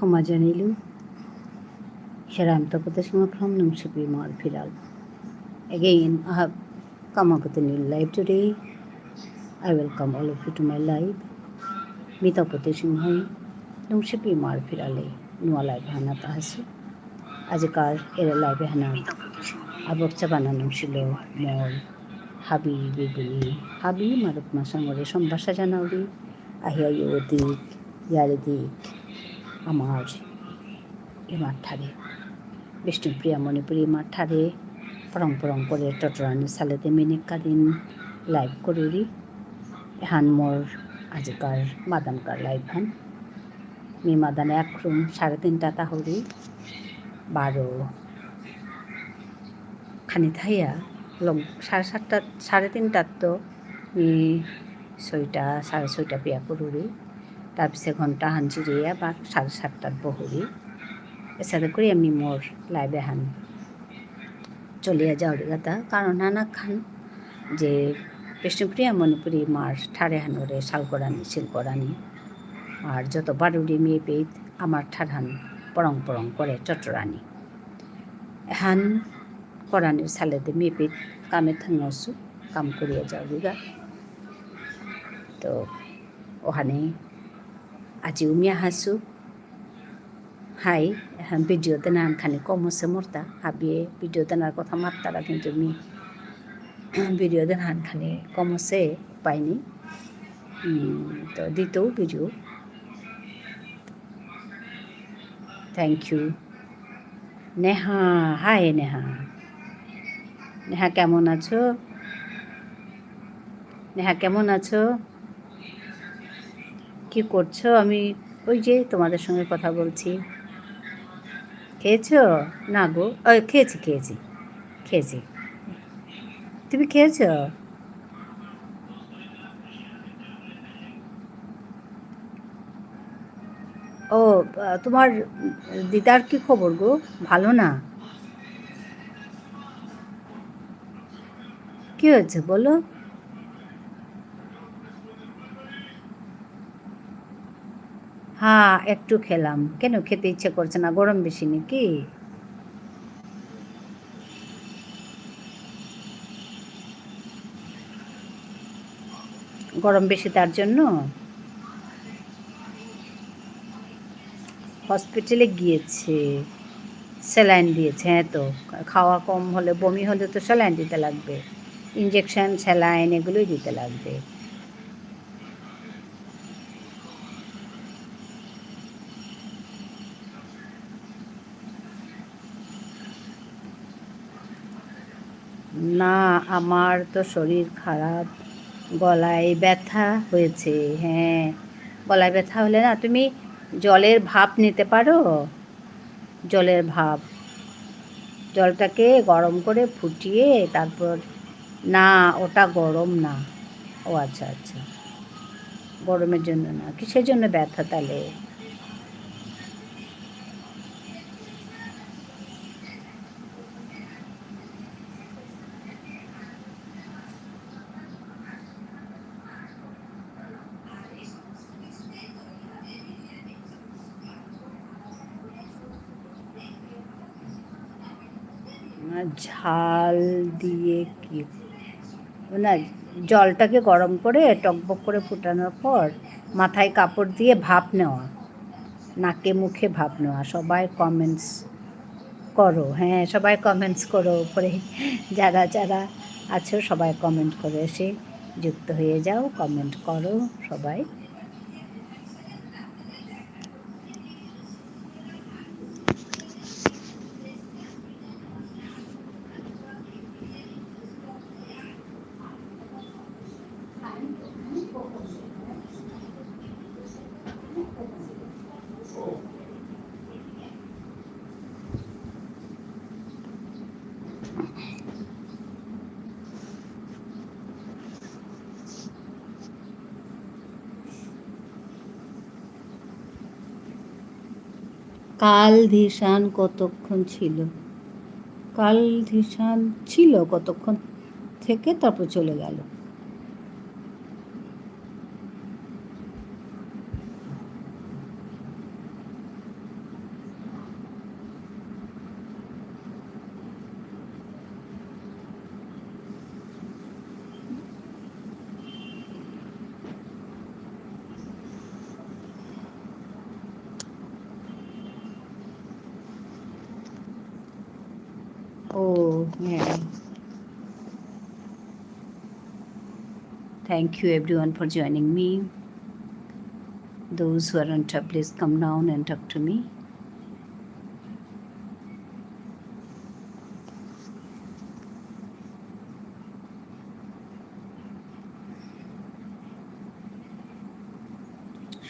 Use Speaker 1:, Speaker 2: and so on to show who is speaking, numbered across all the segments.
Speaker 1: ক্ষমা জানিলো. Here I am Tapasya Singh from Namshipi Marfiral. Again, I have come up with a new live today. I welcome all of you to my live. Mi Tapasya Singh hai Namshipi Marfirale. Nua live hana tahasu. Ajikar era live hana. Abok chabana namshilo mol. Habi bibuni. Habi maruk masangore sombasa janauri. Ahia yodik. Yaredik. Amar. Imathare. Bishnupriya Manipuri মাঠারে পরং করে টটরানি সালেতে মিনিক Kadin live করি হান মোর আজিকার মাদানকার live হান me মাদানে একরুম 3:30টা তাহরি 12 খানি Thaiya long 7:30টা 3:30টার তো me 6টা 6:30টা পিয়া করি তারপরে ঘন্টা হাঞ্জিরিয়া বা 7:30টার বহরি এসাদে করে আমি মোর লাইভে হান চলিয়া যাওয়ার কথা কারণ নানা খান যে বিষ্ণুপ্রিয়া মণিপুরী মার ঠারে হানরে শালকরানি শিল্পরানি আর যত বারুড়ি মেয়ে পেত আমার ঠারহান পরং করে চটরানি হান করানির সালেতে মেয়ে পেত কামে থাঙসু কাম করিয়া যাওয়ার গা তো ওখানে আজি উমিয়া হাসু হাই ভিডিও দেনার খানি কম হচ্ছে মোরতা হাবিয়ে ভিডিও দেনার কথা মাত্তারা কিন্তু আমি ভিডিও দেনার খানি কম হচ্ছে পাইনি তো দিতেও video thank you Neha hi Neha Neha কেমন আছো নেহা কেমন আছো কি করছো আমি ওই যে তোমাদের সঙ্গে কথা বলছি খেয়েছো না গো খেয়েছি তুমি খেয়েছো ও তোমার দিদার কি খবর গো ভালো না কি হয়েছে বলো হ্যাঁ একটু খেলাম কেন খেতে ইচ্ছে করছে না গরম বেশি নাকি গরম বেশি তার জন্য হসপিটালে গিয়েছে স্যালাইন দিয়েছে হ্যাঁ তো খাওয়া কম হলে বমি হলে তো স্যালাইন দিতে লাগবে ইঞ্জেকশন স্যালাইন এগুলোই দিতে লাগবে না আমার তো শরীর খারাপ গলায় ব্যথা হয়েছে হ্যাঁ গলায় ব্যথা হলে না তুমি জলের ভাপ নিতে পারো জলের ভাপ জলটাকে গরম করে ফুটিয়ে তারপর না ওটা গরম না ও আচ্ছা গরমের জন্য না কিসের জন্য ব্যথা তাহলে ঝাল দিয়ে কি না জলটাকে গরম করে টকবক করে ফুটানোর পর মাথায় কাপড় দিয়ে ভাপ নেওয়া নাকে মুখে ভাপ নেওয়া সবাই কমেন্টস করো হ্যাঁ সবাই কমেন্টস করো উপরে যারা যারা আছো সবাই কমেন্ট করে এসে যুক্ত হয়ে যাও কমেন্ট করো সবাই কাল ধিসান কতক্ষণ ছিল কাল ধিসান ছিল কতক্ষণ থেকে তারপর চলে গেল Yeah. Thank you everyone for joining me. Those who are on top, please come down and talk to me.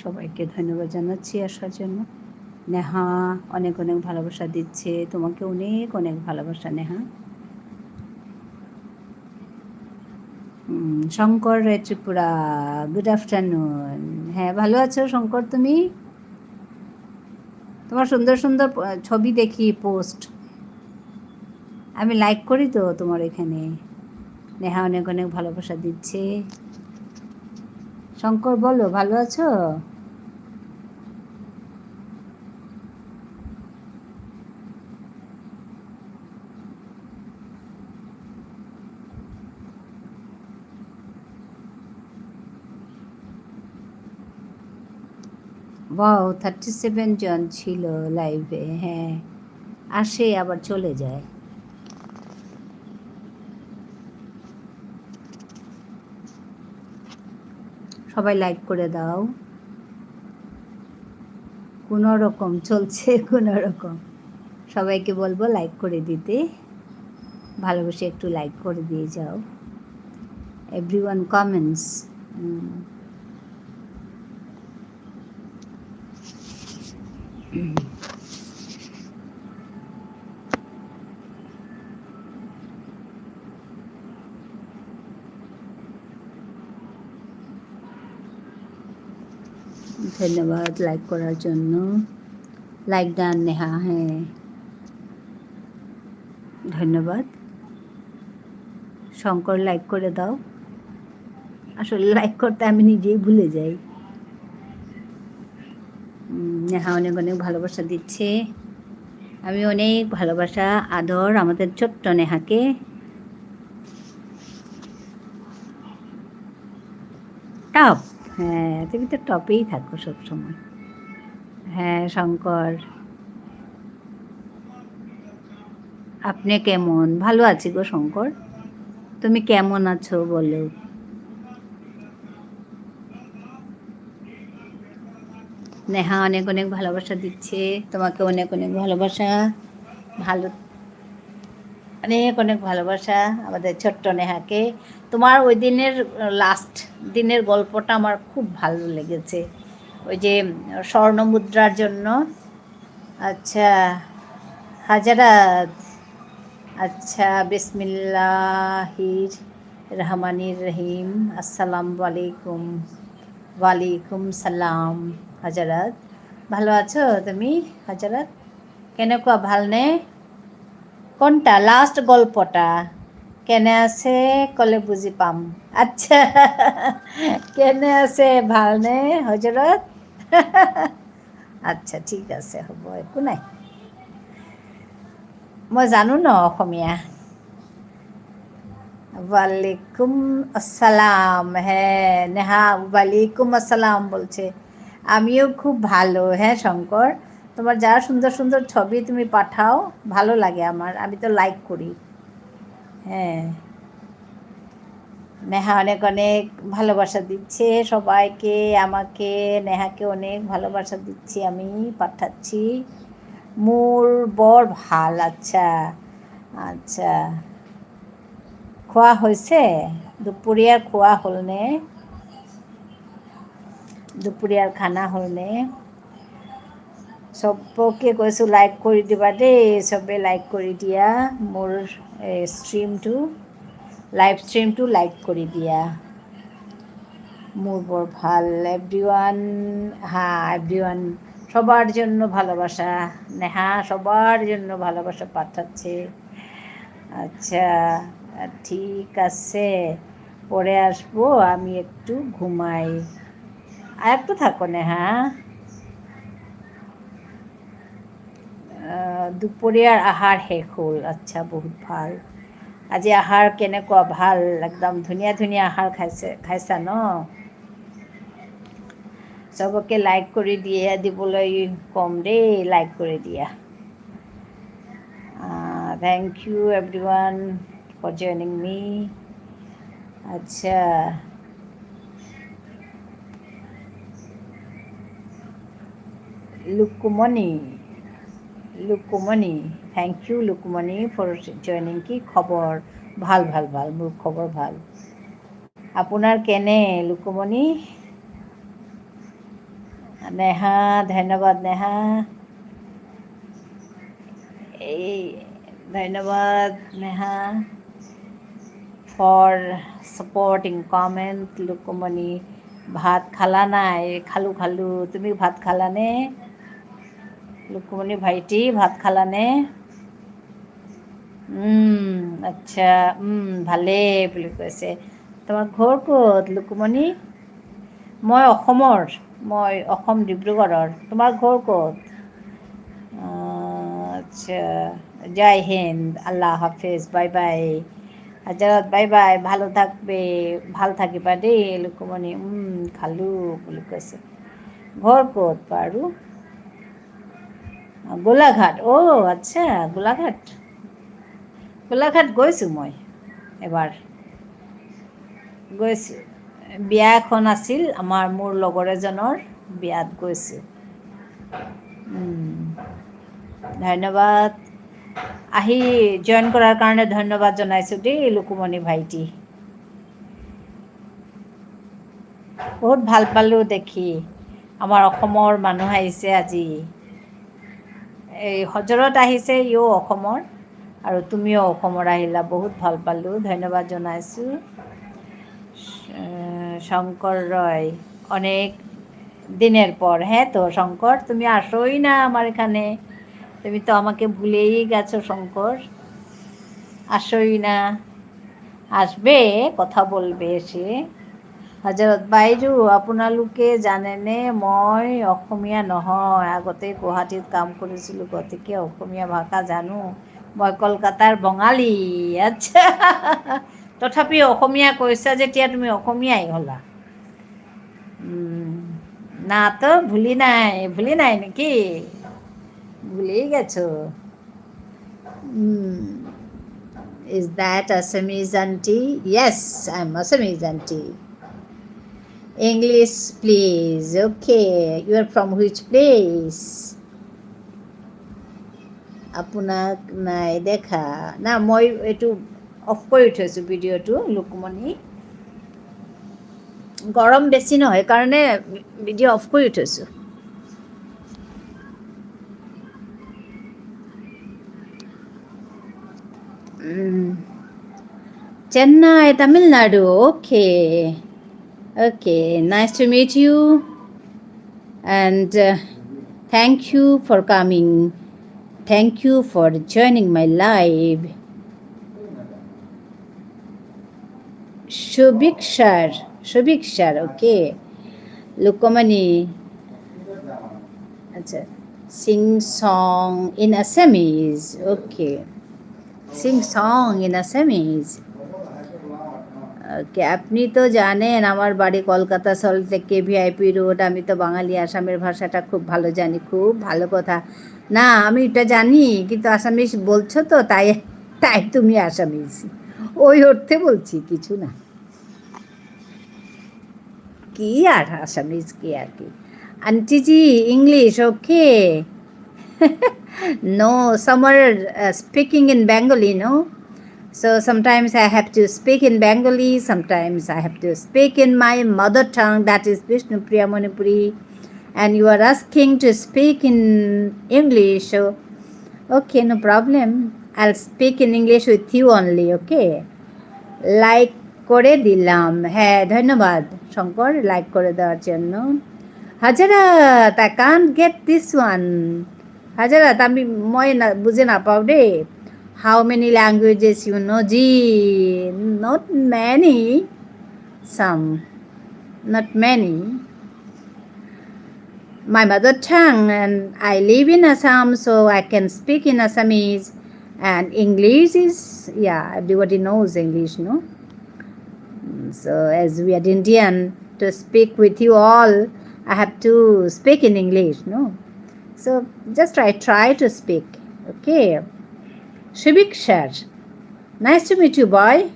Speaker 1: সবাইকে ধন্যবাদ জানাচ্ছি আসার জন্য। নেহা অনেক অনেক ভালোবাসা দিচ্ছে, তোমাকে অনেক অনেক ভালোবাসা নেহা। শঙ্কর রে ত্রিপুরা, গুড আফটারনুন। হ্যাঁ, ভালো আছো শঙ্কর তুমি? তোমার সুন্দর সুন্দর ছবি দেখি পোস্ট, আমি লাইক করি তো তোমার এখানে। নেহা অনেক অনেক ভালোবাসা দিচ্ছে। শঙ্কর বলো, ভালো আছো? ওয়াও, 37 জন ছিল লাইভে। হ্যাঁ, আসে আবার চলে যায়। সবাই লাইক করে দাও। কোনো রকম চলছে, কোনো রকম। সবাইকে বলবো লাইক করে দিতে, ভালোবেসে একটু লাইক করে দিয়ে যাও। Everyone comments. ধন্যবাদ লাইক করার জন্য। Like done Neha. হ্যাঁ, ধন্যবাদ। শঙ্কর লাইক করে দাও। আসলে লাইক করতে আমি নিজেই ভুলে যাই। নেহা অনেক অনেক ভালোবাসা দিচ্ছে, আমি অনেক ভালোবাসা আদর আমাদের ছোট্ট নেহাকে। টপ, হ্যাঁ তুমি তো টপেই থাকো সবসময়। হ্যাঁ শঙ্কর, আপনি কেমন? ভালো আছি গো শঙ্কর, তুমি কেমন আছো বলো? নেহা অনেক অনেক ভালোবাসা দিচ্ছে, তোমাকে অনেক অনেক ভালোবাসা। ভালো, অনেক অনেক ভালোবাসা আমাদের ছোট্ট নেহাকে। তোমার ওই দিনের লাস্ট দিনের গল্পটা আমার খুব ভালো লেগেছে, ওই যে স্বর্ণ মুদ্রার জন্য। আচ্ছা হাজারাত, আচ্ছা বিসমিল্লাহির রহমানির রহিম। আসসালামু আলাইকুম। ওয়ালাইকুম সালাম। হাজারাত, ভালো আছো তুমি হাজারাত? কেনেকুৱা ভালনে? কোনটা লাস্ট গল্পটা কেনে আছে ক'লে বুজি পাম। আচ্ছা কেনে আছে, ভালনে হজৰত? আচ্ছা ঠিক আছে, হ'ব, একো নাই, মই জানো ন অসমীয়া। ওয়ালাইকুম আসসালাম। হ্যাঁ নেহা ওয়ালাইকুম আসসালাম বলছে। আমিও খুব ভালো। হ্যাঁ শঙ্কর, তোমার যা সুন্দর সুন্দর ছবি তুমি পাঠাও, ভালো লাগে আমার, আমি তো লাইক করি। হ্যাঁ, নেহা অনেক অনেক ভালোবাসা দিচ্ছে সবাইকে, আমাকে নেহাকে অনেক ভালোবাসা দিচ্ছি, আমি পাঠাচ্ছি। মোর বৰ ভাল। আচ্ছা আচ্ছা, খোৱা হৈছে? দুপৰীয়াৰ খোৱা হ'লনে? দুপৰীয়াৰ খানা হ'লনে? চবকে কৈছোঁ লাইক কৰি দিবা দেই, চবে লাইক কৰি দিয়া মোৰ ষ্ট্ৰীমটো, লাইভ ষ্ট্ৰীমটো লাইক কৰি দিয়া। মোৰ বৰ ভাল। এভরিওয়ান, হ্যাঁ এভরিওয়ান, সবার জন্য ভালোবাসা। নেহা সবার জন্য ভালোবাসা পাঠাচ্ছে। আচ্ছা ঠিক আছে, পরে আসবো, আমি একটু ঘুমাই। আর একটু থাকো নেহা। দুপৰীয়াৰ আহাৰ শেষ হ'ল। আচ্ছা বহুত ভাল। আজি আহাৰ কেনেকুৱা? ভাল, একদম ধুনীয়া ধুনীয়া আহাৰ খাইছা ন? চবকে লাইক কৰি দিবলৈ ক'ম দেই, লাইক কৰি দিয়া। thank you everyone for joining me. আচ্ছা, Lukumoni thank you Lukumoni for joining. কি খবৰ? ভাল ভাল ভাল, মোৰ খবৰ ভাল. আপোনাৰ কেনে লুকুমণি? নেহা, ধন্যবাদ নেহা. এই ধন্যবাদ Neha for supporting comment. Lukumoni, ভাত খালা নাই? খালোঁ. তুমি ভাত খালানে? লুকুমণি ভাইটি, ভাত খালানে? আচ্ছা, ভালেই বুলি কৈছে. তোমাৰ ঘৰ ক'ত লুকুমণি? মই অসম ডিব্ৰুগড়ৰ. তোমাৰ ঘৰ ক'ত? আচ্ছা, জয় হিন্দ, আল্লাহ হাফিজ, bye bye. Hazrat bye bye, ভাল থাকিবা দেই লুকুমণি. খালোঁ বুলি কৈছে. ঘৰ ক'ত বাৰু? গোলাঘাট. আচ্ছা, গোলাঘাট গৈছোঁ মই এবাৰ. বিয়া এখন আছিল মোৰ লগৰ এজনৰ, বিয়াত গৈছোঁ. ধন্যবাদ. আহি জইন কৰাৰ কাৰণে ধন্যবাদ জনাইছোঁ দেই লুকুমণি ভাইটি. বহুত ভাল পালোঁ দেখি. আমাৰ অসমৰ মানুহ আহিছে আজি. এই হজৰত আহিছে, ইও অসমৰ, আৰু তুমিও অসমৰ আহিলা. বহুত ভাল পালোঁ, ধন্যবাদ জনাইছোঁ. শঙ্কর রয়, অনেক দিনের পর. হ্যাঁ তো শঙ্কর, তুমি আসোই না আমার এখানে. তুমি তো আমাকে ভুলেই গেছো শঙ্কর, আসোই না. আসবে, কথা বলবে এসে. হজৰত বাইদেউ, আপোনালোকে জানেনে মই অসমীয়া নহয়. আগতে গুৱাহাটীত কাম কৰিছিলোঁ, গতিকে অসমীয়া ভাষা জানো. মই কলকাতাৰ বঙালী. আচ্ছা, তথাপি অসমীয়া কৈছা যেতিয়া তুমি অসমীয়াই হ'লা. না তো ভুলি নাই নাকি? ভুলেই গেছো. Is that Assamese auntie? Yes, I'm Assamese auntie. English please. Okay, you are from which place? আপোনাক নাই দেখা না. মই এইটো অফ কৰি থৈছোঁ ভিডিঅ'টো লুকুমণি. গৰম বেছি নহয় কাৰণে ভিডিঅ' অফ কৰি থৈছোঁ. Chennai, Tamil Nadu. Okay, nice to meet you, and thank you for coming. Thank you for joining my live. Shubikshar, okay. Lukumani. Achha. Sing song in Assamese. Okay. Sing song in Assamese. ওকে, আপনি তো জানেন আমার বাড়ি Kolkata salt lake KVIP road. আমি তো বাঙালি, আসামের ভাষাটা খুব ভালো জানি. খুব ভালো কথা. না, আমি এটা জানি, কিন্তু আসামিস বলছো তো, তাই তুমি আসামিস, ওই অর্থে বলছি, কিছু না. কি আর আসামিস, কি আর কি. আন্টিজি, English okay. No, some are speaking in Bengali, no? So sometimes I have to speak in Bengali, sometimes I have to speak in my mother tongue, that is Vishnupriya Manipuri. And you are asking to speak in English, so okay, no problem. I'll speak in English with you only, okay? Like করে দিলাম. হ্যাঁ, ধন্যবাদ Shankar, like করে দেওয়ার জন্য. হাজারাত, I can't get this one. হাজারাত, মই বুঝে না পাও রে. How many languages you know? Ji, not many. Some, not many. My mother tongue, and I live in Assam, so I can speak in Assamese. And English is, yeah, everybody knows English, no? So as we are Indian, to speak with you all, I have to speak in English, no? So just try to speak, okay? Shubik sir. Nice to meet you, boy.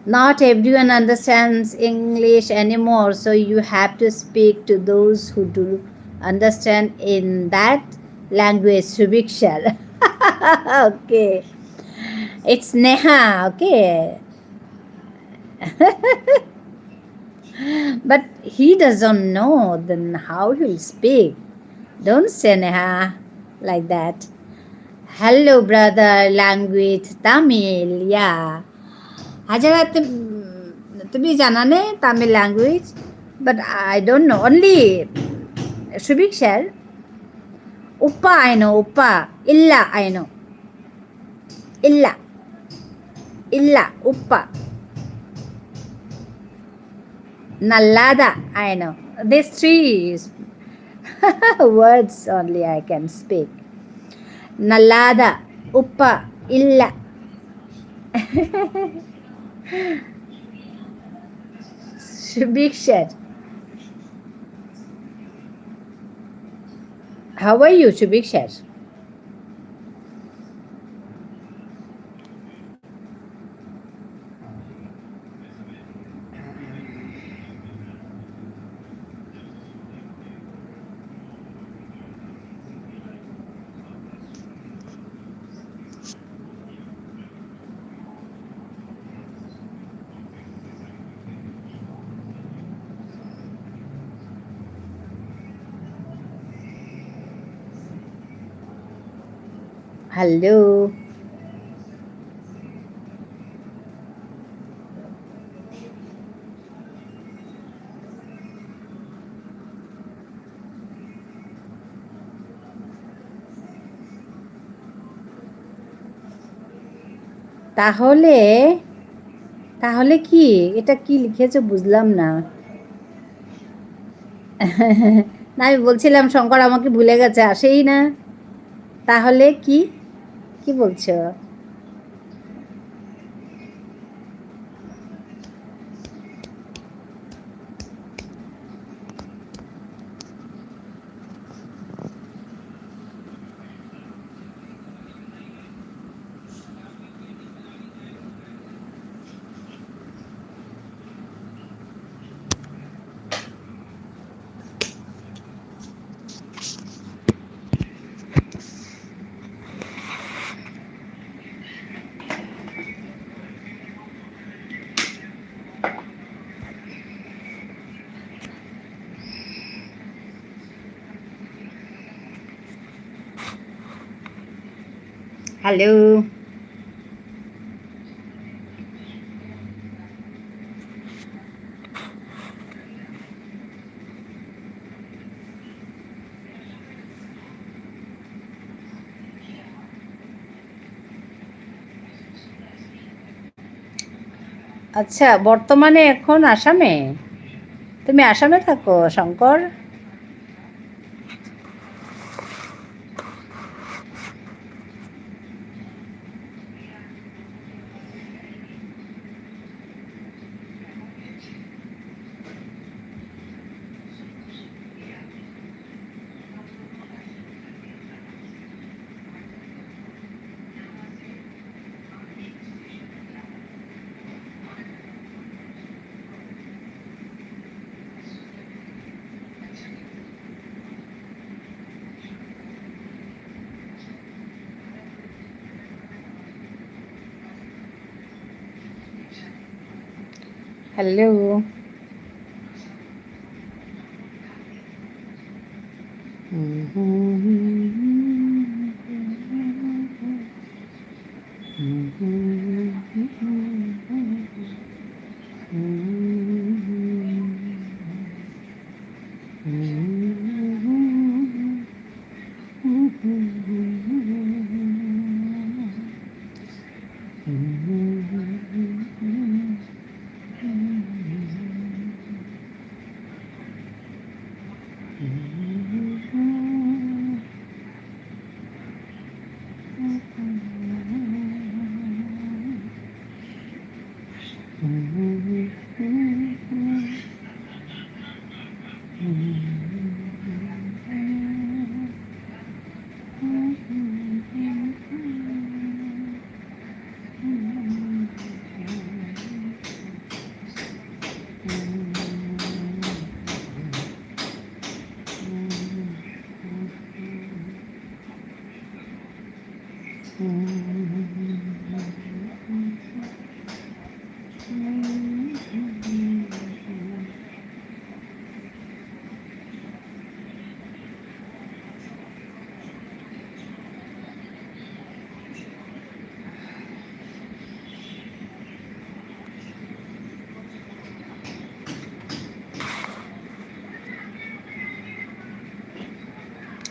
Speaker 1: Not everyone understands English anymore, so you have to speak to those who do understand in that language, Subikshar. Okay. It's Neha, okay. But he doesn't know, then how he'll speak. Don't say Neha like that. Hello, brother, language, Tamil, yeah. Hajara, তুমি জানানে Tamil language? But I don't know. Only Shubik share. Uppa I know. Uppa. Illa I know. Illa. Illa. Uppa. Nallada I know. These three words only I can speak. Nallada. Uppa. Illa. Shubik share. How are you, Shubik share? Hello. তাহলে তাহলে কি এটা কি লিখেছে বুঝলাম না। না আমি বলছিলাম শঙ্কর আমাকে ভুলে গেছে, আসেই না। তাহলে কি কি বলছো? হ্যালো। আচ্ছা, বর্তমানে এখন আসামে? তুমি আসামে থাকো শঙ্কর? হ্যালো।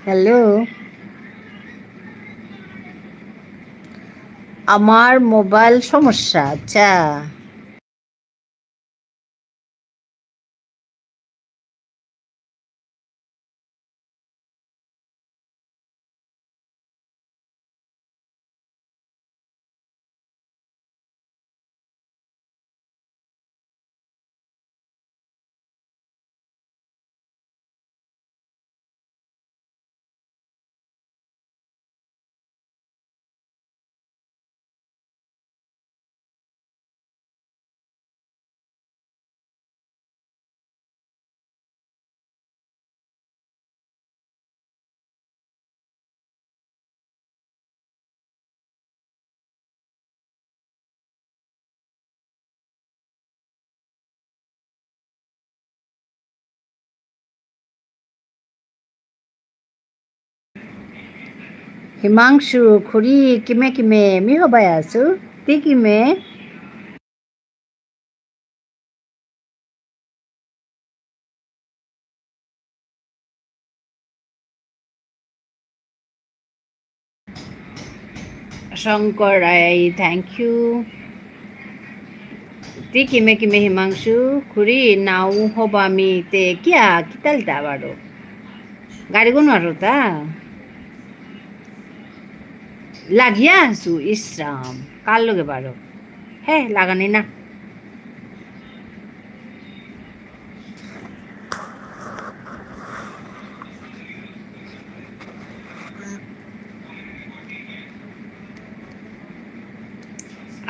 Speaker 1: হ্যালো, আমার মোবাইল সমস্যা। আচ্ছা, হিমাংশু খুৰী কিমে কিমে মি হবাই আছো তি কিমে শংকৰ ৰায় থ্যাংক ইউ তি কিমে কিমে হিমাংশু খুৰী নাও হবামি তে কিয়া কিতালতা বারো গাড়ী কোন মারো তা লাগিয়া আছো ইসরাম কার লগে বারো হ্যাঁ লাগানি না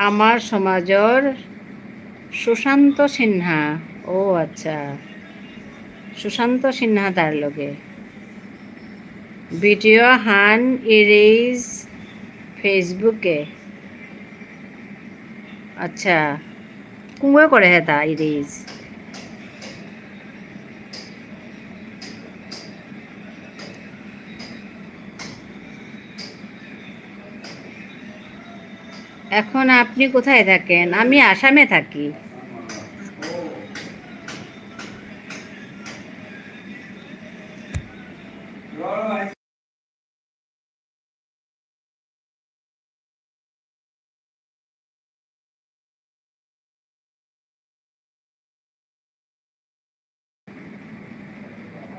Speaker 1: আমার সমাজৰ সুশান্ত সিনহা ও আচ্ছা সুশান্ত সিনহা তার লগে ভিডিও হান ইরেজ ফেসবুকে আচ্ছা কোনবে করে হে তা ইরেজ এখন আপনি কোথায় থাকেন আমি আসামে থাকি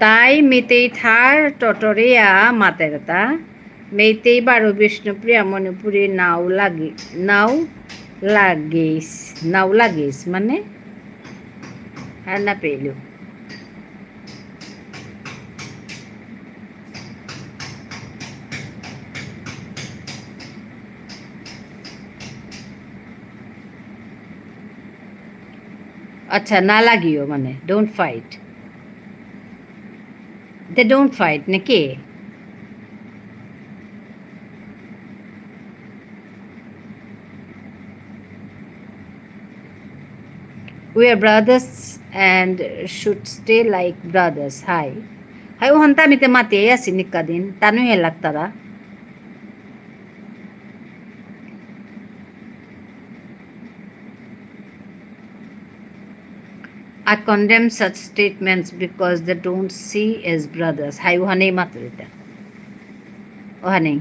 Speaker 1: তাই মেতেই থার টটরিয়া মাতেরতা মেতেই বারো বিষ্ণুপ্রিয়া মণিপুরি নাও লাগেস মানে আর না পেলু আচ্ছা না লাগিও মানে don't fight they don't fight নাকি we are brothers and should stay like brothers hi hay uhanta mite mate asi nikadin tanu he lagtara I condemn such statements because they don't see as brothers hi uhane matrita uhane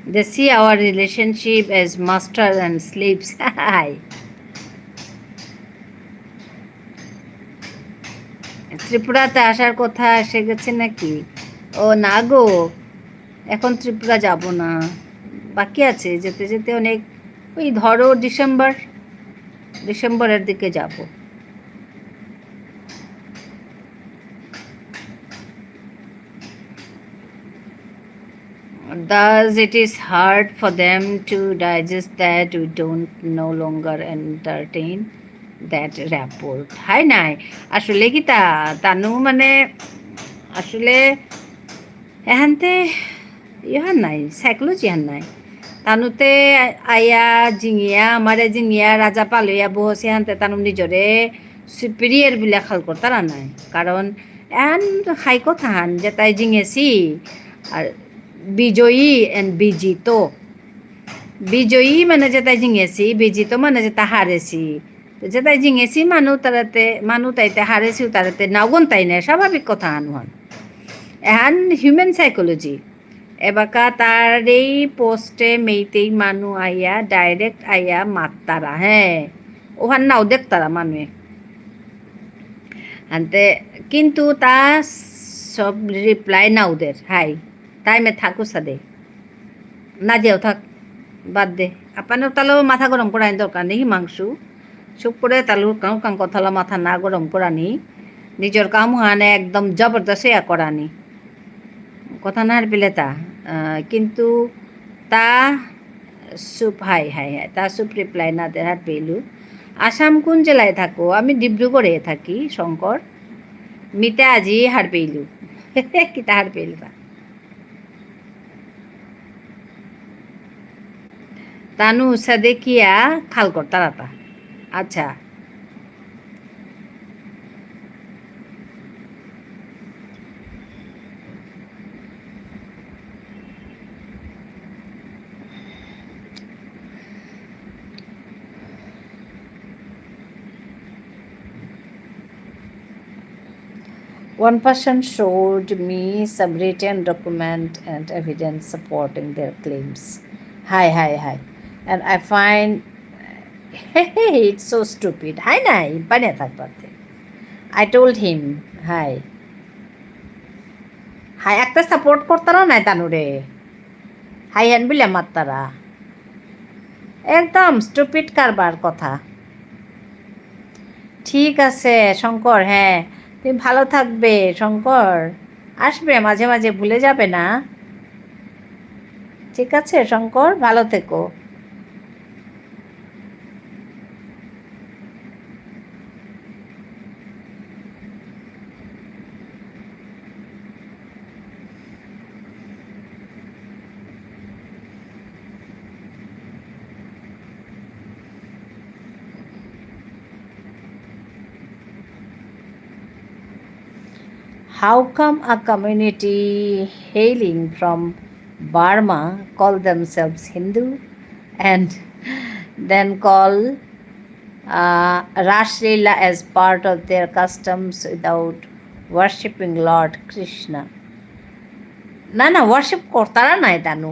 Speaker 1: they see our relationship as master and slaves hi ত্রিপুরাতে আসার কথা এসে গেছে নাকি ও না গো এখন ত্রিপুরা যাব না বাকি আছে যেতে যেতে অনেক ওই ধরো ডিসেম্বরের দিকে যাব Thus it is hard for them to digest that we don't no longer entertain that rapport হাই নাই আসলে কি তানু মানে আসলে এহানতে ইহান নাই সাইকোলজি হান নাই তানুতে আয়া জিঙিয়া আমারে জিঙিয়া রাজা পালইয়া বহসি হানতে তানু নিজরে সুপিরিয়ার বিলা খাল করতারা নাই কারণ এন হাই কথা হান যে তাই জিঙেছি আর বিজয়ী এন্ড বিজিত বিজয়ী মানে যে তাই জিঙেছি বিজিত মানে যে তা হারেছি যে তাই জিঙেছি মানুহ তাইতে হারেছিও তারাতে নাওগন তাই নাই স্বাভাবিক কথা হান হন এহান হিউম্যান সাইকোলজি এবাকা তার এই পোস্টে মেইতেই মানুষ আইয়া ডাইরেক্ট আইয়া মাত্তারা হ্যাঁ ওখান নাও দেখতারা মানুষে আনতে কিন্তু তা সব রিপ্লাই নাও দের হাই তাই মে থাকু সাদে না যেও থাক বাদ দে আপনার তাহলেও মাথা গরম করার দরকার নেই হিমাংশু চুপ করে তালুর কাউ কাউ কথালা মাথা না গরম করানি নিজের কাম হানে একদম জবরদস্ত ইয়া করানি কথা না পেলে তা কিন্তু তা সুপ হাই হাই হাই তা সুপ রিপ্লাই না দের হার পেলু আসাম কোন জেলায় থাকো আমি ডিব্রুগড়ে থাকি শঙ্কর মিতে আজি হার পেইলু কিতা হার পেইল তা তানু সাদে কিয়া খাল করতারাতা আচ্ছা one person showed me some written document and evidence supporting their claims. Hi. And I find it's so stupid. Hi, nai, bane thakbate. I told him, hi, একটা সাপোর্ট করতারা নাই তানুরে হাই হ্যান বিলে মাত্তারা একদম স্টুপিড কারবার কথা ঠিক আছে শঙ্কর হ্যাঁ তুমি ভালো থাকবে শঙ্কর আসবে মাঝে মাঝে ভুলে যাবে না ঠিক আছে শঙ্কর ভালো থেকো How come a community hailing from Burma call themselves Hindu and then call Rash Leela as part of their customs without worshipping Lord Krishna? না ওয়ার্শিপ করতারা নাই তানু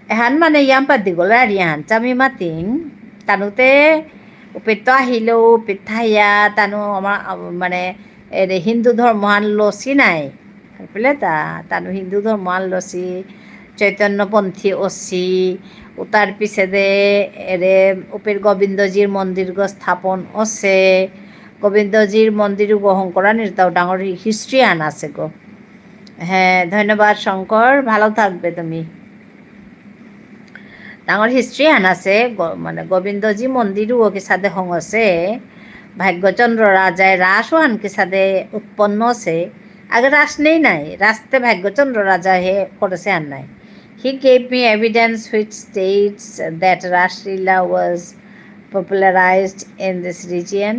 Speaker 1: এহান মানে ইয়াম্পা দিগলা রিয়ান চামি মাতিং তানুতে উপিত আহিলেও পিঠাইয়া তানু আমার মানে এরে হিন্দু ধর্মান লসি নাই বুঝলে তানু হিন্দু ধর্মান লসি চৈতন্যপন্থী অসি তার পিছে দে এরে উপের গোবিন্দজির মন্দির স্থাপন আছে গোবিন্দজির মন্দির গ্রহণ করা নির্তাও ডাঙর হিস্ট্রি আন আছে গো হ্যাঁ ধন্যবাদ শঙ্কর ভালো থাকবে তুমি ডাঙর হিস্ট্রি আন আছে মানে গোবিন্দজি মন্দিরও ওকে সাথে হং আছে ভাগ্যচন্দ্র রাজায় রাসও আনকে সাথে উৎপন্ন আছে আগে রাস নেই নাই রাস্তে ভাগ্যচন্দ্র রাজা হে করেছে আর নাই he gave me evidence which states that raslila was popularized in this region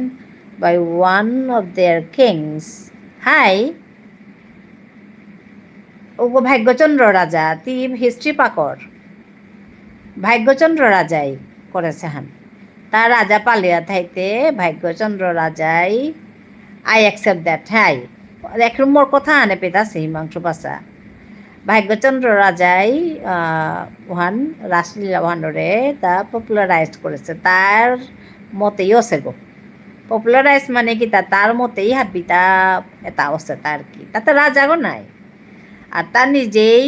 Speaker 1: by one of their kings. Hi, ওগো ভাগ্যচন্দ্র রাজা তুই হিস্ট্রি পাকর ভাগ্যচন্দ্র রাজাই করেছে হান তার রাজা Palia থাইতে ভাগ্যচন্দ্র রাজাই I accept that high এক মোর কথা আনে পেতাছে হিমাংশু পাশা ভাগ্যচন্দ্র রাজাই ওহান রাসলীলা ওহানরে তা পপুলারাইজ করেছে তার মতেই আছে গো পপুলারাইজ মানে কি তার মতেই হাবি তা এটা আছে তার কি তাতে রাজাগো নাই আর তার নিজেই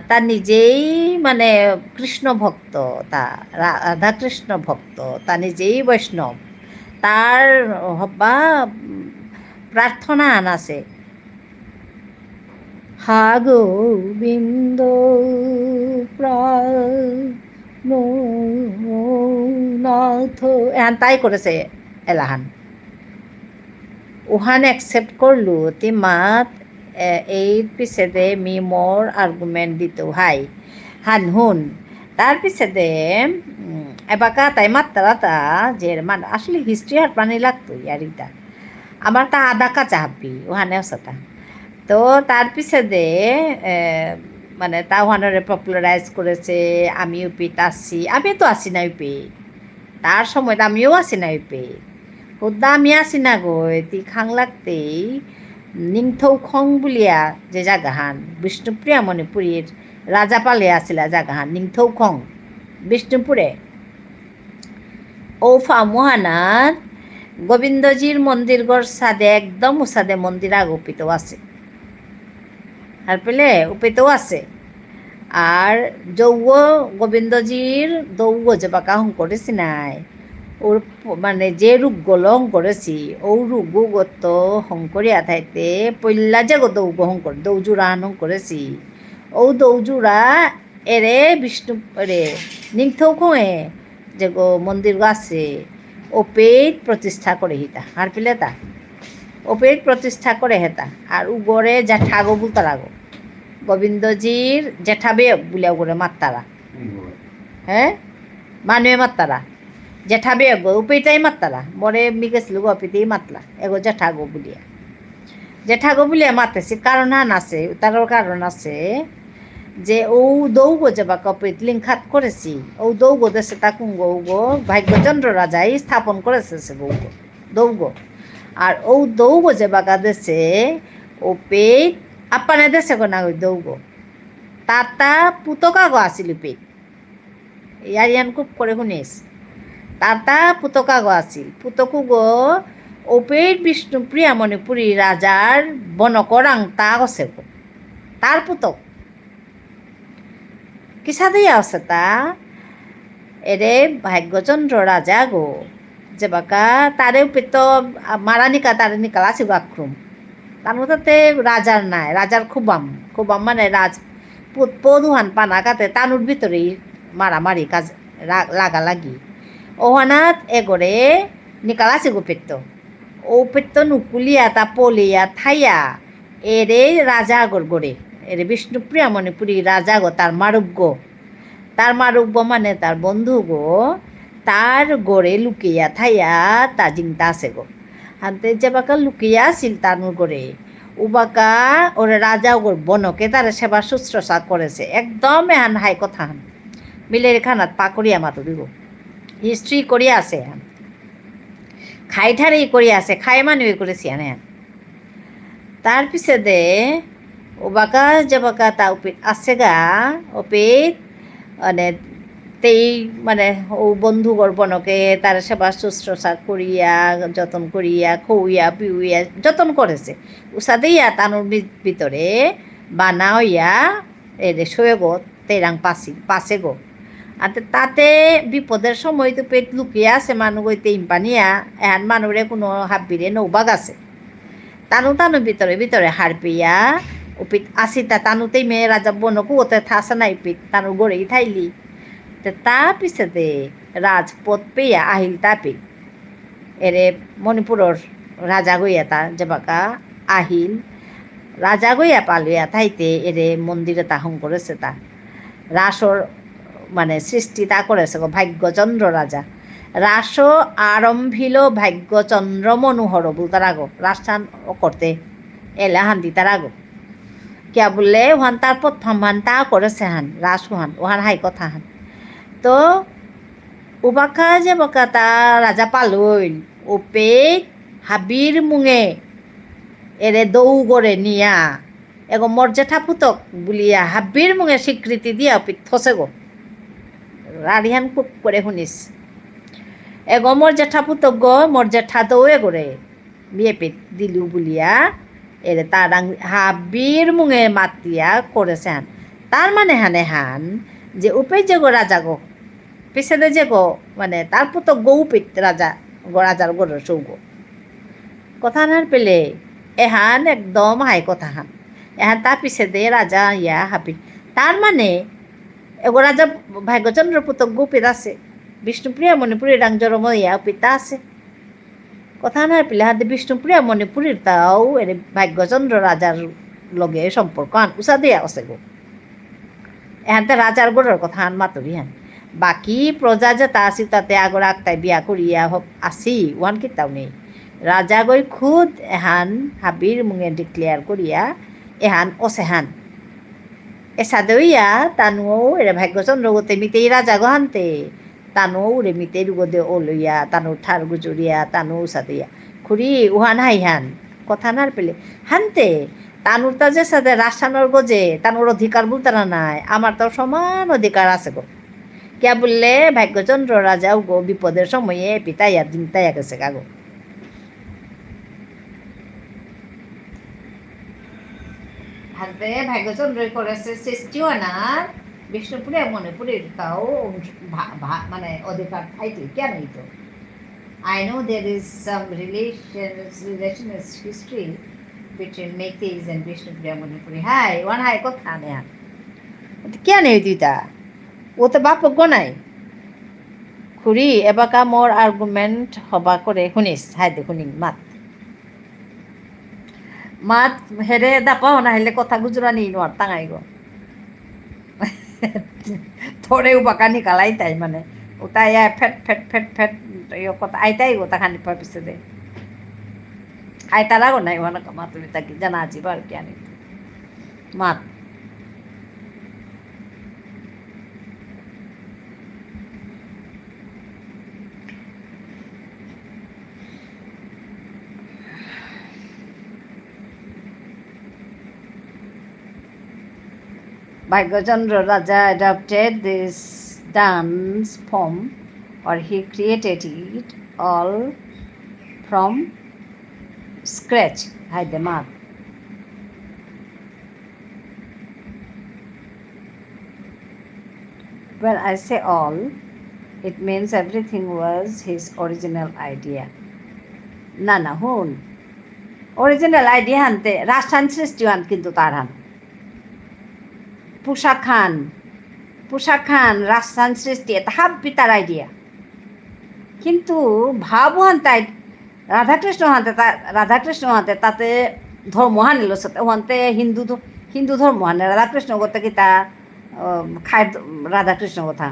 Speaker 1: তার নিজেই মানে কৃষ্ণ ভক্ত তা রাধা কৃষ্ণ ভক্ত তা নিজেই বৈষ্ণব তার হবা প্রার্থনা আন আছে হা গোবিন্দ নাথ এহান তাই করেছে এলাহান ওহান অ্যাকসেপ্ট করলু তি মাত এই পিছে দে মি মোর আর্গুমেন্ট দিত হাই হান হুন তার পিছে দে এবাকা তাই মাত্রা যে মান আসলে হিস্ট্রি আর পানি লাগতো ইয়ারিটা আমার তা আদা কাঁচা হাব্বি ওখানেও সাথা তো তার পিছে দে মানে তা ওখানে পপুলারাইজ করেছে আমি ইউপিত আসছি আমি তো আসি না ইউপি তার সময় আমিও আসি না ইউপি খুদ্দা আমি আসি না গই তি খাং লাগতেই নিংথৌ খং বুলিয়া যে জাগাহান বিষ্ণুপ্রিয়া মণিপুরীর রাজা পালে আসিলা জাগাহান নিংথৌ খং বিষ্ণুপুরে ও ফামুহানার গোবিন্দজির মন্দির গড় সাদে একদম উসাদে মন্দির আগ উপিতেও আছে আর পেলে উপিতেও আছে আর যৌগ গোবিন্দজির দৌগ যে বাঁকা হং করেছি নাই ওর মানে যে রূপগুলো হং করেছি ও রূপগত হং করিয়া থাইতে পল্লা যে গো দৌগ হং করে দৌজুরা হং করেছি ও দৌজুরা এরে বিষ্ণু রে নিংথৌ খোঁয়ে যে গো মন্দির আছে ওপেট প্রতিষ্ঠা করে হিতা আর পিলে তা ওপেট প্রতিষ্ঠা করে হেতা আর উগরে জ্যাঠাগো বুলতারাগো গোবিন্দজির জেঠাবে বুলিয়া করে মাত্তারা হ্যাঁ মানুয়ে মাত্তারা জেঠাবে গো উপাইটাই মাত্তারা মরে মিগেছিল গো অপিতেই মাতলা এগো জেঠাগো বুলিয়া মাতেছি কারণ হান আছে তারও কারণ আছে যে ও দৌগ যে বা কপিত লিঙ্খাত করেছি ও দৌগ দেশে তাকুং গৌগো ভাগ্যচন্দ্র রাজাই স্থাপন করেছে সে গৌগ দৌগ আর ও দৌগ যে বাগা দেশে ও পেট আপানে দেশে গো না ওই দৌগ তাতা পুতকা গো আসিল পেট ইয়ারিয়ান খুব করে শুনিস তাতা পুতকা গো আসিল পুতকু গো ও পেট বিষ্ণুপ্রিয়া মণিপুরী রাজার বনকরাং তা গছে গো তার পুতক কিসা দিয়ে আছে তা এরে ভাগ্যচন্দ্র রাজা গো যে বাকা তারে পেত মারানিকা তারে নিকাল আছে গো আক্রম তার মধ্যে রাজার নাই রাজার খুবাম মানে রাজ পদুহান পানা কাতে তানুর ভিতরেই মারামারি কাজ লাগালাগি ওহানাত এগরে নিকাল আছে গো পেত্ত ও পেত্ত নুকুলিয়া তা পলিয়া থাইয়া এরে রাজা আগর গড়ে এরে বিষ্ণুপ্রিয়া মণিপুরী রাজা গো তার মারুগ্য মানে তার বন্ধু গো তার গড়ে লুকিয়া থাইয়া তা জিংতা আছে গো হাতে যে বাকা লুকিয়া আসিল তানুর গড়ে উবাকা ওরে রাজা ওর বনকে তার সেবা শুশ্রূষা করেছে একদম এহান হাই কথা হান মিলের খানাত পা করিয়া মাতো দিব হিস্ট্রি করিয়া আছে হান খাই ঠারেই করিয়া আছে খাই মানুষ করেছি হান তার পিছে দে ওবাকা যে বাকা তা উপিত আছে গা উপিত মানে তেই মানে ও বন্ধুগর বনকে তার সেবা শুশ্রূষা করিয়া যতন করিয়া খৌইয়া পিউইয়া যতন করেছে উষাদেইয়া তানুর ভিতরে বানা হইয়া এরে শোয়ে গো তেরাং পাশে গো আর তাতে বিপদের সময় তো পেট লুকিয়ে আছে মানুষ গইতে ইম্পানিয়া এহান মানুষরে কোনো হাব্বিরে নৌবাগ আছে তানু ভিতরে হার পেয়া উপিত আসিতা তানুতেই মেয়ে রাজা বনকু ওতে থাসা নাই পিত তানু গড়েই থাইলি তা পিছতে রাজপথ পেয়া আহিল তাপি এরে মণিপুরের রাজা গইয়া তা যে বাকা আহিল রাজা গইয়া পালুয়া থাইতে এরে মন্দিরে তাহং করেছে তা রাসর মানে সৃষ্টি তা করেছে গো ভাগ্যচন্দ্র রাজা রাস আরম্ভিল ভাগ্যচন্দ্র মনোহর বলতার আগো রাসান করতে এলা হান্দি তার আগো কিয়া বললে ওহান তার প্রথম হান তা করেছে হান রাস ওহান ওহান হাই কথা হান তো উবাকা যে বকা তা রাজা পালইল ওপে হাবির মুঙে এরে দৌ গড়ে নিয়া এগো মর্যাঠা পুতক বুলিয়া হাবির মুঙে স্বীকৃতি দিয়া পিত থসে গো রাড়িহান খুব করে শুনিস এগো মর্যাঠা পুতক গো মর্যাঠা দৌয়ে গড়ে বিয়ে পিত দিলু বুলিয়া এরে তার হাবির মুঙে মাতিয়া করেছে হান তার মানে হান যে উপে যে গো রাজা গো পিছনে যে গো মানে তার পুতো গৌ পিত রাজার গো সৌগ কথা নার পেলে এহান একদম হাই কথা হান এহান তার পিছে দে রাজা ইয়া হাবি তার মানে
Speaker 2: এগো রাজা ভাগ্যচন্দ্র পুতক গুপিত আছে বিষ্ণুপ্রিয়া মণিপুরী রাংজরময়া পিতা আছে কথা নাই পিলে হাতে বিষ্ণুপ্রিয়া মণিপুরীর তাও এর ভাগ্যচন্দ্র রাজার লগে সম্পর্ক আন উষা দিয়া আছে গো এহানতে রাজার গোড়ার কথা আন মাতরি হান বাকি প্রজা যে তা আসি তাতে আগর আক্তাই বিয়া করিয়া আসি ওয়ান কিতাও নেই রাজা গই খুদ এহান হাবির মুঙে ডিক্লেয়ার করিয়া এহান অসেহান এসা দইয়া তানুও এরে ভাগ্যচন্দ্র গতে মিতেই রাজা গহান্তে তানো উড়ে মিতে রুগদে ও লইয়া তানো ঠার গুজরিয়া তানো সাদিয়া খুড়ি উহান হাইহান কথা নার পেলে হানতে তানুর তা যে সাথে রাসানোর গজে তানোর অধিকার বলতে না নাই আমার তো সমান অধিকার আছে গো কে বললে ভাগ্যচন্দ্র রাজাও গো বিপদের সময়ে পিতাইয়া দিনতাইয়া গেছে গাগো হাতে ভাগ্যচন্দ্র করেছে সৃষ্টিও না বিষ্ণুপুরে মণিপুরের তাও মানে অধিকার থাইতে কেন তো I know there is some relation history between Meiteis and Vishnupriya Manipuri. Hi, one hi কথা নেয়া কেন দিতা ও তো বাপ গনাই খুড়ি এবাকা মোর আর্গুমেন্ট হবা করে শুনিস হাই দে শুনিম মাত হেরে দাপাও না হলে কথা গুজরানি নোয়ার টাঙাই গো থোড়েও বাঁকা নিকালাই তাই মানে ওটা ফেট ফেট ফেট ফেট কথা আইতাই গো তা খানি পিছে দে আইতারা গো নাই ওনা মা তুমি তাকে জানা আছি বার কি আনি মাত Bhagyachandra Raja adopted this dance form or he created it all from scratch. Hi, the mark. When I say all, it means everything was his original idea. না হুন অরিজিনাল আইডিয়া হানতে রাষ্ট্রান সৃষ্টি হান কিন্তু তার হান পোশাক খান রাজস্থান সৃষ্টি এটা হাব্বি তার আইডিয়া কিন্তু ভাবো হান তাই রাধাকৃষ্ণ হানতে তাতে ধর্ম হানিল ওহানতে হিন্দু ধর্ম হানে রাধাকৃষ্ণ করতে কি তা খায় রাধাকৃষ্ণ কথা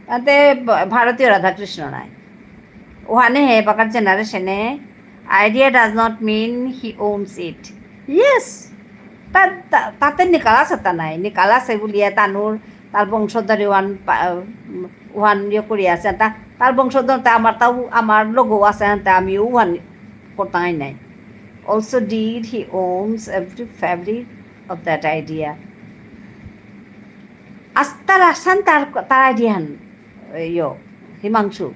Speaker 2: তাতে ভারতীয় রাধাকৃষ্ণ নাই ওহানে হে বাকার জেনারেশনে idea does not mean he owns it yes তাতে নিকালাস এটা নাই নিকালাছে বুলিয়ে তার বংশধরে ওহান ইয়ে কৰি আছে তার বংশধর আমার লগো আছে আমিও ওহান করতাই নাই also did he owns every fabric of that idea আস্তার আসান তার আইডিয়া হান হিমাংশু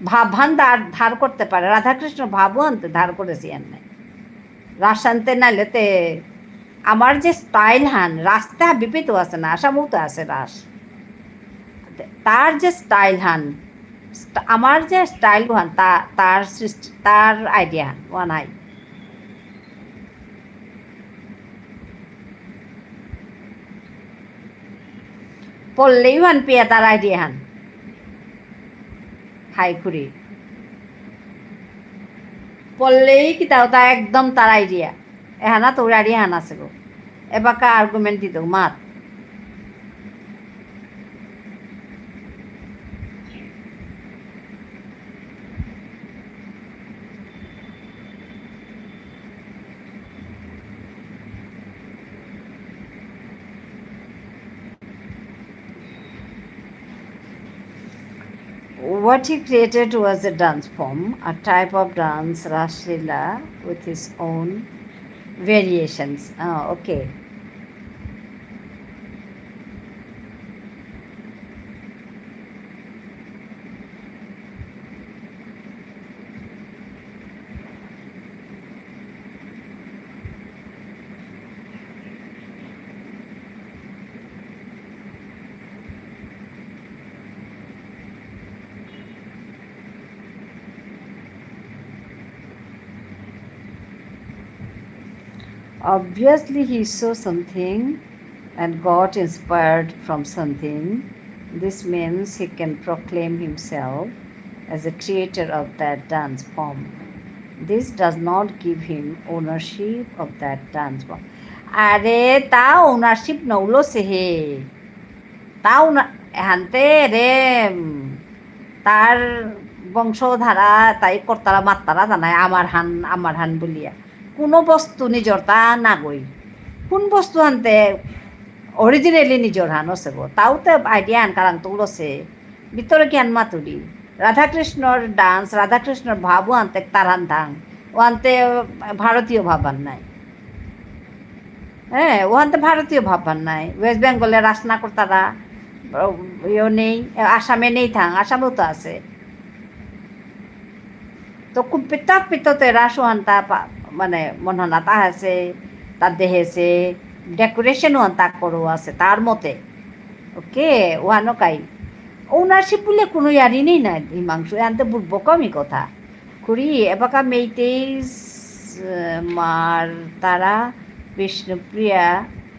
Speaker 2: ভাবহান ধার করতে পারে রাধাকৃষ্ণ ভাবও আনতে ধার করেছি আর নাই রাস আনতে নাইলেতে আমার যে স্টাইল হান রাস্তা বিপিত আছে না আসামও তো আছে রাস তার যে স্টাইল হান আমার যে স্টাইল হান তার সৃষ্টি তার আইডিয়া হান ওয়া নাই পড়লেই হান পেয়ে তার আইডিয়া হান হাই খুড়ি পড়লেই কি তা একদম তার আইডিয়া এহানা তোর আইডিয়া হান আছে গো এবাকা আর্গুমেন্ট দিত মাত What he created was a dance form, a type of dance, Ras Leela, with his own variations. Oh, okay. Obviously, he saw something
Speaker 1: and got inspired from something. This means he can proclaim himself as a creator of that dance form. This does not give him ownership of that dance form. আরে তা ownership নৌলো সেহে তাও না হানতে রে তার বংশধারা তাই কর্তারা মাত্তারা জানায় আমার হান বলিয়া কোনো বস্তু নিজর তা না গই কোন বস্তু হানতে অরিজিনালি নিজর হান আছে গো তাও তো আইডিয়া আন কারণ তো উলছে ভিতরে জ্ঞান মাতুরি রাধাকৃষ্ণর ডান্স রাধাকৃষ্ণর ভাবও আনতে তার হান ও আনতে ভারতীয় ভাবান নাই হ্যাঁ ও আনতে ভারতীয় ভাবান নাই ওয়েস্ট বেঙ্গলে রাসনা কর্তারা ইয়ে নেই আসামে নেই আসামেও তো আছে তো খুব পিততে রাসোহান্তা মানে মনহনা তা আছে তার দেহেছে ডেকোরেশনও আন্তা করো আছে তার মতে ওকে ওহানো কাই ওনারশিপ বলে কোনো ইয়ারি নেই না হিমাংশু আনতে বুঝবো কমই কথা খুড়ি এবাকা মেইতেইস মার তারা বিষ্ণুপ্রিয়া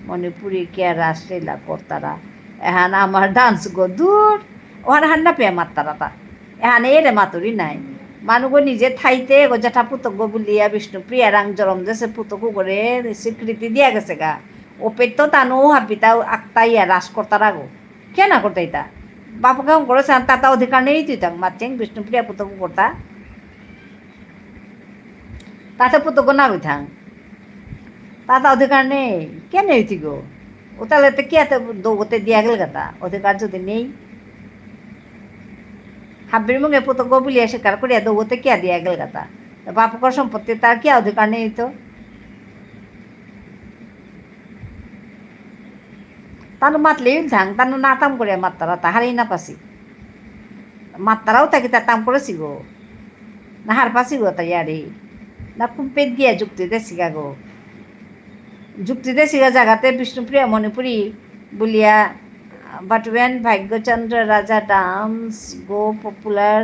Speaker 1: মণিপুরি কে রাসলীলা কর্তারা এহান আমার ডান্স গো দূর ওহান হান্না পেয়ে মাত্তারা তা এহান এরে মাতুরি নাই মানুষ নিজে থাইতে গো জেঠা পুতক বলিয়া বিষ্ণুপ্রিয়া রাং জরম দেশে পুতকু করে স্বীকৃতি দিয়া গেছে গা ও পেট তো তানো হাবিতা আক্তাইয়া রাস কর্তারা গো কে না করতে তা বাপকে করেছে তাতা অধিকার নেই তুই তাক মারছেন বিষ্ণুপ্রিয়া পুতকু করতা তাতে পুতক না গই থাং তাতা অধিকার নেই কেন হইতি গো ও তাহলে তো কে দৌড়তে দিয়া গেল গাতা অধিকার যদি নেই হাবির মুখে পুতক বলিয়া স্বীকার করিয়া দৌড়তে কে দিয়া গেল গাতা বাপকর সম্পত্তি তার কি অধিকার নেই তো তানো মাতলেই থাং তানো নাতাম করে মাত্তারা তাহারই না পাসি মাত্তারাও তাকে তাতাম করেছি গো না হার পাসি গো তাই আরে না খুব পেট গিয়া যুক্তি দেশি গা গো যুক্তি দেশি গা জায়গাতে বিষ্ণুপ্রিয়া মণিপুরি বলিয়া বাট ওয়েন ভাগ্যচন্দ্র রাজা ডান্স গো পপুলার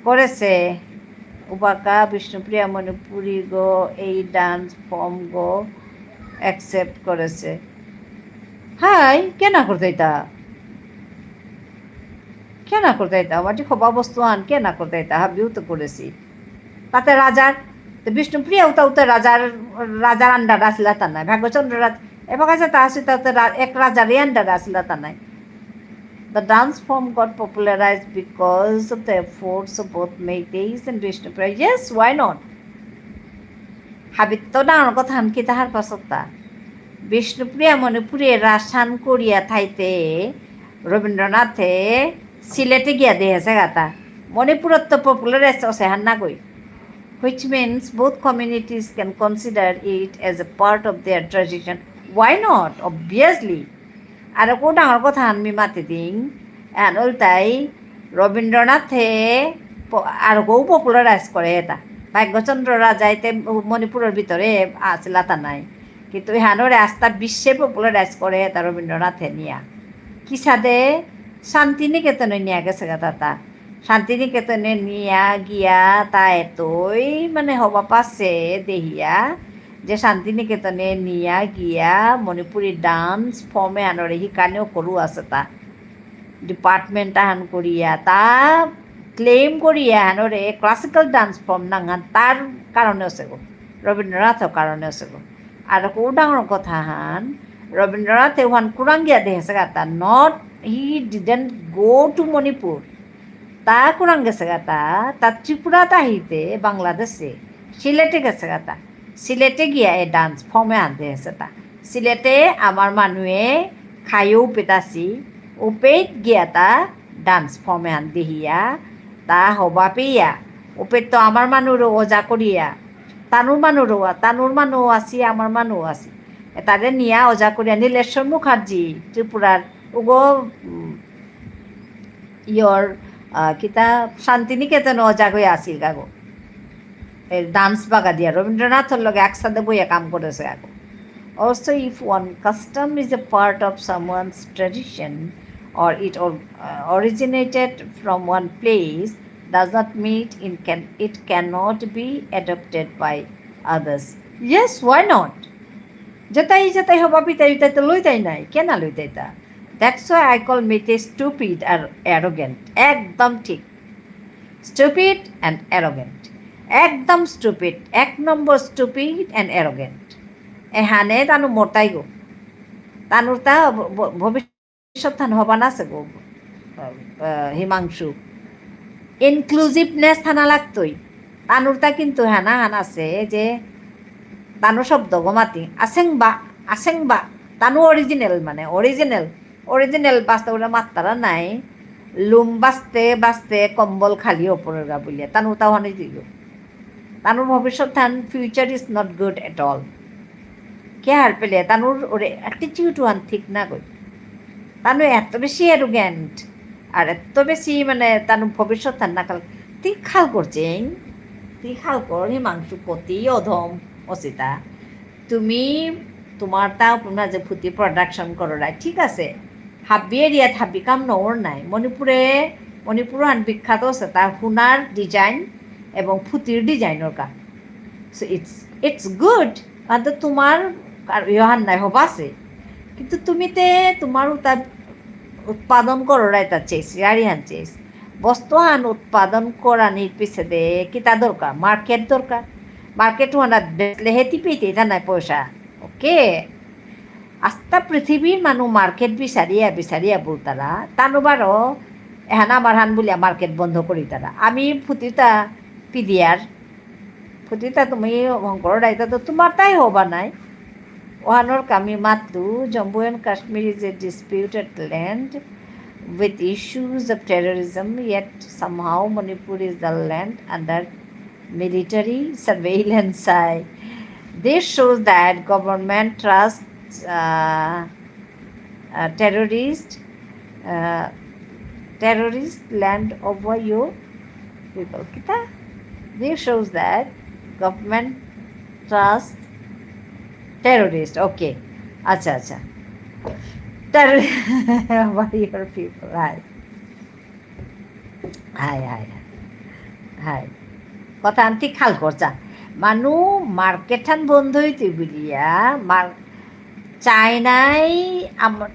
Speaker 1: করেছে উবাকা বিষ্ণুপ্রিয়া মণিপুরি গো এই ডান্স ফর্ম গো অ্যাকসেপ্ট করেছে হাই কেনা করতে আমার যে খোবা বস্তু আন কেনা করতে হাবিও তো করেছি তাতে রাজার বিষ্ণুপ্রিয়াও তাও রাজার আন্ডার আসিলা তা নাই ভাগ্যচন্দ্র রাজ এবার কাছে তা আসি তাতে এক রাজার আন্ডার আসিলা তা নাই The dance form got popularized because of the efforts of both Meiteis and Vishnupriya. Yes, why not? Habit to ডাঙর কথা আনকি তাহার পাশতা বিষ্ণুপ্রিয়া মণিপুরে রাসান করিয়া থাইতে রবীন্দ্রনাথে সিলেটে গিয়া দিয়েছে গাতা মণিপুরত তো পপুলারাইজ আছে হান্না কই which means both communities can consider it as a part of their tradition. Why not? Obviously. আর কো ডাঙর কথা আনমি মাতি দিং এনল তাই রবীন্দ্রনাথে আর গৌ পপুলারাইজ করে এটা ভাগ্যচন্দ্র রাজাইতে মণিপুরের ভিতরে আসিলা তা নাই কিন্তু ইহানোরে আস্থা বিশ্বে পপুলারাইজ করে এটা রবীন্দ্রনাথে নিয়া কি সাদে শান্তিনিকেতনে নিয়ে গেছে গা তা শান্তিনিকেতনে নিয়া গিয়া তা এতই মানে হবা পাচ্ছে দেহিয়া যে শান্তিনিকেতনে নিয়া গিয়া মণিপুরি ডান্স ফর্মে আনরে শিকানেও করু আছে তা ডিপার্টমেন্ট আহান করিয়া তা ক্লেম করিয়া আনরে ক্লাসিক্যাল ডান্স ফর্ম নাঙান তার কারণে আছে গো রবীন্দ্রনাথের কারণে আছে গো আর কো ডাঙর কথা হান রবীন্দ্রনাথে ওয়ান কুরাঙ্গিয়া দেহেছে গা তা not he didn't go to Manipur তা কুরাং গেছে গা তা ত্রিপুরা তাহিতে বাংলাদেশে সিলেটে গেছে গা তা সিলেটে গিয়া এই ডান্স ফর্মে আনতে আছে তা সিলেটে আমার মানুহে খাইও পেতাছি উপেত গিয়া তা ডান্স ফর্মে আন দেহিয়া তা হবা পেয়া উপেত তো আমার মানুষও ওজা করিয়া তানুর মানুষ আছি আমার মানুষ আছি তাদের নিয়া ওজা করিয়া নীলেশ্বর মুখার্জি ত্রিপুরার উগো ইয়র কিতা শান্তিনিকেতন ওজা হয়ে আসিল গাগো ডান্স বাগা দিয়া রবীন্দ্রনাথের লগে একসাথে বইয়া কাম করেছে আগো also if one custom is a part of someone's tradition or it originated from one place does not mean it cannot be adopted by others. Yes, why not?
Speaker 2: যেটাই হবা পিতাই তো লইতাই নাই কেন লইতাই তা দ্যাটস ওয়াই আই কল মেটে stupid আর arrogant একদম ঠিক স্টুপিড অ্যান্ড অ্যারোগেন্ট একদম স্টুপিড এক নম্বর স্টুপিড অ্যান্ড অ্যারোগেন্ট এহানে তানু মতাই গো তানুর তা ভবিষ্যৎ থান হবা না আছে গো হিমাংশু ইনক্লুসিভনেস থানা লাগতোই তানুর তা কিন্তু হানা আছে যে তানু শব্দ গমাতি আসেংবা তানু অরিজিনাল মানে অরিজিনাল বাস্তে ওরা মাত্তারা নাই লুম বাঁচতে কম্বল খালি ওপরের গা বলিয়া তানু তাও হানি দিল তানুর ভবিষ্যৎ থান future is not good at all কে হার পেলে তানুর ওরে অ্যাটিটিউড ওয়ান ঠিক না কই তানু এত বেশি অ্যারোগ্যান্ট আর এত বেশি মানে তানু ভবিষ্যৎ থান না কাল তুই খাল করছেন তুই খাল কর হিমাংশু কতি অধম অসিতা তুমি তোমার তা যে ফুটি প্রডাকশন করো নাই ঠিক আছে হাব্বি এরিয়াত হাব্বি কাম নওর নাই মণিপুর হান বিখ্যাত আছে তার হুনার ডিজাইন এবং ফুটির ডিজাইনের কা সো ইটস গুড কিন্তু তোমার ইহান নাই হবা আছে কিন্তু তুমিতে তোমার তার উৎপাদন করো রায় তার চেস ইয়ারিহান চেস বস্তু হান উৎপাদন করানির পিছে দে কিতা দরকার মার্কেট হানা বেচলে হেতি পেতে তা নাই পয়সা ওকে আস্তা পৃথিবীর মানুষ মার্কেট বিচারিয়া বলতারা তানুবারও এহান আমার হান বলিয়া মার্কেট বন্ধ করি তারা আমি ফুটিতা তুমি শঙ্কর দায়িত্ব তো তোমার তাই হবা নাই ওহানোর কামি মাতু Jammu and Kashmir is a disputed land with issues of terrorism, yet somehow Manipur is the land under military surveillance. This shows that government trusts terrorist land over your people. This shows that government trusts terrorist. Okay. Acha. Over your people. Hi. কথা আনতি খাল করছা মানু মার্কেটান বন্ধ হইতে বলিয়া চাইনাই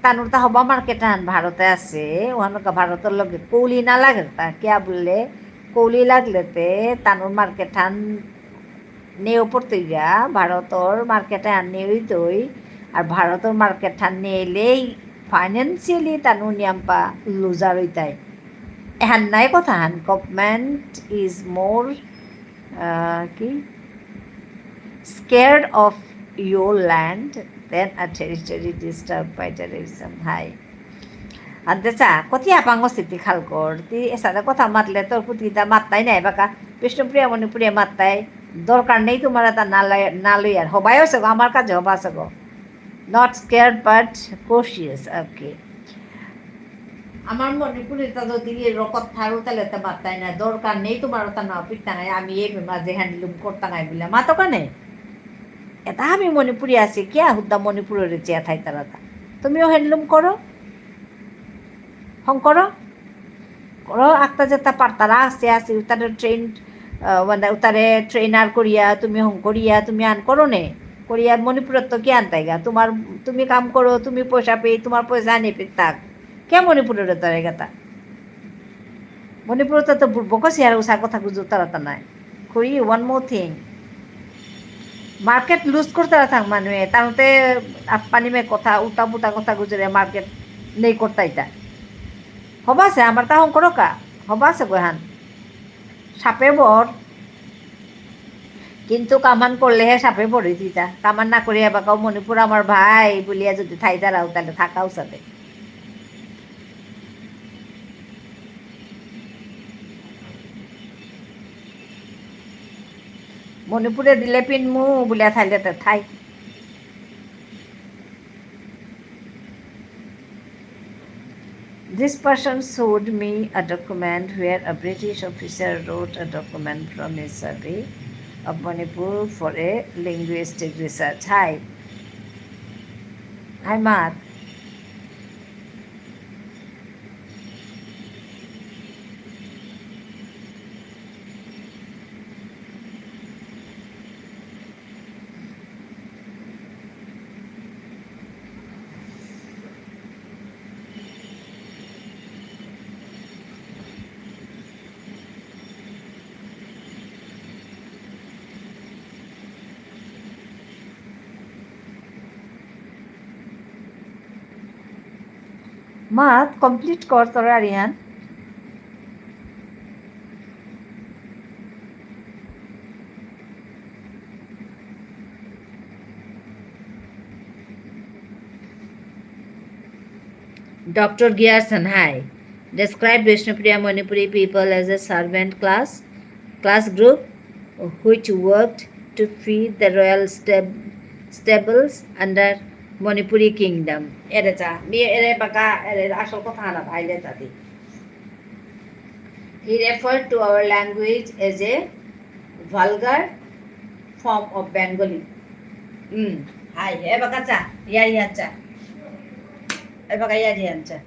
Speaker 2: তানুর তা হবা মার্কেটান ভারতে আছে ওখানকা ভারতের লগে কৌলি না লাগে তা কিয়া বললে কৌলি লাগলেতে তানুর মার্কেটান নেও পড়তে গিয়া ভারতর মার্কেটান নেই তৈ আর ভারতের মার্কেটান নেলেই ফাইন্যান্সিয়ালি তানু নিয়াম্পা লুজার হইতাই এহান নাই কথা হান government is more scared of your land than a territory disturbed by terrorism. Hi. আচ্ছা কতি আপাঙ্গ স্থিতি খাল কর তুই এসাদা কথা মাতলে তোর প্রতি মাত্তাই নাই বাকা বিষ্ণুপ্রিয়া মণিপুরিয়া মাত্তাই দরকার নেই তোমার তা না লইয়ার হবাইও সগো আমার কাছে হবা সগো নট স্কেয়ার্ড বাট কোশিয়াস ওকে আমার মণিপুরে তা যদি রকত থারো তাহলে তা মাত্তাই না দরকার নেই তোমার তা না পিঠা নাই আমি এই মাঝে হ্যান্ডলুম করতাম নাই বলে মাতো কানে এটা আমি মণিপুরি আছি কিয়া হুদ্দা মণিপুরের চেয়া থাই তারা তুমিও হ্যান্ডলুম করো করো আঁকতা যেতা পারতারা আসে উতারে মানে উতারে ট্রেনার করিয়া তুমি করিয়া তুমি আন করো নে করিয়া মণিপুরের তো কি আনতাই গা তুমি কাম করো তুমি পয়সা পেয়ে তোমার পয়সা আনি পে তাক কে মণিপুরের তারে গাতা মণিপুরে তো বকসি আর উষা কথা গুজো তারা নাই করি one more thing market lose করতে থাক মানুষে তাহলে আপানি মে কথা উল্টা পুটা কথা গুজরে মার্কেট নেই করতাইতা হবা আছে আমার তাহন করো কা হবা আছে গোহান সাপে বর কিন্তু কামান করলে হে সাপে বড়ি দিতা কামান না করিয়া বা কাউ মণিপুর আমার ভাই বলিয়া যদি থাই দাঁড়াও তাহলে থাকাও সাথে মণিপুরে দিলে পিনমু বলিয়া থাইলে থাই This person showed me a document where a British officer wrote a document from a survey of Manipur for a linguistic research. Hi, Matt. মাত কমপ্লিট কর তোরা Aryan Dr. Gyarsan, hi. Describe Vishnupriya Manipuri people as a servant class group which worked to feed the royal stables under Manipuri kingdom. Erecha, mi ere baka ere asol kotha na bhaile tadi. He referred to our language as a vulgar form of Bengali. Hi, e baka cha, yari cha. E baka yari cha.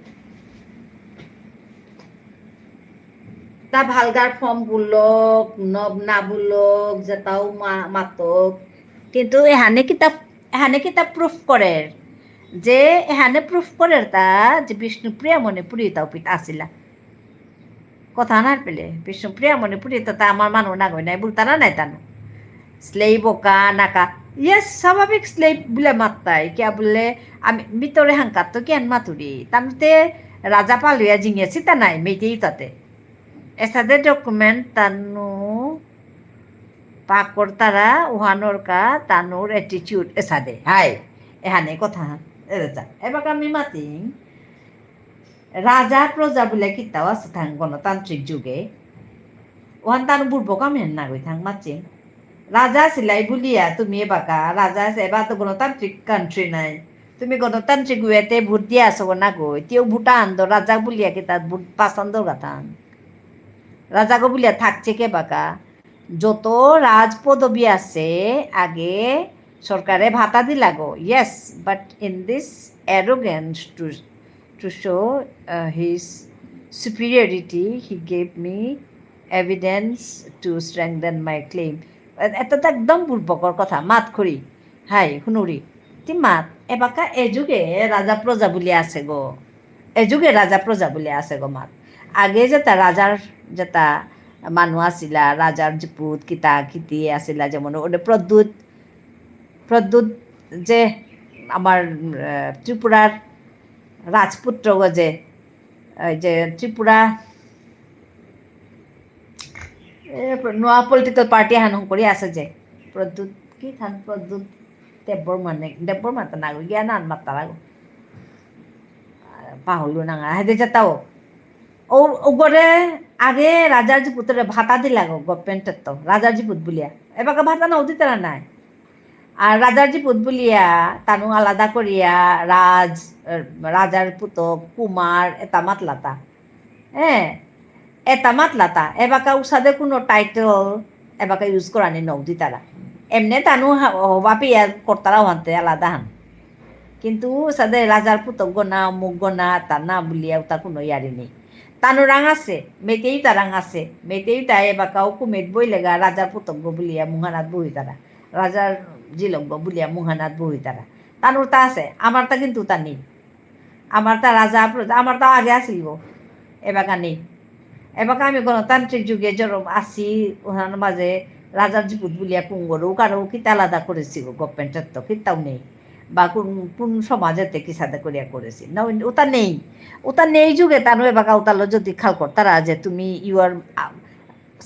Speaker 2: তা vulgar form bullock নব না bullock যেটাও মাতক কিন্তু এহানে কিতাব proof করে যে এহানে প্রুফ করে তা যে বিষ্ণুপ্রিয়া মণিপুরী তাও পিতা আসিলা কথা না পেলে বিষ্ণুপ্রিয়া মণিপুরী তো তা আমার মানুষ না গই নাই বুলতানা নাই তানো স্লেই বোকা নাকা ইয়েস স্বাভাবিক স্লেই বলে মাত্তাই কিয়া বললে আমি ভিতরে হাঙ্কাত তো কেন মাতুরি তানতে রাজা পালুয়া জিঙেছি তা নাই মেয়েতেই তাতে এসাদে ডকুমেন্ট তানু পাকর্তারা উহানোর কা তানুর অ্যাটিটিউড এসাদে হাই এহানে কথা এরেছা এবার আমি মাতি রাজা প্রজা বলে কিতাও আছে থাং গণতান্ত্রিক যুগে ওহান তানু বুড়বো কামেন না গই থাং মাতি রাজা সিলাই বুলিয়া তুমি এবাকা রাজা এবার তো গণতান্ত্রিক কান্ট্রি নাই তুমি গণতান্ত্রিক ওয়েতে ভোট দিয়ে আসো না গই তেও ভোটা আনন্দ রাজা বুলিয়া কি তার ভোট পছন্দ গাথান রাজাগো বলিয়া থাকছে কে বাকা যত রাজ পদবী আছে আগে সরকারে ভাতা দিলা গো yes but in this arrogance to show his superiority he gave me evidence two strengthen my claim এটা তো একদম পূর্বকর কথা মাত খড়ি হাই শুনুরি তি মাত এবাকা এযুগে রাজা প্রজা বলি আছে গো এযুগে রাজা প্রজা বলি আছে গো মাত আগে যেটা রাজার যেটা মানুহ আছিলা রাজাৰ পুত কিতা কিতি আছিলা যেমন ওটা প্রদ্যুৎ যে আমার ত্রিপুরার রাজপুত্র যে ওই যে ত্রিপুরা নোয়া পলিটিক্যাল পার্টি হান কৰি আছে যে প্রদ্যুৎ কি থান প্রদ্যুৎ দেৱবৰ্মা তো নাগো গিয়া নান মাতা লাগো পাহলো নাঙা হেদে যেতাও ওগরে আগে রাজারজি পুত্রে ভাতা দিলা গো গভর্নমেন্টের তো রাজারজি পুত বলিয়া এবার ভাতা নাও দিতে নাই আর রাজারজি পুত বলিয়া তানু আলাদা করিয়া রাজার পুত কুমার এটা মাতলাতা হ্যাঁ এটা মাতলাতা এবাকা উসাদে কোনো টাইটেল এবাকা ইউজ করানি নৌ দিতারা এমনি তানু হবাপি কর্তারা হানতে আলাদা হান কিন্তু সাদে রাজার পুতক গনা মুখ গনা তা না বলিয়া তা কোনো ইয়ারি নেই তানো রাং আছে মেতেই তা রাং আছে মেতেই তা এবাকাও কুমেত বই লেগা রাজার পুতজ্ঞ বলিয়া মুহানাত বহি তারা রাজার জিলজ্ঞ বলিয়া মুহানাত বহি তারা তানোর তা আছে আমার তা কিন্তু তা নেই আমার তা রাজা আমার তা আগে আসিল গো এবাকা নেই এবাকা আমি গণতান্ত্রিক যুগে যেরকম আসি ওখান মাঝে রাজার জিপুত বলিয়া কুঙ্গরও কারো কিতা আলাদা করেছি গো গভর্নমেন্টের তো কিতাও নেই বা কোন সমাজেতে কি সাথে করিয়া করেছি না ওটা নেই যুগে তানো এবাকা ওতালো যদি খাল করতারা যে তুমি ইউর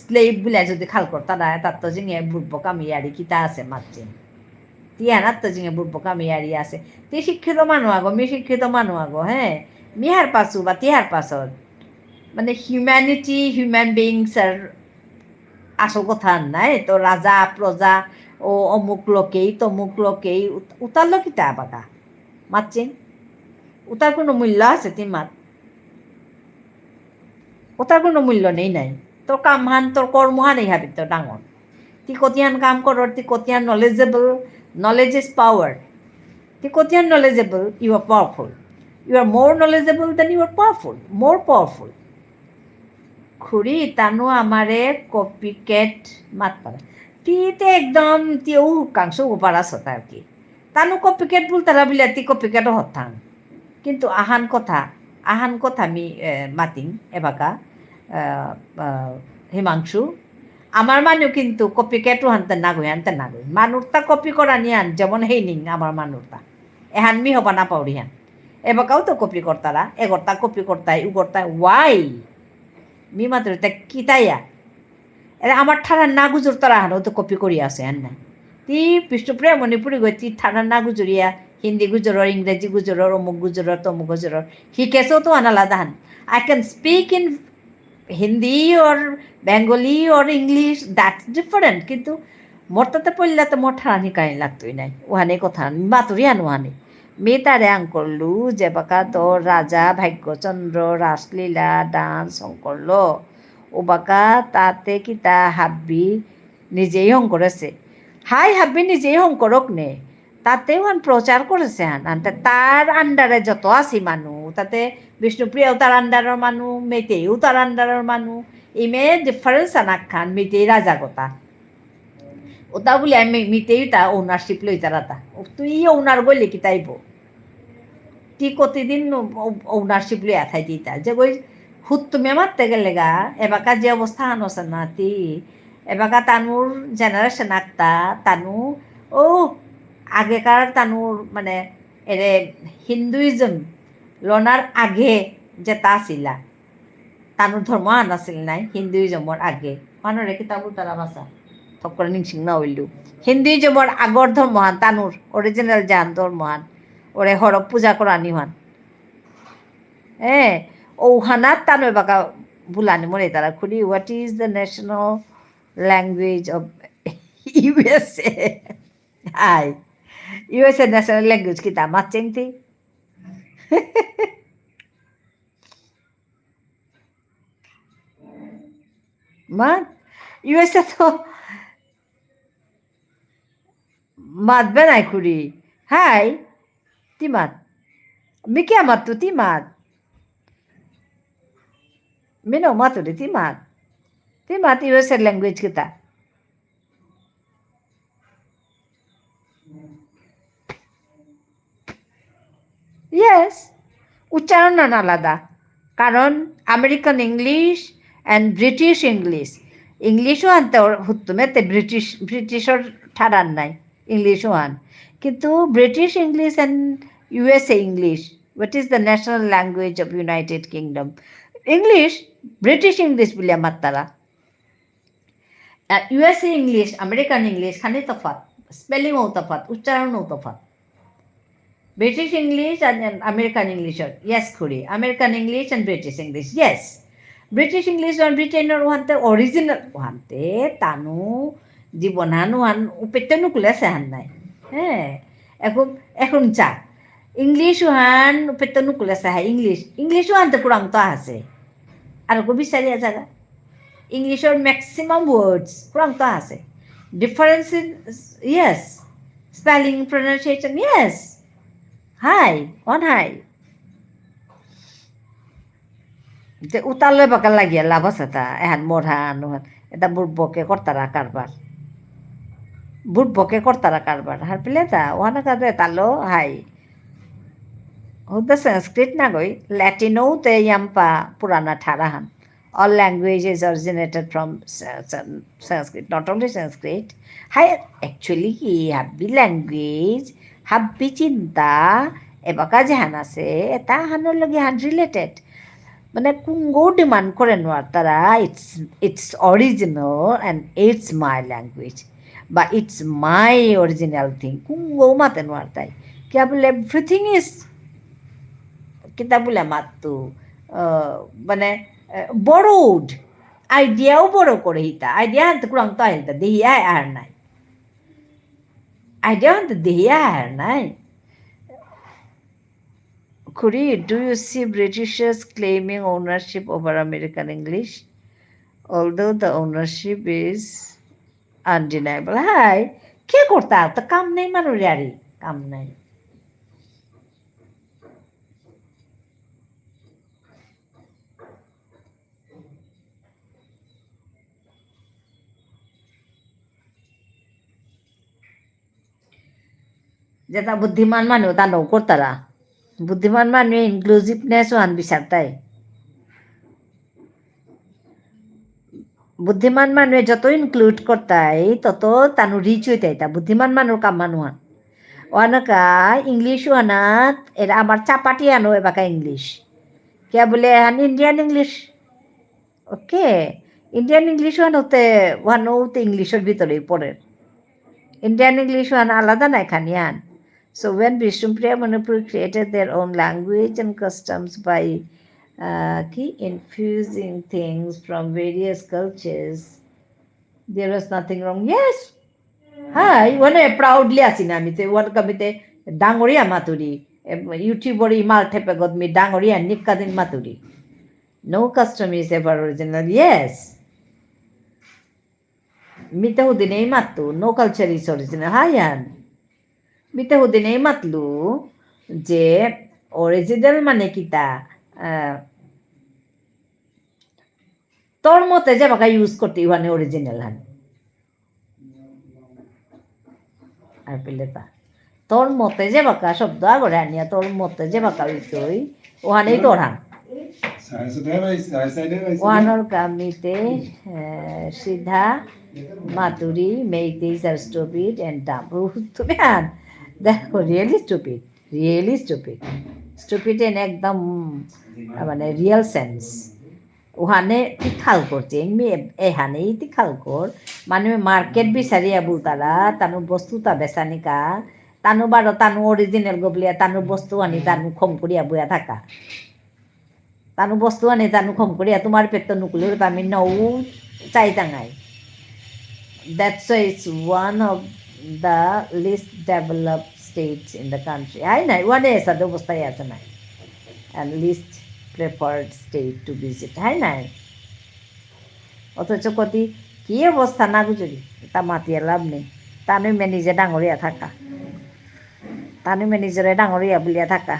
Speaker 2: স্লেভ বলে যদি খাল করতারা তার তো জিঙে বুড়বক আমি আরি কিতা আছে মারছে তিয়ানার তো জিঙে বুড়বক আমি আরি আছে তুই শিক্ষিত মানুষ আগো মি শিক্ষিত মানুষ আগো হ্যাঁ মিহার পাছু বা তিহার পাছত মানে হিউম্যানিটি হিউম্যান বিংসের আসল কথা নাই তো রাজা প্রজা ও অমুক লোকেই তমুক লোকেই উতার কিতা বাকা মাতছেন উতার কোনো মূল্য আছে তিমাত ওটার কোনো মূল্য নেই নাই তোর কামহান তোর কর্মহান এই হাবি তোর ডাঙর তুই কতিয়ান কাম করর তুই কতিয়ান নলেজেবল নলেজ ইজ পাওয়ার তুই কতিয়ান knowledgeable you are powerful you are more knowledgeable then you are powerful more powerful খুড়ি তানো আমারে কপি কেট মাত পারে তিতে একদম তিও কাংস উপারাস হতা আর কি তানো কপি কেট বলতারা বিলাতি কপি কেটও হতাম কিন্তু আহান কথা আমি মাতিং এবাকা হিমাংশু আমার মানুষ কিন্তু কপি কেটু আনতে নাগই মানুষটা কপি করা নিয়ান যেমন হেই নিং আমার মানুষটা এহান মি হবা না পাউরি হান এবাকাও তো কপি করতারা এগরতা কপি করতাই উগরতা ওয়াই মি মাত্র তা কিতাইয়া এরা আমার ঠাড়ার না গুজর তারা হানো তো কপি করি আছে আর না তি বিষ্ণুপ্রিয়া মণিপুরি গই তি ঠাড়ার না গুজরিয়া হিন্দি গুজরর ইংরেজি গুজরর অমুক গুজরর তমুক গুজরর শিকেছেও তো আনালাদা হান I can speak in Hindi or Bengali or English that's different কিন্তু মোর তাতে পড়লে তো মোর ঠাড়ানি কাহিনী লাগতোই নাই ওহানে কথা মাতুরি আন ওহানে মেয়ে তারে আং করলু যে বাকা তোর রাজা ভাগ্যচন্দ্র রাসলীলা ডান্স হং করলো ও বাকা তাতে কি তা হাব্বি নিজেই হং করেছে হাই হাব্বি নিজেই হং করক নে তাতেও হান প্রচার করেছে হান আনতে তার আন্ডারে যত আছি মানুষ তাতে বিষ্ণুপ্রিয়াও তার আন্ডারের মানুষ মেতেও তার আন্ডারের মানুষ ইমে ডিফারেন্স আনাক খান মেতেই রাজাগতা ওটা বলি আমি মিতেই তা ওনারশিপ লই তারা তা তুই ওনার বললি কি তাইব তি প্রতিদিন ওনারশিপ লই আথাই দিতা যে ওই হুত তুমি মারতে গেলে গা এবাকা যে অবস্থা আনছে না তি এবাকা তানুর জেনারেশন আঁকতা তানু ও আগেকার তানুর মানে এরে হিন্দুইজম লনার আগে যে তা ছিলা তানুর ধর্ম আন আছিল নাই হিন্দুইজমর আগে মানুরে কিতাব তারা বাসা থপ করে নিংসিং না হইলু হিন্দুইজমর আগর ধর্মহান তানুর অরিজিনাল জান ধর্মহান ওরে হরপ পূজা করানি হান হ্যাঁ ওহানাত তানু বাকা বুলানি মনে তারা খুলি what is the national language of USA হাই ইউএসএ ন্যাশনাল ল্যাঙ্গুয়েজ কিতা মাচ্ছেন থি মা ইউএসএ তো মাতবে নাই খুরি হাই তিমাত মিকে আমার তো তিমাত মিনো মাতুরি তিমাত ইউএসএ ল্যাঙ্গুয়েজ কিতা ইয়েস উচ্চারণ না আলাদা কারণ আমেরিকান ইংলিশ অ্যান্ড ব্রিটিশ ইংলিশও আনতে হুত্তুমেতে ব্রিটিশর ঠাড়ান নাই ইংলিশও আন কিন্তু British English and USA English what is the national language of United kingdom English British English বলে আমার তারা ইউএসএ ইংলিশ আমেরিকান ইংলিশ খানি তফাত স্পেলিংও তফাত উচ্চারণও তফাত British English and American English. Yes, Khuri. American English and British English. Yes. British English and Britain ওহানতে original ওহানতে তানু জীবনানু হান উপেত্তনু কুলেছে হান নাই হ্যাঁ এখন চা ইংলিশ হান উপেত্তনু কুলেছে হ্যাঁ ইংলিশও হানতে কুরাং তো আছে আর কো বিচারিয়া জায়গা ইংলিশের ম্যাক্সিমাম ওয়ার্ডস কুরাং তো আছে difference in yes spelling pronunciation yes হাই অন হাই যে উতালে বাকা লাগিয়া লাভ আছে তা এহান মোরহান এটা বুটবকে করতারা কারবার হার পেলে তা ওহানা কাজে তালো হাই হুদা সংস্কৃত না গই ল্যাটিনও তে ইয়াম্পা পুরানা ঠারাহান all languages originated from Sanskrit, not only Sanskrit. Hi, actually, habbi language, habbi chinta, ebaka jahan ase, eta hanor lagi han related. মানে কুঙ্গো ডিমান্ড করে নোয়ার তারা it's original and it's my language বা ইটস মাই অরিজিনাল থিং কুঙ্গো মাতে নোয়ার তাই কে বলে everything is কিতা বলে মাতু মানে বড়োড আইডিয়াও বড় করে হিতা আইডিয়া হাতে কুরাং তো আহিলতা দেহিয়া আর নাই আইডিয়া হাতে দেহিয়া আর নাই Khuri, do you see Britishers claiming ownership over American English? Although the ownership is undeniable. Hi, কে করতা তো কাম নেই মানুষ আরে কাম নাই যেটা বুদ্ধিমান মানুষ তা নৌ করতারা বুদ্ধিমান মানুষ ইনক্লুসিভনেস আন বিচারতাই বুদ্ধিমান মানুষে যত ইনক্লুড করতাই তত তানু রিচ হইতাই তা বুদ্ধিমান মানুষ কাম মানুষ ওয়ানকা ইংলিশ ওয়ানাত এরা আমার চাপাটি আনো এবাকা ইংলিশ কে বলে Indian English okay Indian English one হতে ওয়ানও তো ইংলিশের ভিতরেই পড়ে ইন্ডিয়ান ইংলিশ ওয়ান আলাদা না এখানিয়ান so when Bishnupriya Manipuri created their own language and customs by কি infusing things from various cultures there was nothing wrong yes হ্যাঁ ওনে প্রাউডলি আছি না আমি ওয়ান কমিতে ডাঙরিয়া মাতুরি ইউটিউবর ইমাল ঠেপে গদমি ডাঙরিয়া নিকাদিন মাতুরি no custom is ever original yes মিতে হুদিনেই মাতু নো কালচার ইজ অরিজিনাল হায়ান মিতে হুদিনেই মাতলু যে অরিজিনাল মানে কিতা তোর মতে যে বাকা ইউজ করতে ইহানে অরিজিনাল হান আর পেলে তা তোর মতে যে বাকা শব্দ আগরে আনিয়া তোর মতে যে বাকা উইতই ওহানেই তোর হান ওহানোর কামিতে সিধা মাতুরি মেইতেইস আর স্টুপিড এন্ড ডাম তুমি আন দেখো রিয়েলি স্টুপিড এন একদম মানে রিয়েল সেন্স ওখানে তিখাল করছে এমনি এখানেই তিখাল কর মানে মার্কেট বিচারিয়া বুলতারা তানু বস্তুটা বেচানিকা তানু বারো তানু অরিজিনাল গবলিয়া তানু বস্তু আনি তানু খম করিয়া বইয়া থাকা তানু বস্তু আনি তানু খম করিয়া তোমার পেট নুকুলের আমি নৌ চাই টাঙাই that's it's one of the least developed states in the country. I know one is a অবস্থায় আছে না and least preferred state to visit. I know. অথচ কতি কি অবস্থা না গুজরি তা মাতিয়ে লাভ নেই তানু নিজে ডাঙরিয়া থাকা তানু নিজরে ডাঙরিয়া বুলিয়া থাকা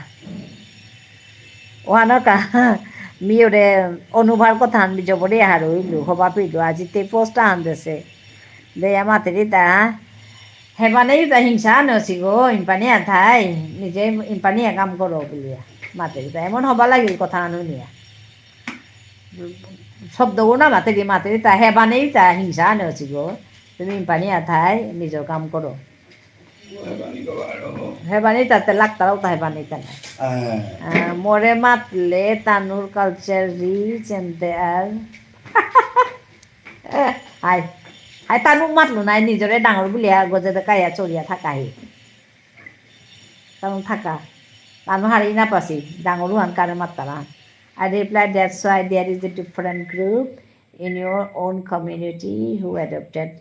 Speaker 2: ওহানকা মিওরে অনুভার কথা আনবি জবরে হার হইলু হবা পিলু আজিতে পোস্টটা আনতেছে দেয়া মাতেরি তা হেবানেই তা হিংসা নছি গো ইম্পানি আথাই নিজে ইম্পানি কাম করো বুলিয়া মাতেরি তা এমন হবা লাগিল কথা আনুনিয়া শব্দও না মাতেরি তা হেবানেই তা হিংসা নছি গো তুমি ইম্পানি আথাই নিজের কাম করো হেবানি তাতে লাগতারাও তা হেবানি তা না মোরে মাতলে তানুর culture rich and they are high হাই তানুক মাতলো নাই নিজরে ডাঙর বুলিয়া গজে কাইয়া চলিয়া থাকাহি তানু থাকা তানু হারি না পাছি ডাঙরও হান কারে মাতারা I replied that's why there is a different group in your own community who adopted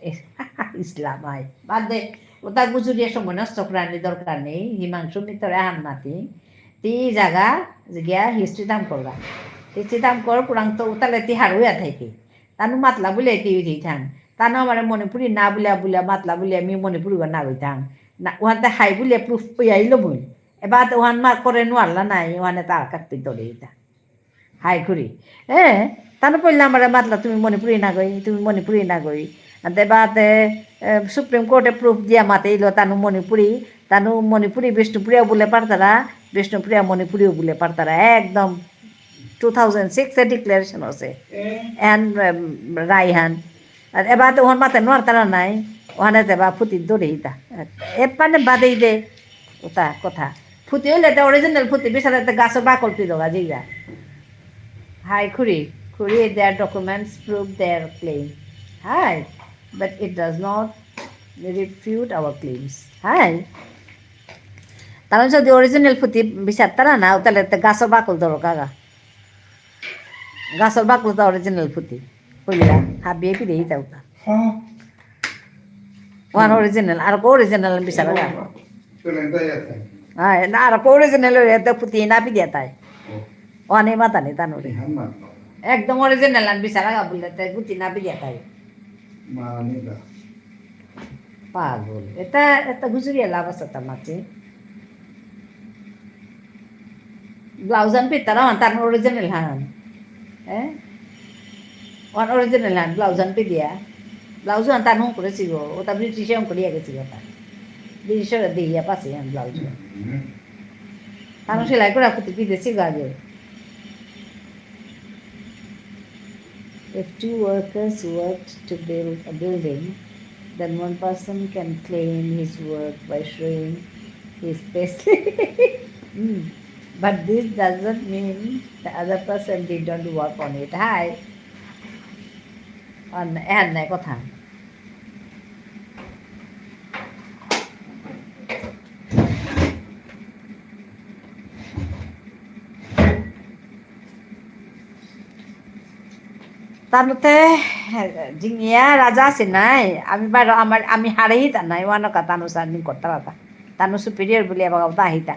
Speaker 2: Islam. বাদ দে ওটা গুজুরিয়া সময় নষ্ট করানি দরকার নেই হিমাংশু মিতরে হান মাতি তি জায়গা গিয়া হিস্ট্রি দাম করবা হিস্ট্রি দাম কর পুরাং তো উতালে তি হারুয়া থাকি তানু মাতলা বলে তি থান তানো আমার মণিপুরি না বুলিয়া মাতলা বলে আমি মণিপুরি না হইতাম না ওহানতে হাই বুলিয়া প্রুফ পেয়াইল বই এবার ওহান মা করে নোয়ারলা নাই ওহানে তার কাটপি দৌড়ে দিতা হাই ঘুরি তানো পড়লে আমার মাতলা তুমি মণিপুরি না গই দেবাতে সুপ্রিম কোর্টে প্রুফ দিয়া মাতেইল তানু মণিপুরি বিষ্ণুপ্রিয়া বলে পারতারা বিষ্ণুপ্রিয়া মণিপুরিও বলে পারতারা একদম 2006 ডিক্লারেশন আছে এন্ড রাইহান এবার তো ওখান মাথায় নোয়ার তারা নাই ওখানে দেবা ফুটির দৌড়ে ইতা মানে বাদেই দে ওটা কথা ফুটি হইলে তো অরিজিনাল ফুটি বিচারে গাছের বাকল তুই দোগা জিগা high খুরি their documents prove their claim hi but it does not refute our claims hi তারা যদি অরিজিনাল ফুটি বিচার তারা না তাহলে গাছের বাকল ধরো কাগা গাছের বাকল তো অরিজিনাল ফুটি কইলা হাবিয়ে পিড়ে ইতা ওটা ওয়ান অরিজিনাল আর কো অরিজিনাল বিচার হ্যাঁ না আর কো অরিজিনাল এত ফুটি না পিড়ে তাই ওয়ানে মাতা নেই তানুরে একদম অরিজিনাল আন বিচার আগা বললে তাই ফুটি না পিড়ে তাই পাগল এটা গুজরিয়া লাভ আছে তার মাঝে ব্লাউজান পিতারা তার অরিজিনাল হান ওয়ান অরিজিনাল হান ব্লাউজান পি দিয়া ব্লাউজ তার হুম করেছি গো ওটা ব্রিটিশে হুম করিয়া গেছি ওটা ব্রিটিশের দিয়া পাশে ব্লাউজ তার সেলাই করে ফুটি পিদেছি গো আগে If two workers worked to build a building, then one person can claim his work by showing especially. But this doesn't mean the other person didn't work on it. Hi. And নাই কথা তার মধ্যে জিনিয়া রাজা আছে নাই আমি বারো আমি হারেই তা নাই ওয়ানকা তানু সার্নিং করতে পারতা তানু সুপিরিয়র বলি এবার তা আহিতা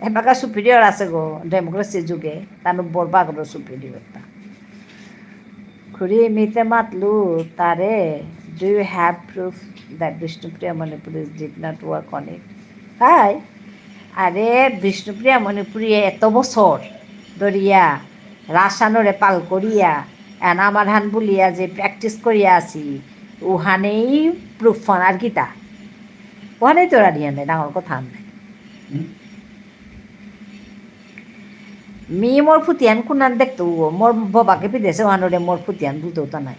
Speaker 2: এবার সুপিরিয়র আছে গো ডেমোক্রেসি যুগে তানু বরবা গো সুপিরিয়রটা খুড়ি এমনিতে মাতলু তারে do you have proof that Bishnupriya Manipuri did not work on it হাই আরে বিষ্ণুপ্রিয়া মণিপুরি এত বছর ধরিয়া রাসানোরে পাল করিয়া এন আমার হান বলিয়া যে প্র্যাকটিস করিয়া আছি ওহানেই প্রুফ ফন আর গীতা ওখানেই তোরা নিয়ে নেই ডাঙর কথা নাই মি মোর ফুতিয়ান কোনান দেখতো মোর বাবাকে পিদেছে ওহানোরে মোর ফুতিয়ান বুঝতেও তো নাই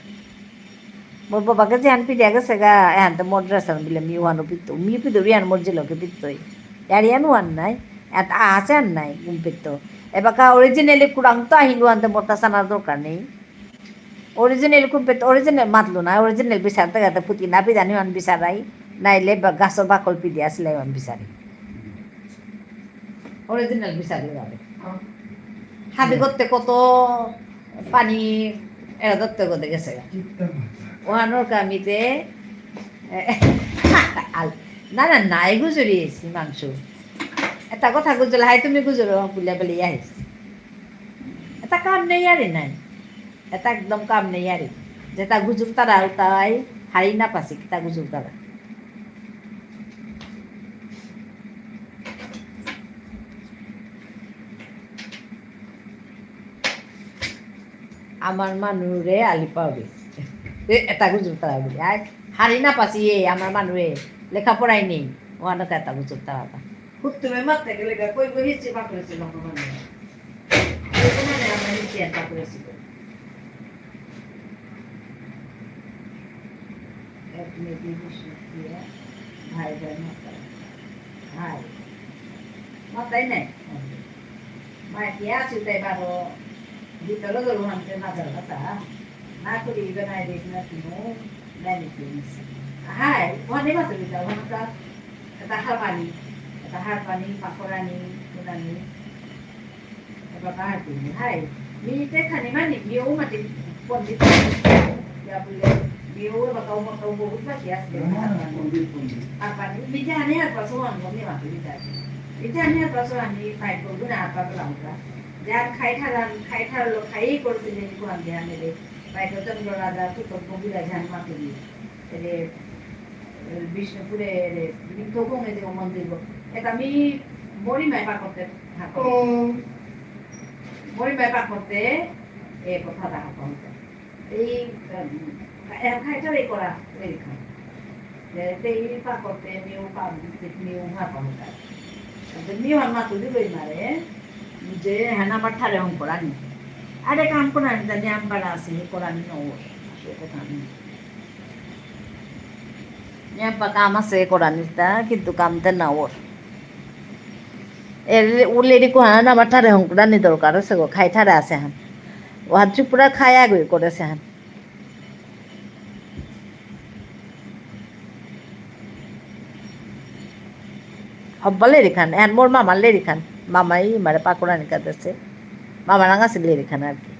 Speaker 2: মোর বাবাকে যে হান পিডিয়া গেছে গা এহান তো মোর ড্রেসান বিলে মি ওহানো পিতো মি পিতো রিয়ান মোর জিলোকে পিতোই ইয়ারিয়ান ওয়ান নাই এত আছে আর নাই গুম পিতো এবার অরিজিনালি কুড়াং তো আহিলু আনতে মোরটা সানার দরকার নেই অরিজিনাল খুব অরিজিনাল মাতলো না অরিজিনাল বিচারতে গেতে ফুটি না পিজানি অন বিচারাই নাইলে গাছর বাকল পিদি আসলে অন বিচারি অরিজিনাল বিচারি যাবে হাবি করতে কত পানি এরা ধরতে করতে গেছে ওহানোর কামিতে না না নাই গুজরিয়েছি মাংস এটা কথা গুজল হাই তুমি গুজরো বুলিয়া বলে আহিস এটা কাম নেই আরে নাই এটা একদম কাম নেই আরে যেটা গুজুর তারা তাই হারি না পাছি তা গুজুর তারা আমার মানুরে আলি পাবে এটা গুজুর তারা বলি আর হারি না পাছি আমার মানুরে লেখাপড়াই নেই ওখানে এটা গুজুর তারা তুমি মারতে গেলে কই কই হিসেবে পাকড়েছিল আমার মানুষ ওখানে আমরা হিসেবে পাকড়েছিল अपने विश्व किया भाई बहन माता हाय माता ही नहीं मैं क्या चुते बारो जितना लोग हम से ना चलता था ना कोई बनाए देखना क्यों नहीं नहीं हाय वो नहीं बात होती था वहाँ का हर पानी पाकोरानी कुदानी apa kahati hai mi te khani mani bio mati pondit ya boleh bio bakau बहुत बाकी आते apa ni bijane apa soan kami mati bijane apa soan ni fight ko guna apa belangka যার খাই লো খাই করছিলেন কোন ধ্যান রে বাইরে চন্দ্র রাজা তো কবিরা ধ্যান মাতে দিয়ে রে বিষ্ণুপুরে রে বিক্ষোভে যে মন্দির এটা আমি মরি মাই পা করতে থাকো মরি মাই পা করতে এই কথা দেখা পাওয়া এই খাইটারে করা এই খাই এই পা করতে নিউ পা নিউ হা পাওয়া নিউ আমার তো দিবই মারে যে হ্যাঁ আমার ঠারে অঙ্ক করানি আরে কাম করানি জানি আমার আছে করানি নয় আসলে কথা নেই apa কাম আছে করানিটা কিন্তু কামতে না ওর এর উলেরি কো হান আমার ঠারে হংকুরানি দরকার আছে গো খাই ঠারে আছে হান ও হাত পুরা খায়া গই করেছে হান হব্বালে রেখান এন মোর মামার লেরিখান মামাই মারে পাকড়ানি কাটেছে মামা রাঙা আছে লেরিখান আর কি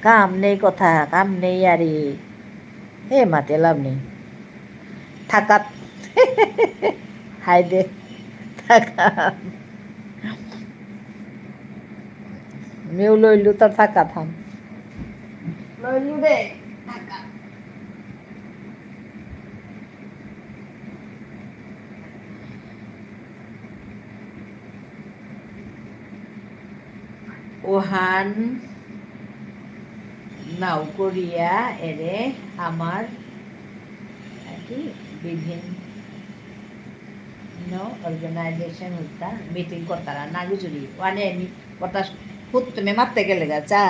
Speaker 2: কাম নেই কথা কাম নেই আরে হে মাতে লাভ নেই থাকাত হাই দে থাকা মেউ লইলু তোর থাকা থাম লইলু রে থাকা ওহান নাও করিয়া এরে আমার কি বিভিন্ন অর্গানাইজেশন হইতা মিটিং করতারা নাগুজুরি ওয়ানে আমি কথা খুব তুমি মারতে গেলে গা চা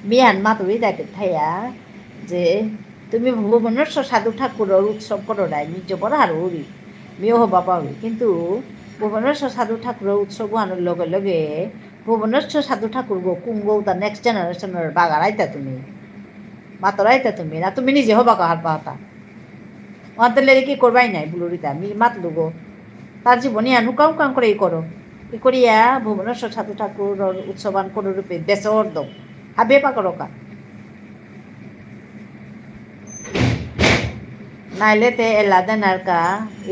Speaker 2: মিয়ান মাতুরি দায়িত্ব থাইয়া যে তুমি ভুবনেশ্বর সাধু ঠাকুরের উৎসব করো নাই নিজ বড় আর উড়ি মেয়েও হবা পাবি কিন্তু ভুবনেশ্বর সাধু ঠাকুরের উৎসব আনার লগে লগে ভুবনেশ্বর সাধু ঠাকুর গো কুঙ্গো তার নেক্সট জেনারেশনের বাগার আইতা তুমি মাতর আইতা তুমি না তুমি নিজে হবা কাহার পাতা ওদের লেগে কি করবাই নাই বুলুরিতা মাতলু গো তার জীবনে নুকাম কাম করে ই করো ই করিয়া ভুবনেশ্বর সাধু ঠাকুর উৎসবান করো রূপে দেশর দম হাবে পা করো কা নাইলে তে এলাদেন আর কা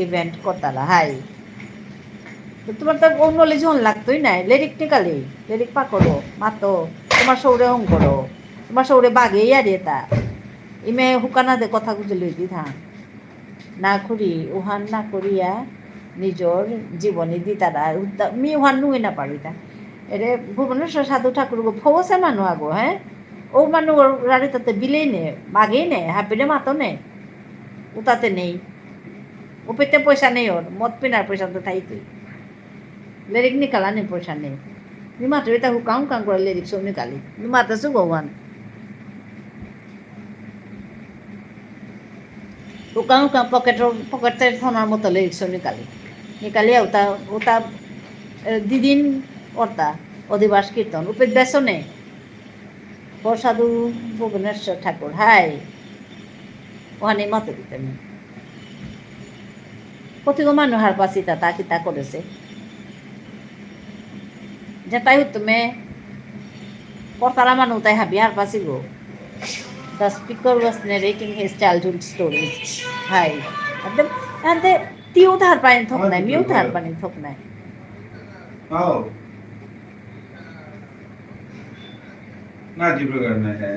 Speaker 2: ইভেন্ট করতালা হাই তো তোমার তো ও নলেজ হন লাগতোই নাই লিরিক নিকালি লিরিক পা করো মাতো তোমার সৌরে হং করো তোমার সৌরে বাঘে আর এটা ইমে হুকানা দে কথা গুজে লই দি থা না করি উহান না করিয়া নিজর জীবনী দি তারা মি উহান নুই না পারি তা এরে ভুবনেশ্বর সাধু ঠাকুর গো ফৌসে মানুষ আগো হ্যাঁ ও মানুষ রাড়ি তাতে বিলেই নে বাঘেই নে হাপিনে মাতো নে উতাতে নেই উপিতে পয়সা নেই ওর মদ পিনার পয়সা তো তাই তুই লিরিক নিকালা নেই পয়সা নেই নি মাত্র এটা হুকাম কাম করে লিরিক সব নিকালি নি মাতাছো ভগবান হুকাম কাম পকেটের থানার মতো লিরিক সব নিকালি ওটা দিদিন ওরতা অধিবাস কীর্তন উপের বেসনে প্রসাদু ভুবনেশ্বর ঠাকুর হাই ওখানে মতো দিতেন প্রতিগো মানুষ হার পাশি তা কিতা করেছে যে তাই তুমি করতারা মানুষ তাই হাবি হার পাশি গো the speaker was narrating his childhood stories হাই একদম এতে তিও ধার পানি থক নাই মিও ধার পানি থক নাই
Speaker 3: आओ ना डिब्रूगढ़ में है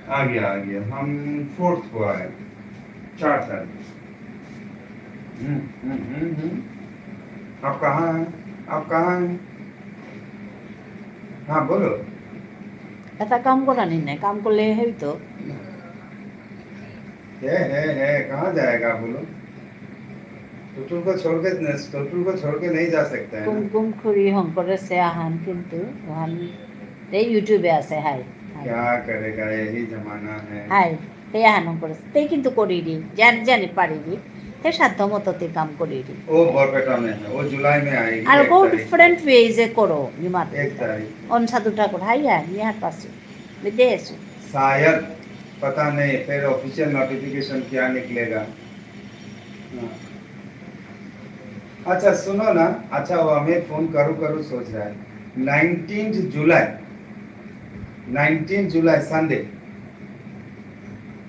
Speaker 3: आ गया हम 4th को आए 4 तारीख आप कहाँ हैं हाँ बोलो
Speaker 2: এটা কাম করা নি না কাম করলে হইতো
Speaker 3: है कहाँ जाएगा बोलो टुटुल को छोड़ के नहीं जा सकता है ना
Speaker 2: কুমকুম খুরি হং করেছে আহান কিন্তু ওহান এই ইউটিউবে আছে হাই
Speaker 3: क्या करेगा यही जमाना है
Speaker 2: হাই এই আহান হং করেছে তাই কিন্তু করিরি জানি পারিরি তে সাধ্য মতো তে কাম করিরি
Speaker 3: वो बरपेटा में है वो जुलाई में आएगी
Speaker 2: আর
Speaker 3: 1
Speaker 2: বহু
Speaker 3: तारीख
Speaker 2: ডিফারেন্ট ওয়েজে করো নিমাত
Speaker 3: 1 तारीख
Speaker 2: অন সাধু ঠাকুর হাইয়া নিহার পাশে বিদেশ
Speaker 3: शायद पता नहीं फिर ऑफिशियल नोटिफिकेशन क्या निकलेगा हाँ। अच्छा सुनो ना अच्छा वो हमें फोन करूँ सोच रहा है 19 जुलाई संडे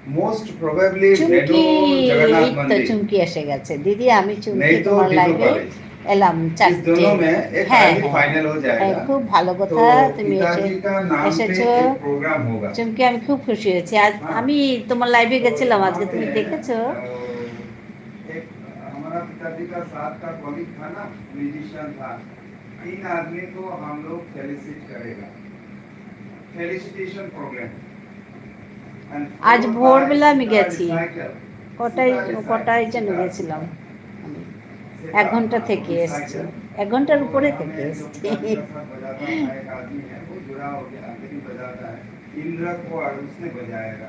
Speaker 3: मोस्ट प्रोबेबली
Speaker 2: চুমকি
Speaker 3: जगन्नाथ
Speaker 2: এই তো
Speaker 3: मंदिर
Speaker 2: চুমকি এসে গেছে দিদি আমি চুমকি
Speaker 3: नहीं तो
Speaker 2: তোমার
Speaker 3: डिब्रू
Speaker 2: লাইভে
Speaker 3: कॉलेज
Speaker 2: এলাম
Speaker 3: इस
Speaker 2: চারটে
Speaker 3: दोनों में एक
Speaker 2: হ্যাঁ
Speaker 3: आगे फाइनल हो
Speaker 2: হ্যাঁ
Speaker 3: जाएगा
Speaker 2: খুব ভালো
Speaker 3: तो
Speaker 2: কথা তুমি
Speaker 3: पिताजी का नाम पे
Speaker 2: এসেছো
Speaker 3: एक प्रोग्राम होगा
Speaker 2: চুমকি আমি খুব খুশি হয়েছি আজ
Speaker 3: हाँ।
Speaker 2: আমি তোমার লাইভে গেছিলাম আজকে তুমি দেখেছো
Speaker 3: एक हमारा पिताजी का साथ का कॉलिग था ना म्यूजिशियन था 3 आदमी को हम लोग फेलिसिट करेगा फेलिसिटेशन प्रोग्राम
Speaker 2: আজ ভোরবেলা আমি গেছি কটায় যেন গেছিলাম আমি 1 ঘন্টা থেকে এসেছি 1 ঘন্টার উপরে থেকে এসেছি
Speaker 3: इंद्र को और उसने बजाएगा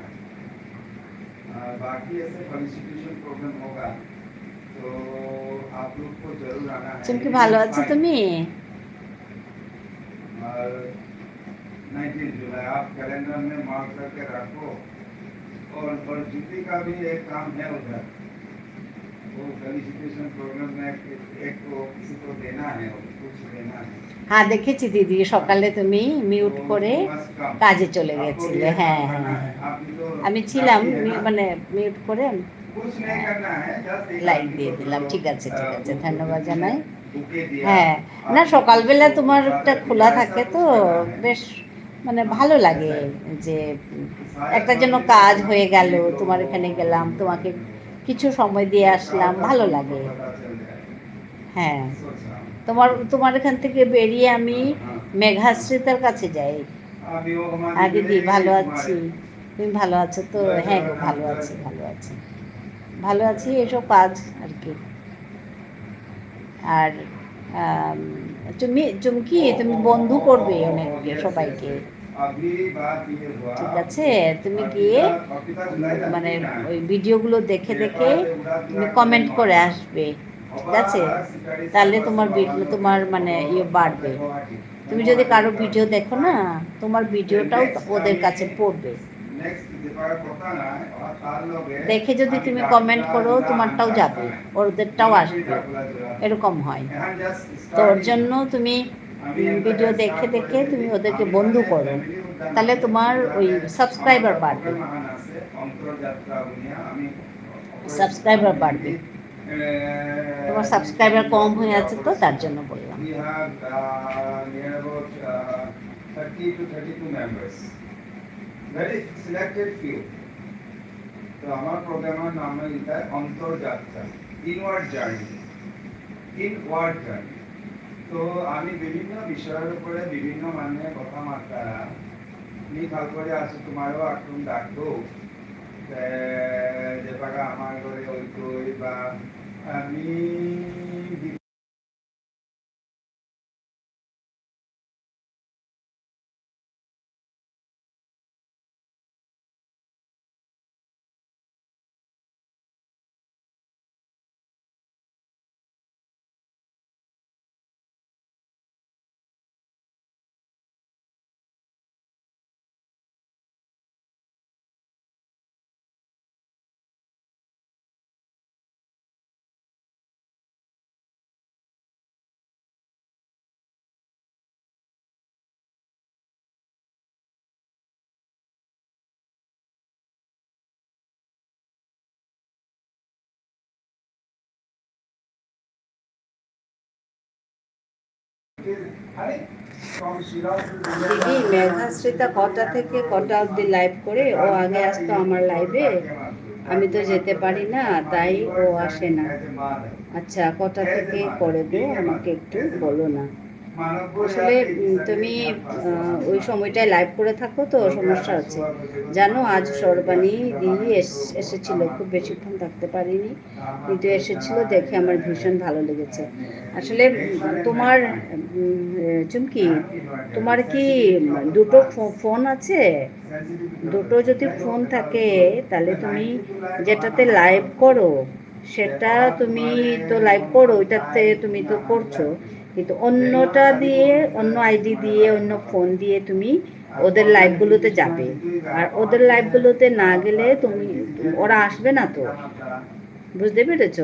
Speaker 3: बाकी ऐसे फेलिसिटेशन प्रोग्राम होगा तो आप लोग को जरूर आना है
Speaker 2: চুমকি ভালো আছো তুমি
Speaker 3: और 19 जुलाई आप कैलेंडर में मार्क करके रखो और ज्योति का भी एक काम है उधर वो फेलिसिटेशन प्रोग्राम में एक को किसी को देना है कुछ देना है
Speaker 2: হ্যাঁ দেখেছি দিদি সকালে তুমি মিউট করে কাজে চলে গেছিলে হ্যাঁ হ্যাঁ আমি ছিলাম মানে মিউট করে
Speaker 3: कुछ नहीं करना है जस्ट
Speaker 2: লাইক দিয়ে দিলাম ঠিক আছে ধন্যবাদ জানাই হ্যাঁ না সকালবেলা তোমারটা খোলা থাকে তো বেশ মানে ভালো লাগে যে একটা যেন কাজ হয়ে গেল তোমার এখানে গেলাম তোমাকে কিছু সময় দিয়ে আসলাম ভালো লাগে হ্যাঁ তোমার এখান থেকে বেরিয়ে আমি মেঘাশ্রিতার কাছে যাই আর দিদি ভালো আছি তুমি ভালো আছো তো হ্যাঁ গো ভালো আছি এসব কাজ আর কি আর চুমকি তুমি বন্ধু করবে অনেককে সবাইকে
Speaker 3: अभी बात ये हुआ
Speaker 2: ঠিক আছে, তুমি গিয়ে মানে ওই ভিডিওগুলো দেখে দেখে তুমি কমেন্ট করে আসবে, ঠিক আছে? তাহলে তোমার তোমার মানে ইয়ে বাড়বে। তুমি যদি কারো ভিডিও দেখো না, তোমার ভিডিওটাও ওদের কাছে পড়বে। দেখে যদি তুমি কমেন্ট করো, তোমারটাও যাবে, ওদেরটাও আসবে, এরকম হয়। তো ওর জন্য তুমি ভিডিও দেখে দেখে তুমি ওদেরকে বন্ধু করো, তাহলে তোমার ওই সাবস্ক্রাইবার বাড়বে, সাবস্ক্রাইবার বাড়বে। তোমার সাবস্ক্রাইবার কম হয়ে আছে, তো তার জন্য বললাম।
Speaker 3: We have near about 30 to 32 members. Very selected few. তো আমার প্রোগ্রামের নাম লিখা है অন্তর্যাত্রা, ইনওয়ার্ড জার্নি, ইনওয়ার্ড জার্নি। তো আমি বিভিন্ন বিষয়ের উপরে বিভিন্ন মানে কথাবার্তা নি ভাল করে আছে, তোমারও আক্রম ডাকবো যেটাকে আমার ঘরে ওই বা আমি
Speaker 1: দিদি মেঘাশ্রিতা কটা থেকে কটা অবধি লাইভ করে? ও আগে আসতো আমার লাইভে, আমি তো যেতে পারি না, তাই ও আসে না। আচ্ছা, কটা থেকে করে গো, আমাকে একটু বলো না। আসলে তুমি ওই সময়টায় লাইভ করে থাকো তো সমস্যা হচ্ছে। জানো, আজ সরবানি দিদি এসেছিল, খুব বেশিক্ষণ থাকতে পারিনি, কিন্তু এসেছিল, দেখে আমার ভীষণ ভালো লেগেছে। আসলে তোমার চুমকি, তোমার কি দুটো ফোন আছে? দুটো যদি ফোন থাকে, তাহলে তুমি যেটাতে লাইভ করো সেটা তুমি তো লাইভ করো, ওইটাতে তুমি তো করছো, কিন্তু অন্যটা দিয়ে, অন্য আইডি দিয়ে, অন্য ফোন দিয়ে তুমি ওদের লাইভগুলোতে যাবে। আর ওদের লাইভগুলোতে না গেলে তুমি, ওরা আসবে না তো, বুঝতে পেরেছ?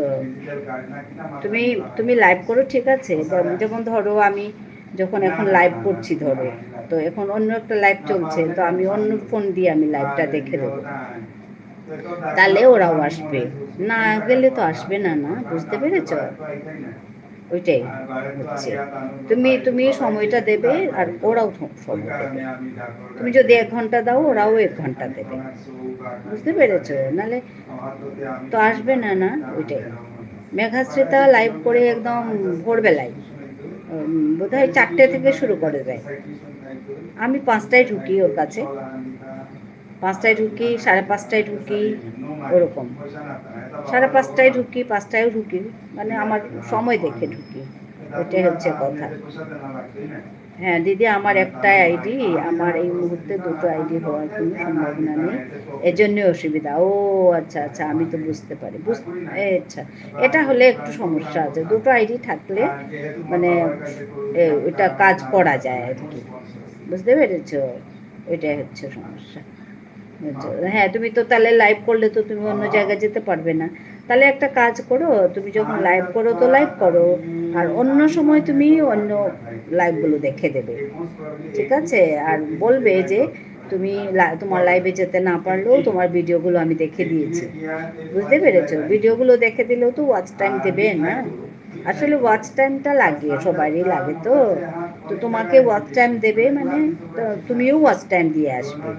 Speaker 1: তুমি তুমি লাইভ করো, ঠিক আছে? যেমন ধরো আমি যখন এখন লাইভ করছি, ধরো তো এখন অন্য একটা লাইভ চলছে, তো আমি অন্য ফোন দিয়ে আমি লাইভটা দেখে দেবো, তাহলে ওরাও আসবে। না গেলে তো আসবে না, না, বুঝতে পেরেছ? ওইটাই হচ্ছে, তুমি সময়টা দেবে আর ওরাও সময় দেবে। তুমি যদি 1 ঘন্টা দাও, ওরাও 1 ঘন্টা দেবে, বুঝতে পেরেছো? নাহলে তো আসবে না, না, ওইটাই। মেঘাশ্রিতা লাইভ করে একদম ভোরবেলায়, বোধহয় 4টে থেকে শুরু করে দেয়। আমি 5টায় ঢুকি ওর কাছে, 5টায় ঢুকি, 5:30টায় ঢুকি, ওরকম 5:30টায় ঢুকি, 5টায়ও ঢুকি, মানে আমার সময় দেখে ঢুকি, ওইটাই হচ্ছে কথা। হ্যাঁ দিদি, আমার একটাই আইডি, আমার এই মুহূর্তে দুটো আইডি হওয়ার কোনো সম্ভাবনা নেই, এজন্যই অসুবিধা। ও আচ্ছা আচ্ছা, আমি তো বুঝতে পারি, আচ্ছা, এটা হলে একটু সমস্যা আছে, দুটো আইডি থাকলে মানে ওইটা কাজ করা যায় আর কি, বুঝতে পেরেছো? এটাই হচ্ছে সমস্যা। হ্যাঁ, তুমি তো তাহলে লাইভ করলে তো তুমি অন্য জায়গায় যেতে পারবে না, তাহলে একটা কাজ করো, তুমি যখন লাইভ করো তো লাইভ করো, আর অন্য সময় তুমি অন্য লাইভগুলো দেখে দেবে, ঠিক আছে? আর বলবে যে তুমি তোমার লাইভে যেতে না পারলেও তোমার ভিডিওগুলো আমি দেখে দিয়েছি, বুঝতে পেরেছো? ভিডিওগুলো দেখে দিলেও তো ওয়াচ টাইম দেবে না। আসলে ওয়াচ টাইমটা লাগে, সবারই লাগে, তো তো তোমাকে ওয়াচ টাইম দেবে, মানে তুমিও ওয়াচ টাইম দিয়ে আসবে,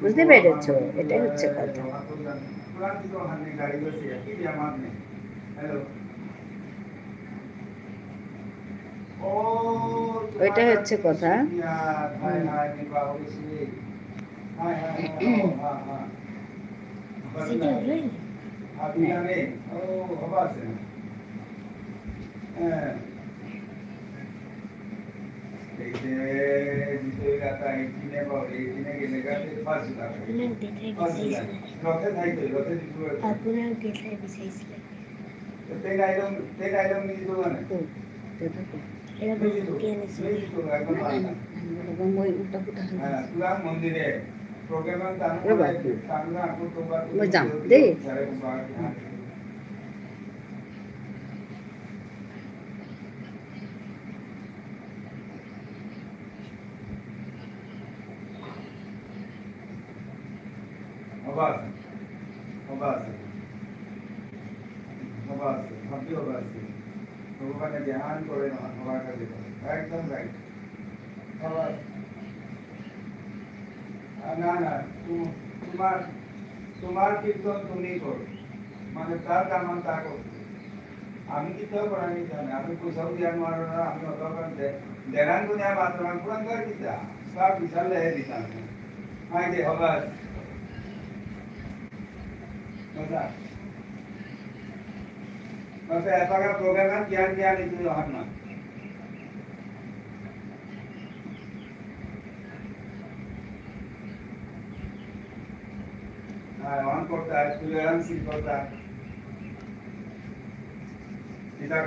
Speaker 1: বুঝতে পেরেছো? এটাই হচ্ছে কথা। ওইটাই হচ্ছে কথা।
Speaker 3: এইতে দ্বিতীয় গাতা 18 বা 18 গেলে গাতে ফার্স্ট গাতা
Speaker 4: আপনার দেখাই বিচাইছিলে
Speaker 3: রথে থাইতো রথে দিতো
Speaker 4: আপনার দেখাই বিচাইছিলে
Speaker 3: তে গাইলাম নি দিতো না
Speaker 4: এরা বহুত জ্ঞান আছে
Speaker 3: দিতো একদম
Speaker 1: মই উল্টা পুল্টা
Speaker 3: হ্যাঁ তুলা মন্দিরে প্রোগ্রাম তানু তানু আকু তোবা
Speaker 1: মই যাম দেই
Speaker 3: আবাস আবাস আবাস ভাবি আবাস ভগবানে ধ্যান করে না হওয়ার কাছে একদম রাইট আবাস না না তোমার তোমার কীর্তন তুমি করো মানে তার কামান তা করো আমি কীর্তন করানি জানি আমি পয়সাও দিয়া মারো না আমি অতকান দেরান দুনিয়া মাত্র আমি পুরান করে দিতা সব বিশাল লেহে দিতাম আই দে আবাস मजा बस ऐसा का प्रोग्राम है ज्ञान इतनी राहत ना ऑन करता है क्लियरेंस करता है इधर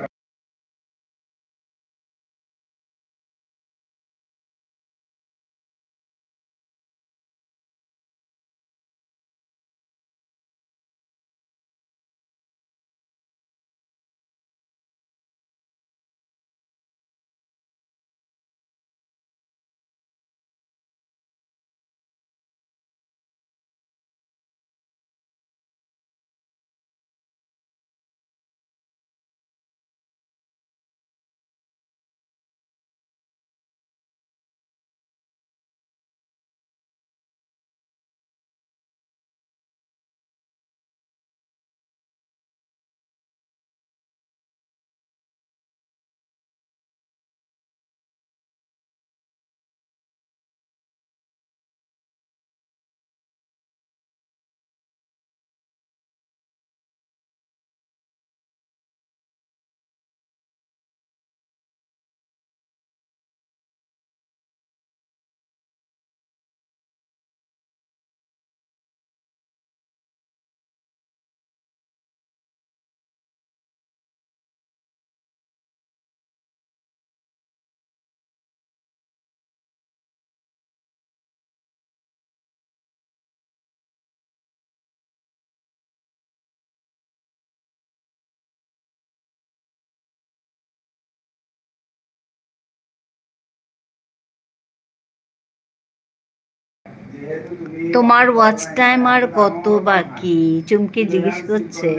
Speaker 2: তোমার ওয়াচ টাইম আর কত বাকি? চুমকি জিজ্ঞেস করছে।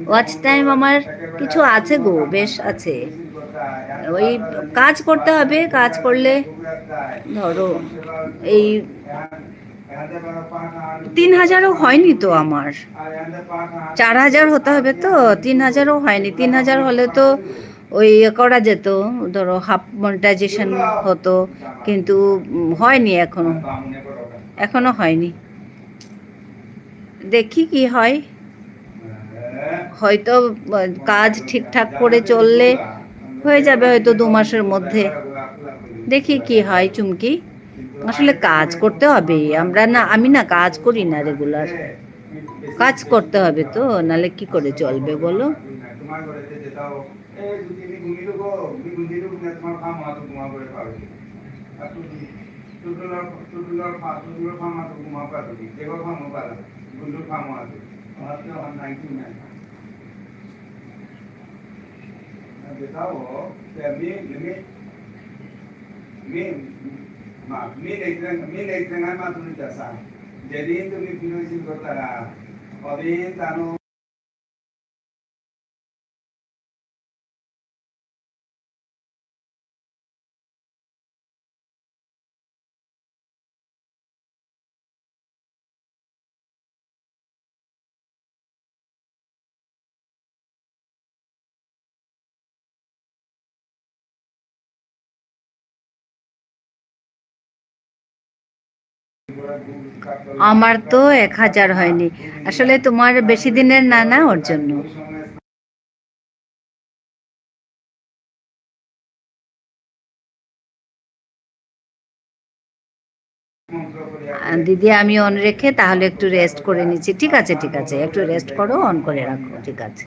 Speaker 2: ওয়াচ টাইম আমার কিছু আছে গো, বেশ আছে। ওই কাজ করতে হবে, কাজ করলে ধরো এই 3000ও হয়নি তো আমার, 4000 হতে হবে তো, 3000ও হয়নি। 3000 হলে তো ওই করা যেত, ধরো হাফ মনিটাইজেশন হতো, কিন্তু হয়নি এখনো হয়নি। দেখি কি হয়, হয়তো কাজ ঠিকঠাক করে চললে হয়ে যাবে হয়তো 2 মাসের মধ্যে। দেখি কি হয় চুমকি, আসলে কাজ করতে হবে। আমি না কাজ করি না রেগুলার, কাজ করতে হবে তো, নালে কি করে চলবে বলো।
Speaker 3: যেদিন তুমি ফিনোসিন করতারা ওদিন তানো
Speaker 2: আমার তো 1000 হয়নি, আসলে তোমার বেশি দিনের না ওর জন্য।
Speaker 1: দিদি আমি অন রেখে তাহলে একটু রেস্ট করে নিচ্ছি। ঠিক আছে ঠিক আছে, একটু রেস্ট করো, অন করে রাখো, ঠিক আছে।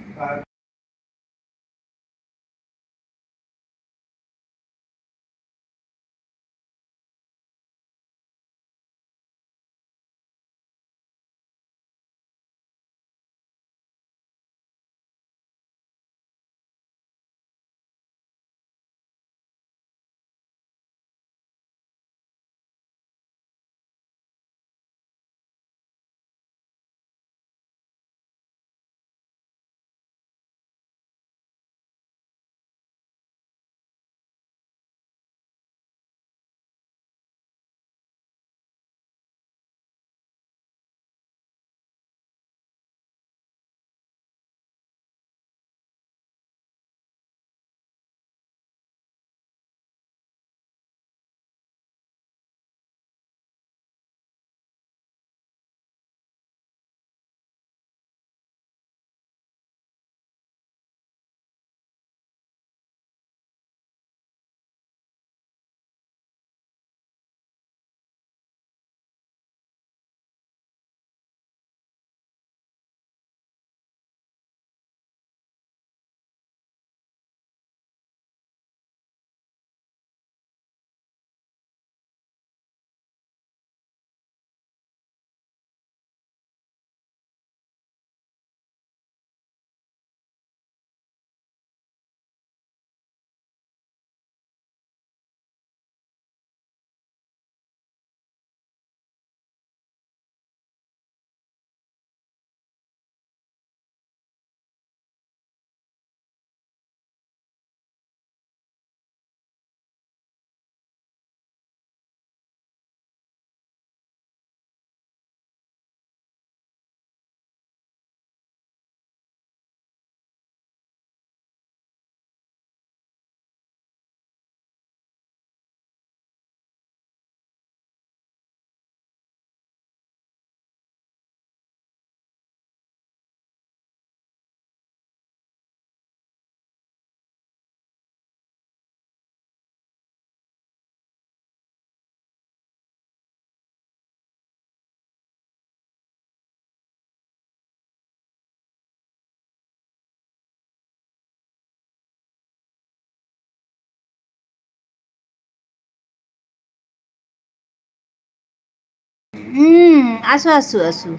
Speaker 1: আসো আসো আসো,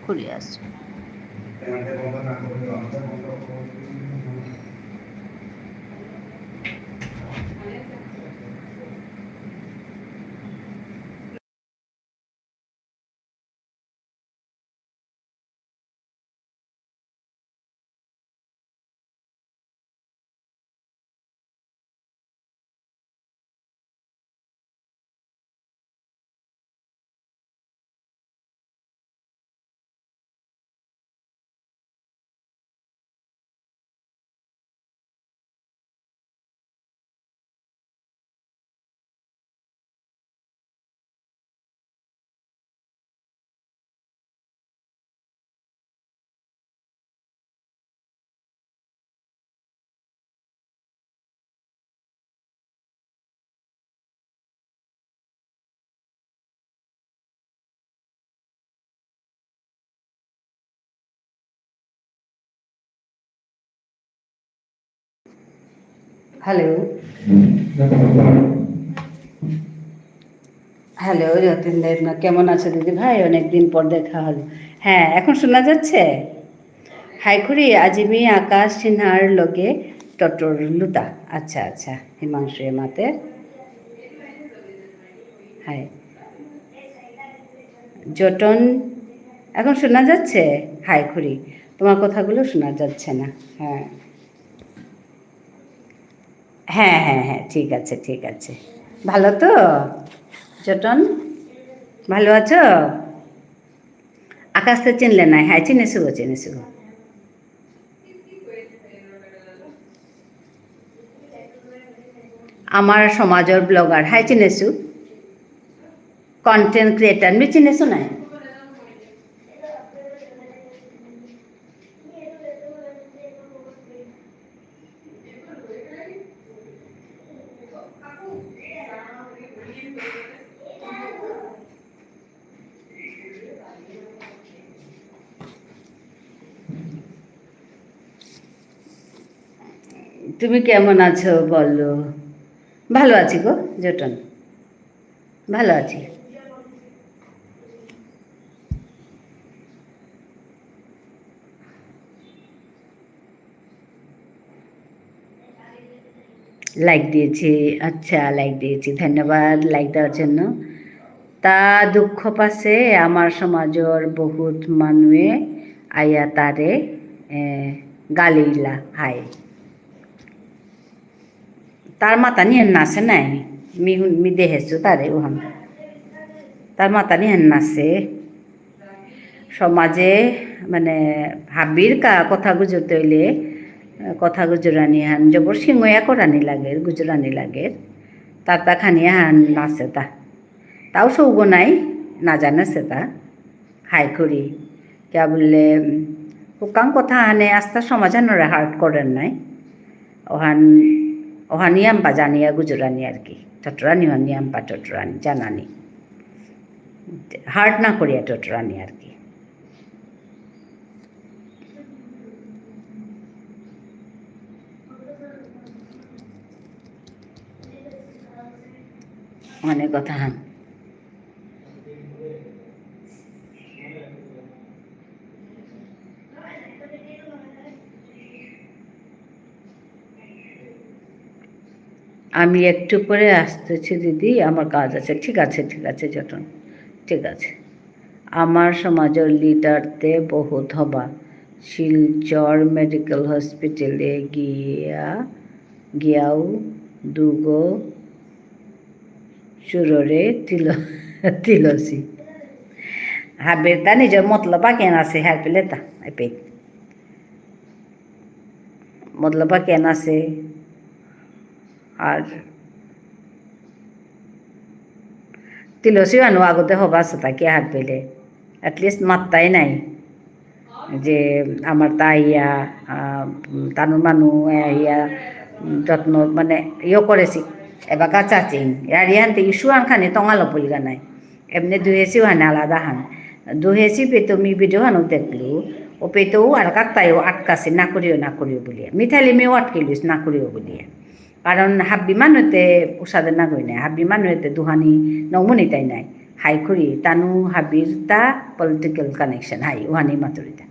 Speaker 1: ঘুরে আসো। হ্যালো হ্যালো, যতীন দেবনাথ, কেমন আছো দিদি ভাই? অনেকদিন পর দেখা হলো। হ্যাঁ, এখন শোনা যাচ্ছে? হাই খুড়ি, আজি মি আকাশ সিনহার লগে টটর লুতা। আচ্ছা আচ্ছা, হিমাংশু এমাতে। হাই জটন, এখন শোনা যাচ্ছে? হাই খুড়ি, তোমার কথাগুলো শোনা যাচ্ছে না। হ্যাঁ হ্যাঁ হ্যাঁ হ্যাঁ, ঠিক আছে ঠিক আছে। ভালো তো জটন? ভালো আছো? আকাশ তো চিনলে না? হ্যাঁ, চিনেছো গো, চিনেছো গো। আমার সমাজৰ ব্লগার, হাই চিনেছো। কন্টেন্ট ক্রিয়েটার মি চিনেছো নাই? তুমি কেমন আছো বলো? ভালো আছি গো জটন, ভালো আছি। লাইক দিয়েছি, আচ্ছা লাইক দিয়েছি, ধন্যবাদ লাইক দেওয়ার জন্য। তা দুঃখ পাছে আমার সমাজৰ বহুত মানুহে আয়া তারে গালিলা হাই। তার মাতা নিয়ে নাচে নাই, মি দেহেছো তারে ওহান, তার মাতা নিয়ে নাচে সমাজে মানে হাবির কথা গুজরতে হইলে কথা গুজরানি হান জবর সিংহয়া করানি লাগে গুজরানি লাগে তার তা খানিয়া হান নাচে তাও সৌগ নাই না জানাছে তা হাই করি কে বললে হুকাং কথা হানে আস্তা সমাধানরে হার্ট করেন নাই ওহান ওহানি আম্পা জানিয়া গুজরানি আর কি টটরানি হানি আম্পা টটরানি জানানি হার্ট না করিয়া টটরানি আর কি। অনেক কথা হান আমি একটু পরে আসতেছি দিদি, আমার কাজ আছে। ঠিক আছে ঠিক আছে যতন, ঠিক আছে। আমার সমাজের লিডারতে বহুত হবা শিলচর মেডিকেল হসপিটালে গিয়াও দুগো চুররে তিলসি হাবের তা নিজের মতলবা কেন আছে হ্যাঁ পেলে তা এপে মতলবা কেন আছে আর তিলসি মানুষ আগতে হবা আছে তাকে হাত পেলে এটলিস্ট মাত্তাই নাই যে আমার তাইয়া তানোর মানুষ ইয়া যত্ন মানে ইয়ে করেছি এবার কাঁচা চিং আর ইয়ানতে ইস্যু আনখানে টঙালো পলিগা নাই এমনি দুহেসিও হানে আলাদা হান দুহেসি পেতো মি ভিডিও হানো দেখলো ও পেতেও আর কাকতাইও আটকাছে না করিও বলিয়া মিঠালি মেয়েও আটকিলিস না করিও বলিয়া কারণ হাব্বি মানুষতে উষাদে না গই নাই হাব্বি মানুষতে দুহানি নমনি তাই নাই হাই করি তানু হাবির তা পলিটিক্যাল কানেকশন হাই ওহানি মাতুরিতা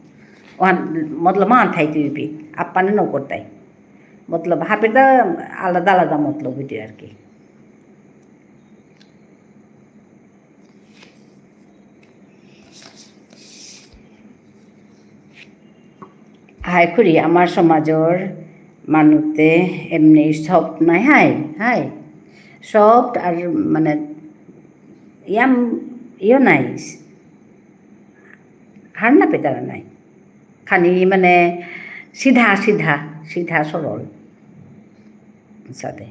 Speaker 1: ওহান মতলব মান থাই তুই আপ্পানে নকরতাই মতলব হাবিরটা আলাদা আলাদা মতলব এটি আর কি। হাই করি আমার সমাজের মানুষতে এমনি সব নাই হাই হাই সব আর মানে ইয়ে নাই হার না পেতারা নাই খানি মানে সিধা সিধা সিধা সরল সাথে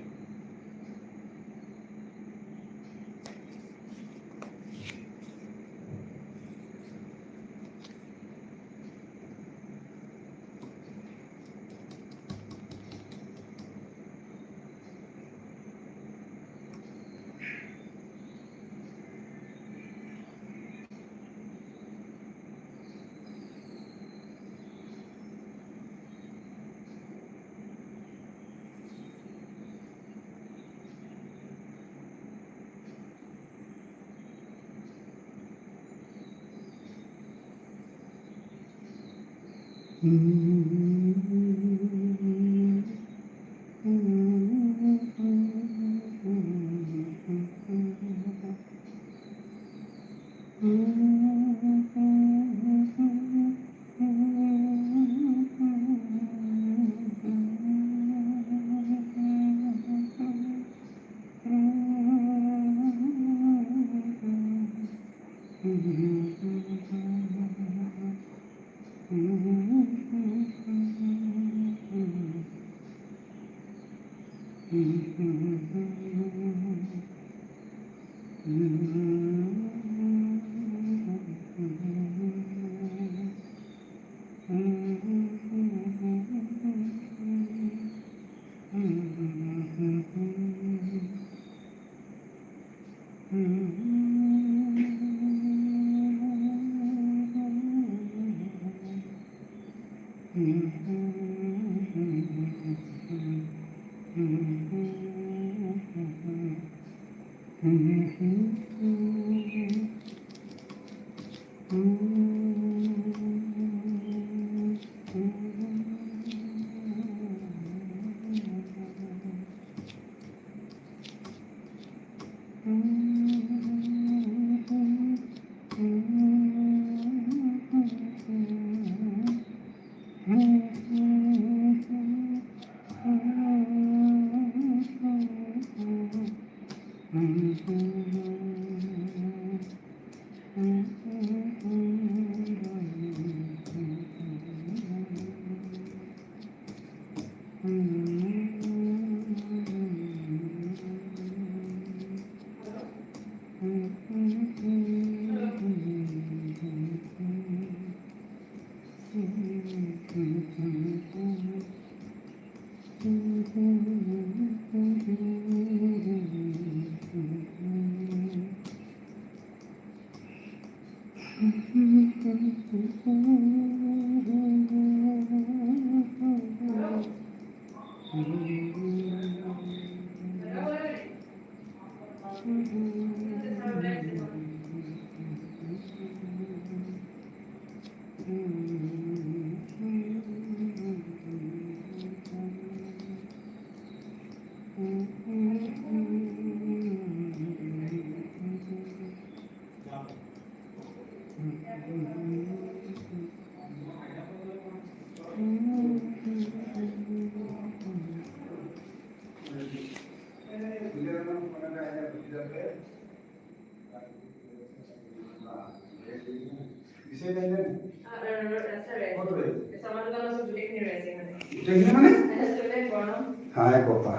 Speaker 3: হাই কপা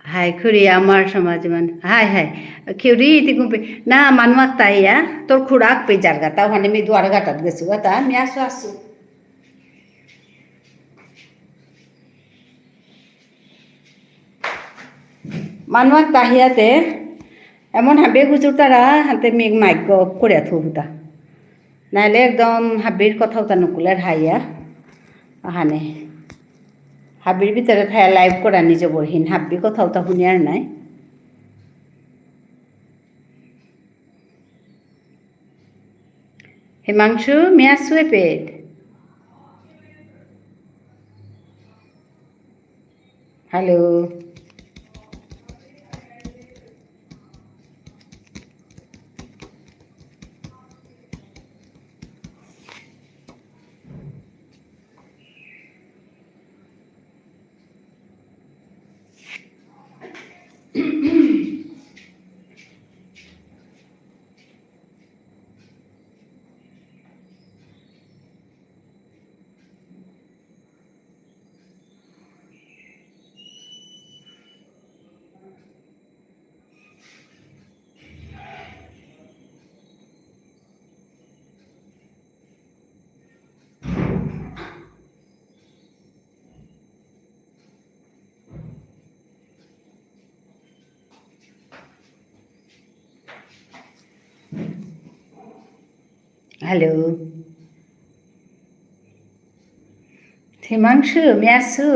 Speaker 1: Hai khuri amar samaj man. Hai. Khuri iti kumpi. Na manuak tai ya. Tor khurak pe jarga ta hane mi duar gatat gesu ta mi asu. Manuak tahiate এমন হাবে গুজুর তারা হাতে মেঘ মাইক করে থুতা নাহলে একদম হাবির কথাও তা নকুলের হাইয়া হানে হাবির ভিতরে থায়া লাইভ করা নিজে বরহীন হাব্বি কথাও তা শুনি আর নাই হিমাংশু মিয়াসু পেট হ্যালো হ্যালো হিমাংশু মিয়াসু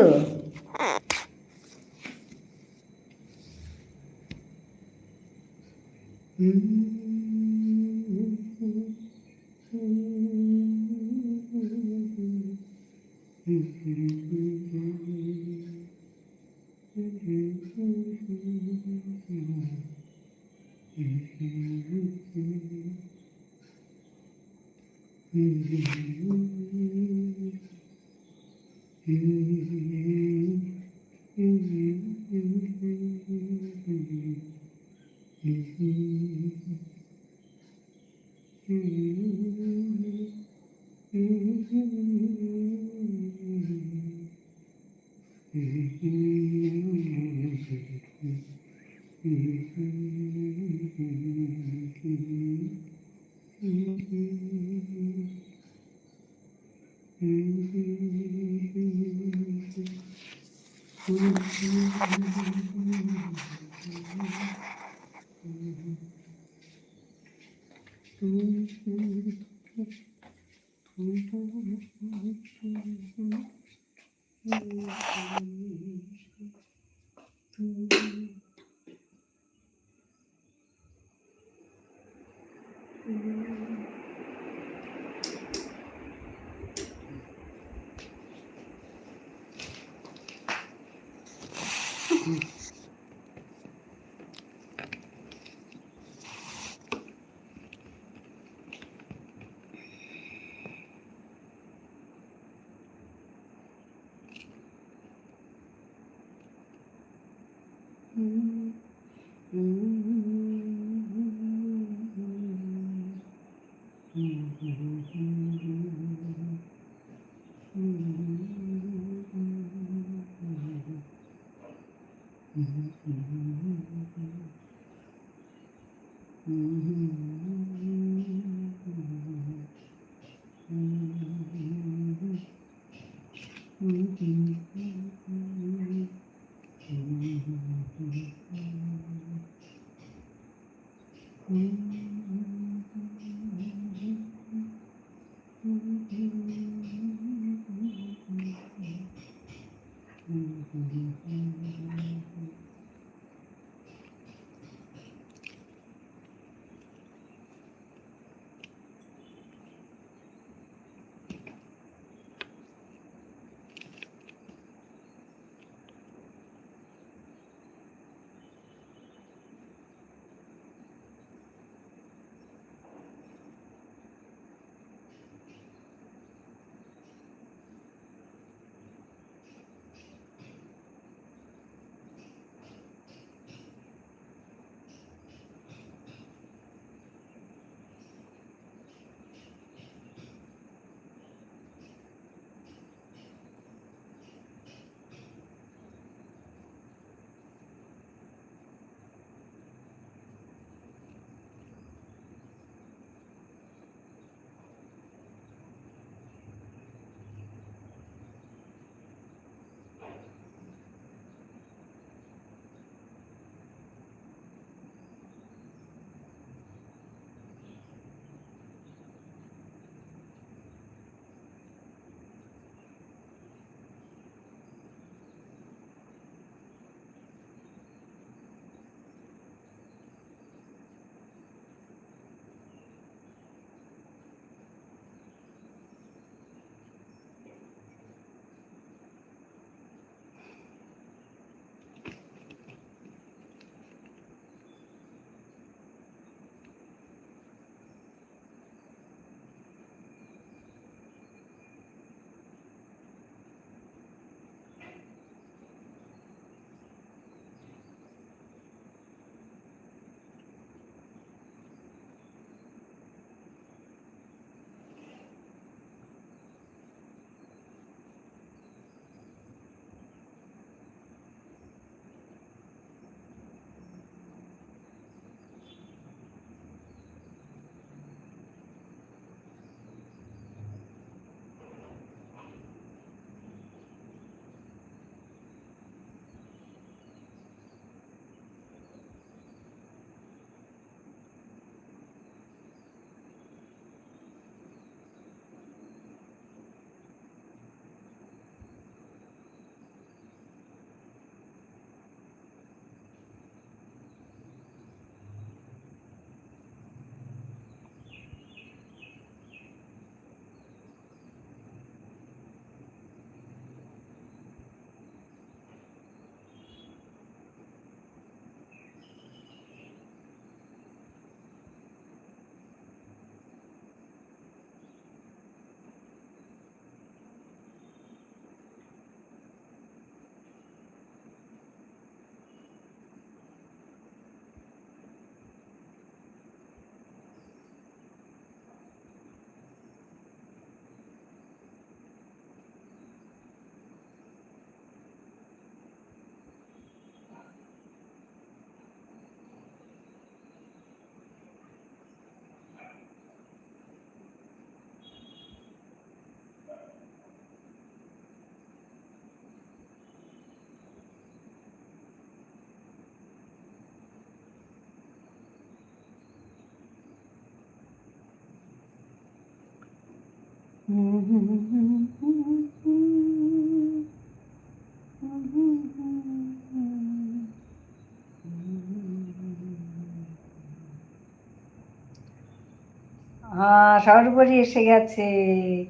Speaker 1: সর্বরী এসে গেছে।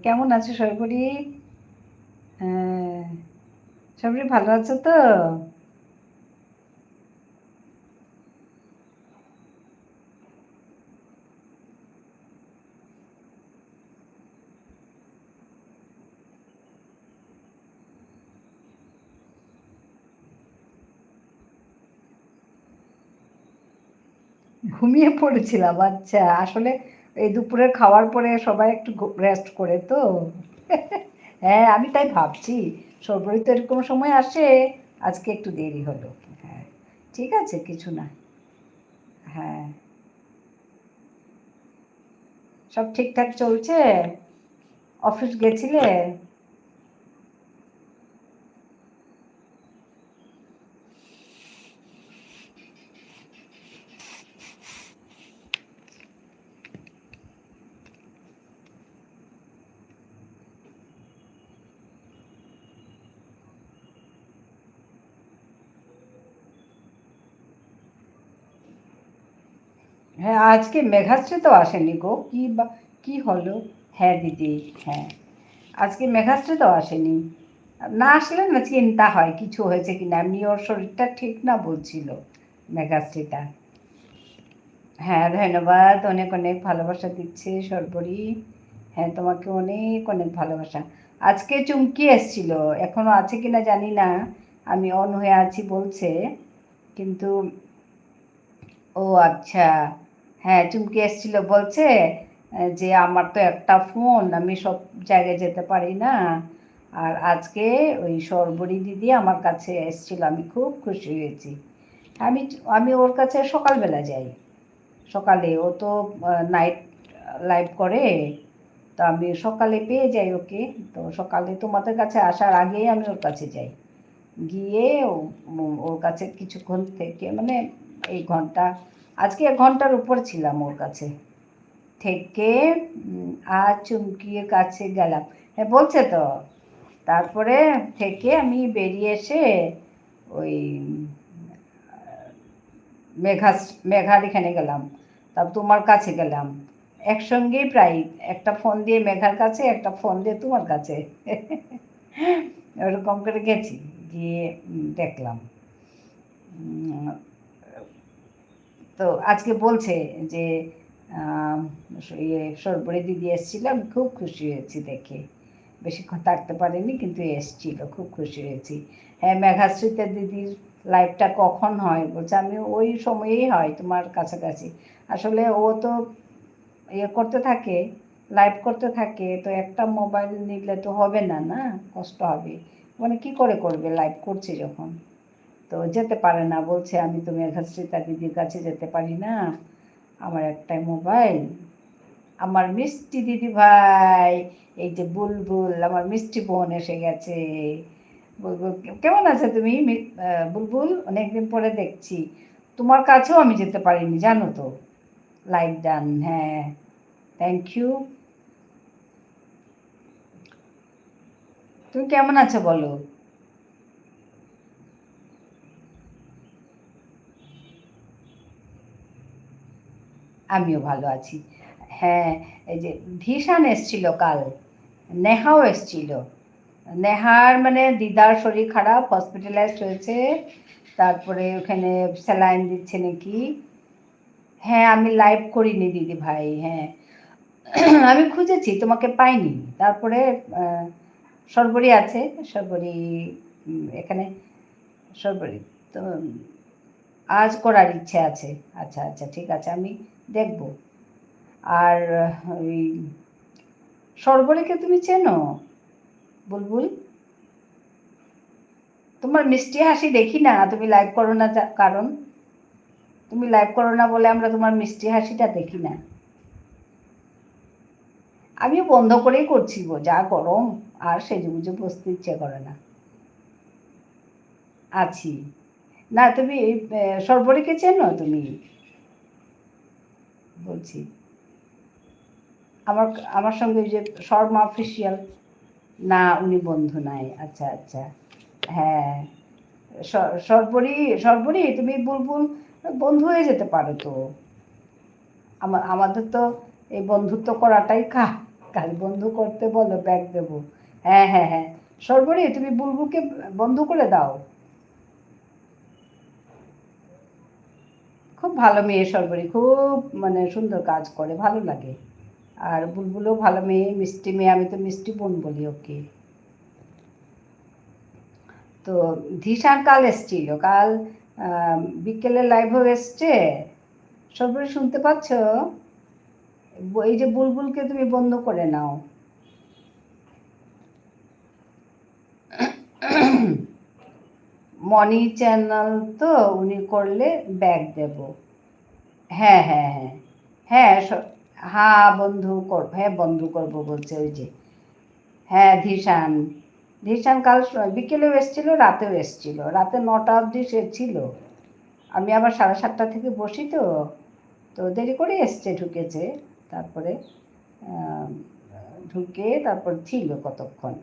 Speaker 1: কেমন আছো সর্বরী? হ্যাঁ, সর্বরী ভালো আছো তো? ঘুমিয়ে পড়েছিলাম। আচ্ছা, আসলে এই দুপুরে খাওয়ার পরে সবাই একটু রেস্ট করে তো। হ্যাঁ, আমি তাই ভাবছি সর্বরী তো এরকম সময় আসে, আজকে একটু দেরি হলো। হ্যাঁ, ঠিক আছে, কিছু না। হ্যাঁ, সব ঠিকঠাক চলছে? অফিস গেছিলে? হ্যাঁ, আজকে মেঘাশ্রী তো আসেনি গো, কি বা কি হলো? হ্যাঁ দিদি, হ্যাঁ, আজকে মেঘাশ্রী তো আসেনি। না আসলে না চিন্তা হয় কিছু হয়েছে কিনা, এমনি ওর শরীরটা ঠিক না বলছিল মেঘাশ্রীটা। হ্যাঁ, ধন্যবাদ, অনেক অনেক ভালোবাসা দিচ্ছে সর্বরী। হ্যাঁ, তোমাকে অনেক অনেক ভালোবাসা। আজকে চুমকি এসছিল, এখনো আছে কিনা জানি না, আমি অন হয়ে আছি বলছে, কিন্তু ও আচ্ছা, হ্যাঁ চুমকি এসছিল বলছে যে আমার তো একটা ফোন, আমি সব জায়গায় যেতে পারি না। আর আজকে ওই সর্বরী দিদি আমার কাছে এসছিল, আমি খুব খুশি হয়েছি। আমি আমি ওর কাছে সকালবেলা যাই, সকালে ও তো নাইট লাইভ করে, তো আমি সকালে পেয়ে যাই ওকে। তো সকালে তোমাদের কাছে আসার আগেই আমি ওর কাছে যাই, গিয়ে ওর কাছে কিছুক্ষণ থেকে মানে এই ঘন্টা, আজকে 1 ঘন্টার উপর ছিলাম ওর কাছে থেকে। আজ চুমকির কাছে গেলাম, হ্যাঁ বলছে তো। তারপরে থেকে আমি বেরিয়ে এসে ওই মেঘা মেঘার এখানে গেলাম, তারপর তোমার কাছে গেলাম, একসঙ্গেই প্রায় একটা ফোন দিয়ে মেঘার কাছে, একটা ফোন দিয়ে তোমার কাছে। ওরকম করে গেছি, গিয়ে দেখলাম। তো আজকে বলছে যে সর্বরী দিদি এসেছিল, আমি খুব খুশি হয়েছি দেখে, বেশিক্ষণ থাকতে পারিনি কিন্তু এসেছিল, খুব খুশি হয়েছি। হ্যাঁ, মেঘাশ্রীতে দিদির লাইভটা কখন হয় বলছে, আমি ওই সময়েই হয় তোমার কাছাকাছি। আসলে ও তো ইয়ে করতে থাকে, লাইভ করতে থাকে, তো একটা মোবাইল নিলে তো হবে না, না কষ্ট হবে, মানে কি করে করবে লাইভ করছে যখন, তো যেতে পারে না, বলছে আমি তো মেঘাশ্রীতা দিদির কাছে যেতে পারি না, আমার একটাই মোবাইল। আমার মিষ্টি দিদি ভাই, এই যে বুলবুল আমার মিষ্টি বোন এসে গেছে। বুলবুল কেমন আছে তুমি? বুলবুল অনেকদিন পরে দেখছি, তোমার কাছেও আমি যেতে পারিনি জানো তো। লাইক ডান, হ্যাঁ, থ্যাংক ইউ। তুমি কেমন আছো বলো? আমিও ভালো আছি। হ্যাঁ, এই যে ধীশান এসছিল কাল, নেহাও এসছিল। নেহার মানে দিদার শরীর খারাপ, হসপিটালাইজড হয়েছে, তারপরে ওখানে স্যালাইন দিচ্ছে নাকি। হ্যাঁ, আমি লাইভ করিনি দিদি ভাই, হ্যাঁ। আমি খুঁজেছি, তোমাকে পাইনি। তারপরে সর্বরী আছে, সর্বরী এখানে, সর্বরী তো আজ করার ইচ্ছে আছে। আচ্ছা আচ্ছা, ঠিক আছে, আমি দেখব। আর ওই সর্বরীকে তুমি চেনো বুলবুল? তোমার মিষ্টি হাসি দেখি না, তুমি লাইভ করো না কারণ, তুমি লাইভ করো না বলে আমরা তোমার মিষ্টি হাসিটা দেখি না। আমিও বন্ধ করেই করছি গো, যা গরম, আর সেজেগুজে বসতে ইচ্ছে করে না। আছি। না তুমি সর্বরীকে চেনো তুমি? বলছি আমার আমার সঙ্গে ওই যে শর্মা অফিসিয়াল, না উনি বন্ধু নাই। আচ্ছা আচ্ছা, হ্যাঁ সর্বরী, সর্বরী তুমি বুলবুল বন্ধু হয়ে যেতে পারো তো। আমাদের তো এই বন্ধুত্ব করাটাই কাল বন্ধু করতে বলো, ব্যাগ দেবো। হ্যাঁ হ্যাঁ হ্যাঁ, সর্বরী তুমি বুলবুলকে বন্ধু করে দাও। খুব ভালো মেয়ে সর্বরী, খুব মানে সুন্দর কাজ করে, ভালো লাগে। আর বুলবুলও ভালো মেয়ে, মিষ্টি মেয়ে, আমি তো মিষ্টি বোন বলি ওকে। তো ধিশান কাল এসছিল, কাল বিকেলে লাইভও এসছে। সর্বরী শুনতে পাচ্ছ? এই যে বুলবুলকে তুমি বন্ধ করে নাও। মনি চ্যানেল তো উনি করলে ব্যাগ দেব। হ্যাঁ হ্যাঁ হ্যাঁ হ্যাঁ হ্যাঁ বন্ধু করবো, হ্যাঁ বন্ধু করবো বলছে ওই যে। হ্যাঁ ধিশান, ধিশান কাল বিকেলেও এসছিল, রাতেও এসছিল, রাতে 9টা অবধি সে ছিল। আমি আবার 7:30 থেকে বসি তো, তো দেরি করে এসছে, ঢুকেছে। তারপরে ঢুকে তারপর ছিল কতক্ষণ।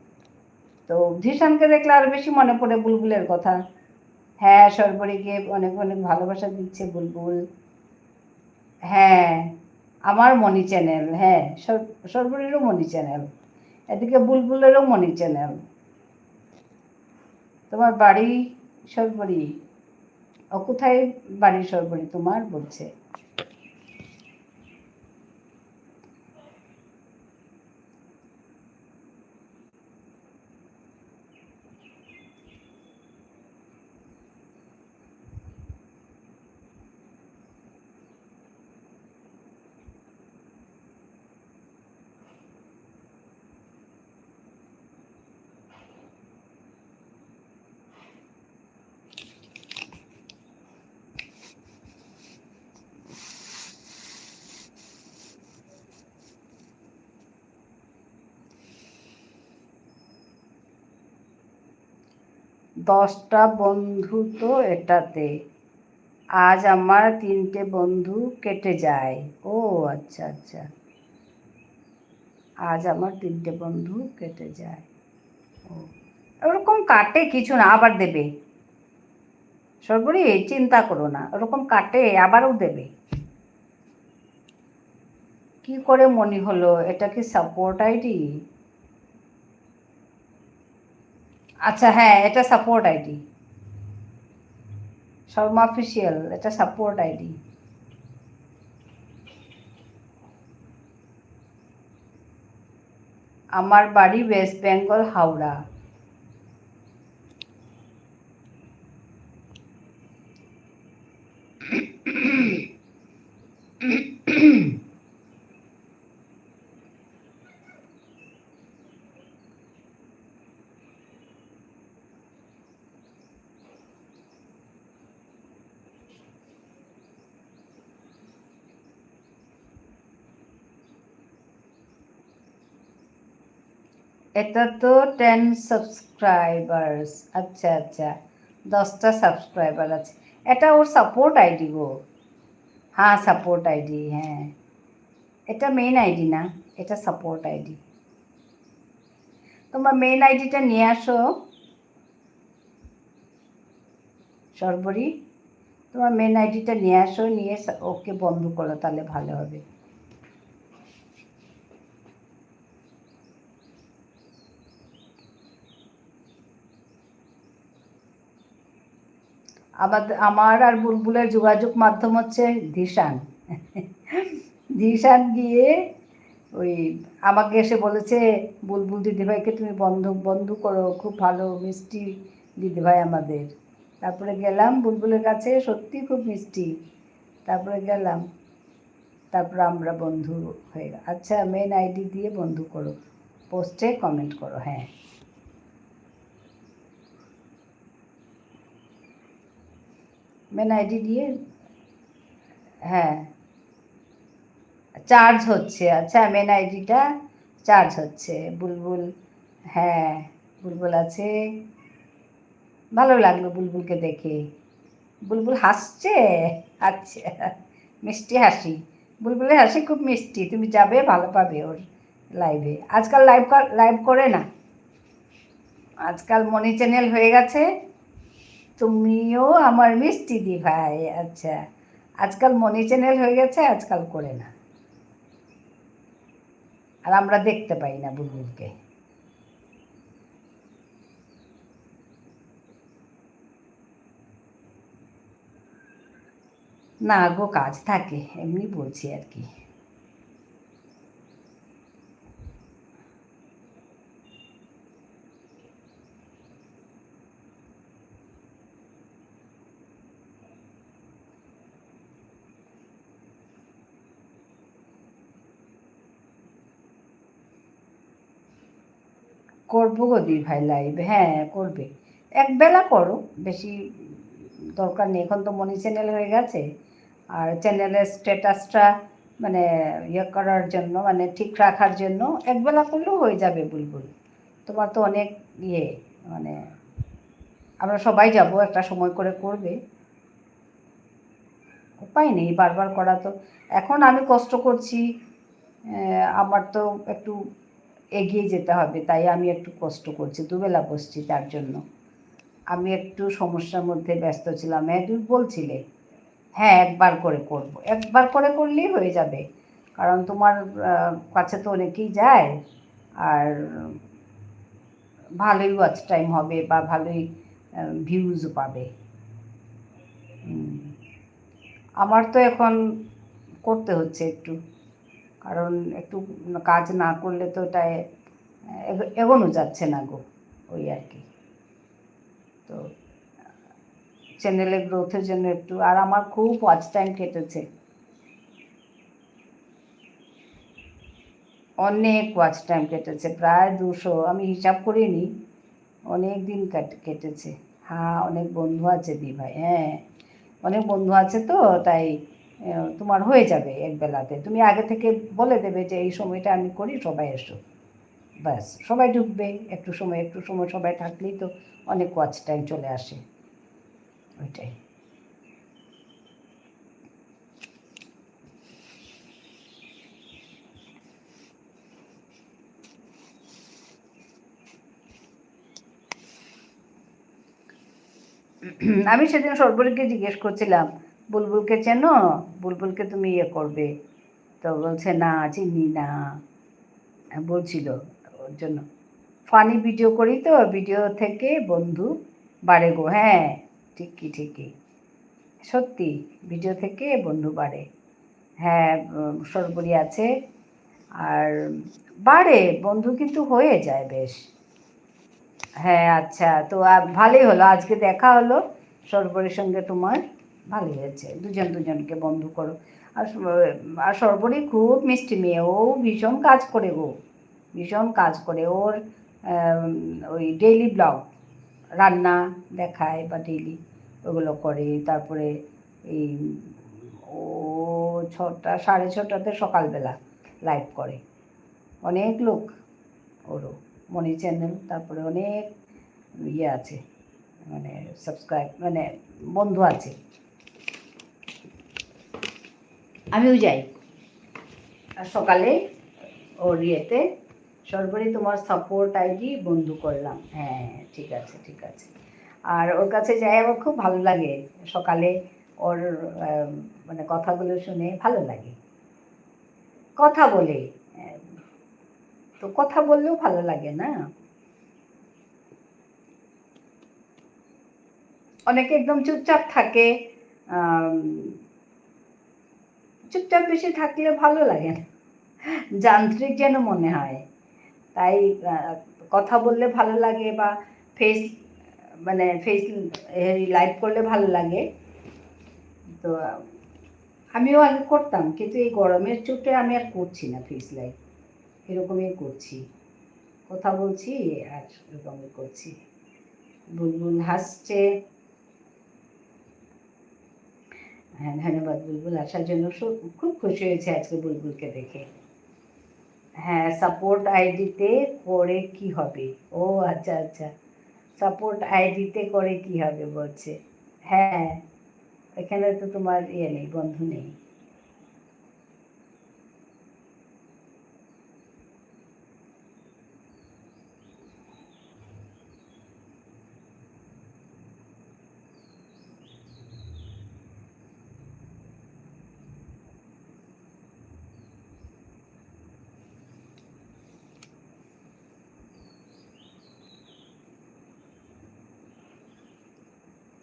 Speaker 1: তো ধিশানকে দেখলে আরো বেশি মনে পড়ে বুলবুলের কথা। হ্যাঁ সর্বরীকে অনেক অনেক ভালোবাসা দিচ্ছে বুলবুল। হ্যাঁ আমার মনি চ্যানেল, হ্যাঁ সর্বরীরও মনি চ্যানেল, এদিকে বুলবুলেরও মনি চ্যানেল। তোমার বাড়ি সর্বরী? ও কোথায় বাড়ি সর্বরী তোমার বলছে? দশটা বন্ধু তো এটাতে, আজ আমার 3টে বন্ধু কেটে যায়। ও আচ্ছা আচ্ছা, আজ আমার 3টে বন্ধু কেটে যায়। ও ওরকম কাটে কিছু না, আবার দেবে সর্বরী, চিন্তা করো না, ওরকম কাটে আবারও দেবে। কি করে মনে হলো এটা কি সাপোর্ট আইডি? আচ্ছা হ্যাঁ এটা সাপোর্ট আইডি, শর্মা অফিসিয়াল, এটা সাপোর্ট আইডি। আমার বাড়ি ওয়েস্ট বেঙ্গল, হাওড়া। এটা তো 10 সাবস্ক্রাইবার্স। আচ্ছা আচ্ছা, 10টা সাবস্ক্রাইবার আছে। এটা ওর সাপোর্ট আইডি গো। হ্যাঁ সাপোর্ট আইডি, হ্যাঁ এটা মেইন আইডি না, এটা সাপোর্ট আইডি। তোমার মেইন আইডিটা নিয়ে আসো সর্বরী, তোমার মেন আইডিটা নিয়ে আসো, নিয়ে ওকে বন্ধ করো, তাহলে ভালো হবে। আমার আর বুলবুলের যোগাযোগ মাধ্যম হচ্ছে ধিশান। ধিশান গিয়ে ওই আমাকে এসে বলেছে বুলবুল দিদিভাইকে তুমি বন্ধু করো, খুব ভালো মিষ্টি দিদিভাই আমাদের। তারপরে গেলাম বুলবুলের কাছে, সত্যি খুব মিষ্টি। তারপরে গেলাম, তারপর আমরা বন্ধু হয়ে গেলাম। আচ্ছা মেন আইডি দিয়ে বন্ধু করো, পোস্টে কমেন্ট করো। হ্যাঁ মেন আইডি দিয়ে, হ্যাঁ চার্জ হচ্ছে। আচ্ছা মেন আইডিটা চার্জ হচ্ছে। বুলবুল, হ্যাঁ বুলবুল আছে, ভালো লাগলো বুলবুলকে দেখে। বুলবুল হাসছে, আচ্ছা মিষ্টি হাসি। বুলবুলের হাসি খুব মিষ্টি, তুমি যাবে ভালো পাবে ওর লাইভে। আজকাল লাইভ করে না, আজকাল মনি চ্যানেল হয়ে গেছে। তুমিও আমার মিষ্টি দি ভাই, আচ্ছা আজকাল মনি চ্যানেল হয়ে গেছে, আজকাল করে না, আর আমরা দেখতে পাই না বুলবুলকে। না গো, কাজ থাকে, এমনি বলছি আর কি। করবো গো দি ভাই লাইভ, হ্যাঁ করবে, একবেলা করো, বেশি দরকার নেই। এখন তো মনি চ্যানেল হয়ে গেছে, আর চ্যানেলের স্ট্যাটাসটা মানে ইয়ে করার জন্য, মানে ঠিক রাখার জন্য একবেলা করলেও হয়ে যাবে বুলবুল। তোমার তো অনেক ইয়ে, মানে আমরা সবাই যাব, একটা সময় করে করবে, উপায় নেই বারবার করা তো। এখন আমি কষ্ট করছি, আমার তো একটু এগিয়ে যেতে হবে, তাই আমি একটু কষ্ট করছি, দুবেলা বসছি, তার জন্য আমি একটু সমস্যার মধ্যে ব্যস্ত ছিলাম। হ্যাঁ তুমি বলছিলে, হ্যাঁ একবার করে করব, একবার করে করলেই হয়ে যাবে, কারণ তোমার কাছে তো অনেকেই যায়, আর ভালোই ওয়াচ টাইম হবে বা ভালোই ভিউজও পাবে। আমার তো এখন করতে হচ্ছে একটু, কারণ একটু কাজ না করলে তো ওটায় এগোনো যাচ্ছে না গো, ওই আর কি। তো চ্যানেলের গ্রোথের জন্য একটু, আর আমার খুব ওয়াচ টাইম কেটেছে, অনেক ওয়াচ টাইম কেটেছে, প্রায় 200, আমি হিসাব করিনি, অনেক দিন কেটেছে। হ্যাঁ অনেক বন্ধু আছে দি ভাই, হ্যাঁ অনেক বন্ধু আছে তো, তাই তোমার হয়ে যাবে একবেলাতে। তুমি আগে থেকে বলে দেবে যে এই সময়টা আমি করি, সবাই এসো, ব্যাস সবাই ঢুকবে, একটু সময় সবাই থাকলেই তো অনেক ওয়াচ টাইম চলে আসে, ওইটাই। আমি সেদিন সর্বরীকে জিজ্ঞেস করছিলাম, বুলবুলকে চেনো, বুলবুলকে তুমি ইয়ে করবে, তো বলছে না চিনি না, বলছিল ওর জন্য। ফানি ভিডিও করি তো, ভিডিও থেকে বন্ধু বাড়ে গো, হ্যাঁ ঠিকই ঠিকই, সত্যি ভিডিও থেকে বন্ধু বাড়ে। হ্যাঁ সর্বরী আছে, আর বাড়ে বন্ধু, কিন্তু হয়ে যায় বেশ। হ্যাঁ আচ্ছা, তো ভালোই হলো, আজকে দেখা হলো সর্বরীর সঙ্গে তোমার, ভালোই হয়েছে, দুজন দুজনকে বন্ধু করো। আর আর সর্বরী খুব মিষ্টি মেয়ে, ও ভীষণ কাজ করে গো, ভীষণ কাজ করে। ওর ওই ডেইলি ব্লগ, রান্না দেখায় বা ডেইলি ওগুলো করে, তারপরে এই ও 6টা 6:30টাতে সকালবেলা লাইভ করে, অনেক লোক ওরও মনি চ্যানেল, তারপরে অনেক ইয়ে আছে, মানে সাবস্ক্রাইব, মানে বন্ধু আছে। আমিও যাই, আর সকালে ওর ইয়েতে সর্বরী তোমার সাপোর্ট আইডি বন্ধু করলাম, হ্যাঁ ঠিক আছে ঠিক আছে। আর ওর কাছে যাই আমার খুব ভালো লাগে, সকালে ওর মানে কথাগুলো শুনে ভালো লাগে, কথা বলে, তো কথা বললেও ভালো লাগে না। অনেকে একদম চুপচাপ থাকে, চুপচাপ বেশি থাকলে ভালো লাগে না, যান্ত্রিক যেন মনে হয়, তাই কথা বললে ভালো লাগে, বা ফেস মানে ফেস লাইভ করলে ভালো লাগে। তো আমিও আগে করতাম, কিন্তু এই গরমের চোটে আমি আর করছি না ফেস লাইভ, এরকমই করছি, কথা বলছি আর এরকমই করছি। বুলবুল হাসছে, হ্যাঁ ধন্যবাদ বুলবুল আসার জন্য, খুব খুশি হয়েছে আজকে বুলবুলকে দেখে। হ্যাঁ সাপোর্ট আইডিতে করে কি হবে, ও আচ্ছা আচ্ছা, সাপোর্ট আইডিতে করে কি হবে বলছে। হ্যাঁ এখানে তো তোমার ইয়ে নেই, বন্ধু নেই।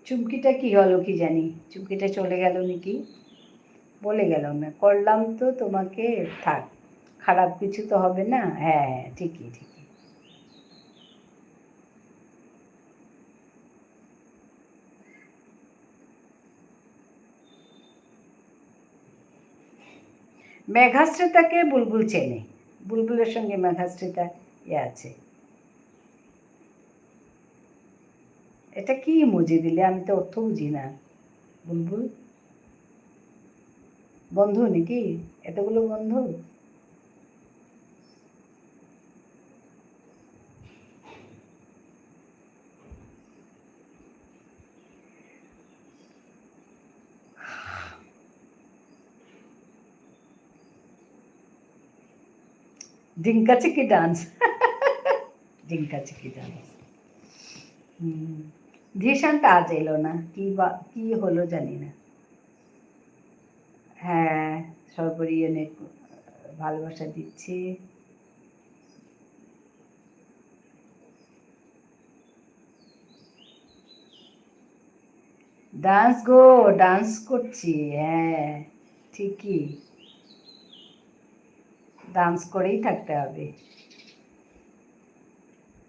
Speaker 1: চুমকিটা কি হলো কি জানি, চুমকিটা চলে গেল নাকি, বলে গেল না, করলাম তো তোমাকে, থাক, খারাপ কিছু তো হবে না। হ্যাঁ, ঠিকই ঠিকই। মেঘাশ্রিতাকে বুলবুল চেনে, বুলবুলের সঙ্গে মেঘাশ্রিতা আছে। এটা কি ইমোজি দিলে, আমি তো অর্থ বুঝি না। বুলবুল বন্ধু নাকি, এতগুলো বন্ধু? ডিঙ্কা চিকি ডান্স, ডিঙ্কা চিকি ডান্স। ধিশানটা আজ এলো না, কি হলো জানি না। হ্যাঁ, সর্বরী অনেক ভালোবাসা দিচ্ছে। ডান্স গো, ডান্স করছি, হ্যাঁ ঠিকই, ডান্স করেই থাকতে হবে।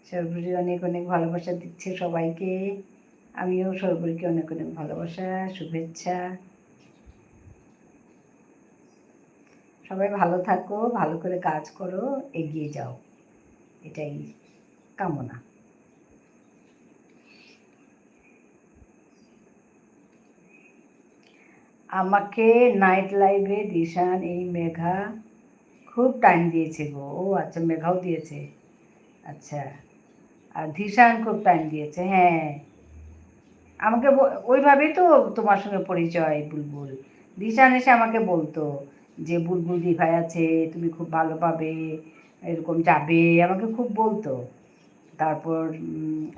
Speaker 1: সর্বরী অনেক অনেক ভালোবাসা দিচ্ছে সবাইকে, আমিও সর্বরীকে অনেক অনেক ভালোবাসা, শুভেচ্ছা। সবাই ভালো থাকো, ভালো করে কাজ করো, এগিয়ে যাও, এটাই কামনা। আমাকে নাইট লাইভে দিশান এই মেঘা খুব টাইম দিয়েছে গো। ও আচ্ছা, মেঘাও দিয়েছে, আচ্ছা। আর ধিশান খুব টাইম দিয়েছে, হ্যাঁ। আমাকে ওইভাবেই তো তোমার সঙ্গে পরিচয় বুলবুল। ধিশান এসে আমাকে বলতো যে বুলবুল দিভাই আছে, তুমি খুব ভালো পাবে, এরকম যাবে, আমাকে খুব বলতো। তারপর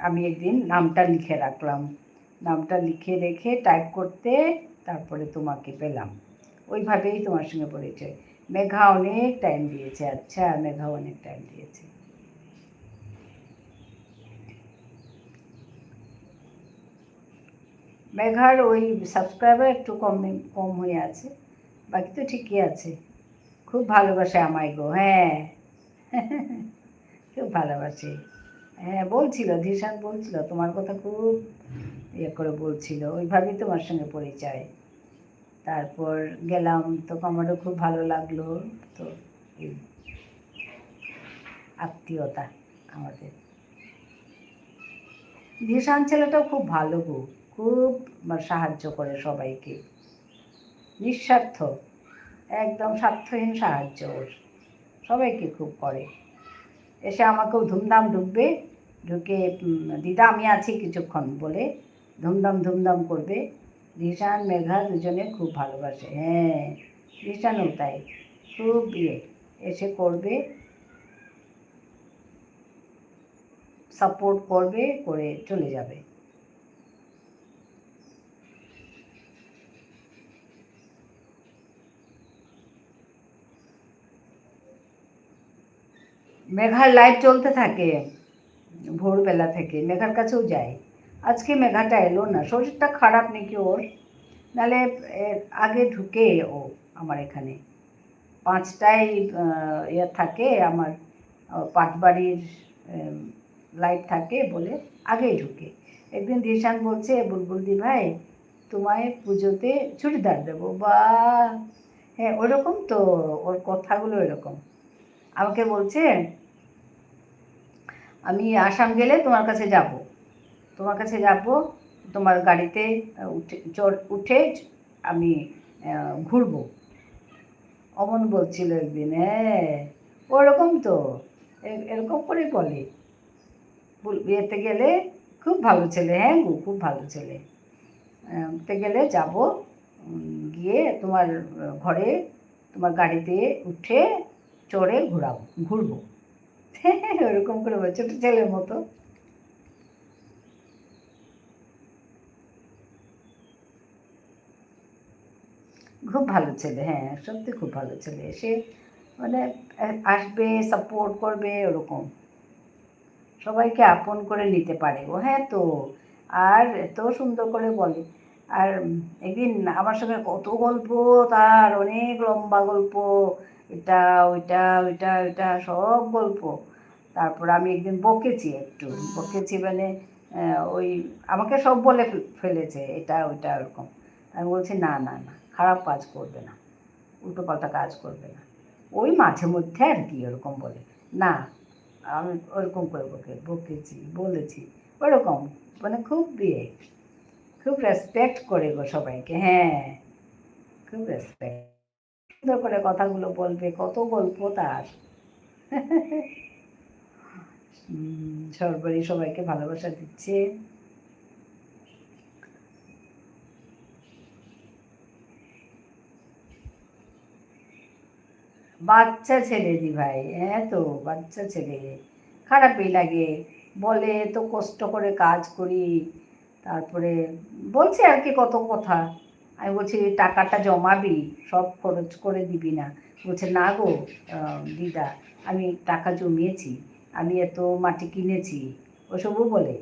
Speaker 1: আমি একদিন নামটা লিখে রাখলাম, নামটা লিখে রেখে টাইপ করতে তারপরে তোমাকে পেলাম, ওইভাবেই তোমার সঙ্গে পরিচয়। মেঘা অনেক টাইম দিয়েছে, আচ্ছা, মেঘা অনেক টাইম দিয়েছে। মেঘার ওই সাবস্ক্রাইবার একটু কম হয়ে আছে, বাকি তো ঠিকই আছে। খুব ভালোবাসে আমায় গো, হ্যাঁ। খুব ভালোবাসে, হ্যাঁ। বলছিল, ধিশান বলছিল তোমার কথা, খুব ইয়ে করে বলছিল, ওইভাবেই তোমার সঙ্গে পরিচয়। তারপর গেলাম তো আমারও খুব ভালো লাগলো, তো এই আত্মীয়তা আমাদের। ধিশান ছেলেটাও খুব ভালো গো, খুব সাহায্য করে সবাইকে, নিঃস্বার্থ, একদম স্বার্থহীন সাহায্য ওর, সবাইকে খুব করে। এসে আমাকেও ধুমধাম ঢুকবে, ঢুকে দিদা আমি আছি কিছুক্ষণ বলে ধুমধাম ধুমধাম করবে। ধিশান মেঘা দুজনে খুব ভালোবাসে, হ্যাঁ। ধিশানও তাই, খুব এসে করবে, সাপোর্ট করবে, করে চলে যাবে। মেঘার লাইভ চলতে থাকে ভোরবেলা থেকে, মেঘার কাছেও যাই। আজকে মেঘাটা এলো না, শরীরটা খারাপ নাকি ওর, নাহলে আগে ঢুকে ও আমার এখানে 5টায় ইয়ে থাকে আমার, পাটবাড়ির লাইভ থাকে বলে আগেই ঢুকে। একদিন ধিশান বলছে বুলবুল দি ভাই তোমায় পুজোতে চুড়িদার দেবো, বা হ্যাঁ ওরকম তো, ওর কথাগুলো এরকম। আমাকে বলছে আমি আসাম গেলে তোমার কাছে যাব, তোমার কাছে যাব, তোমার গাড়িতে উঠে আমি ঘুরবো, অমন বলছিল একদিন, হ্যাঁ। ওরকম তো, এরকম করে বলে, বিয়েতে গেলে খুব ভালো ছেলে, হ্যাঁ গো খুব ভালো ছেলে। তে গেলে যাব, গিয়ে তোমার ঘরে তোমার গাড়িতে উঠে চড়ে ঘুরবো। ওরকম করে বলে, ছোট ছেলের মতো। খুব ভালো ছেলে, হ্যাঁ সত্যি খুব ভালো ছেলে। এসে মানে আসবে, সাপোর্ট করবে, ওরকম সবাইকে আপন করে নিতে পারে ও, হ্যাঁ। তো আর এত সুন্দর করে বলে। আর একদিন আমার সঙ্গে কত গল্প, তার অনেক লম্বা গল্প, এটা ওইটা ওইটা ওইটা সব গল্প। তারপর আমি একদিন বকেছি, একটু বকেছি মানে ওই আমাকে সব বলে ফেলেছে, এটা ওইটা ওরকম। আমি বলছি না না না, খারাপ কাজ করবে না, উল্টোপাল্টা কাজ করবে না। ওই মাঝে মধ্যে আর কি ওরকম বলে। না, আমি ওরকম করে বকেছি, বলেছি ওরকম, মানে খুব খুব রেসপেক্ট করে গো সবাইকে। হ্যাঁ, খুব রেসপেক্ট, সুন্দর করে কথাগুলো বলবে, কত গল্প তার। সর্বরই সবাইকে ভালোবাসা দিচ্ছে। বাচ্চা ছেলে দি ভাই, হ্যাঁ তো বাচ্চা ছেলে, খারাপই লাগে। বলে তো কষ্ট করে কাজ করি, তারপরে বলছে আর কি কত কথা। আমি বলছি টাকাটা জমাবি, সব খরচ করে দিবি না। বলছে না গো দিদা, আমি টাকা জমিয়েছি, আমি এত মাটি কিনেছি, ওসবও বলে।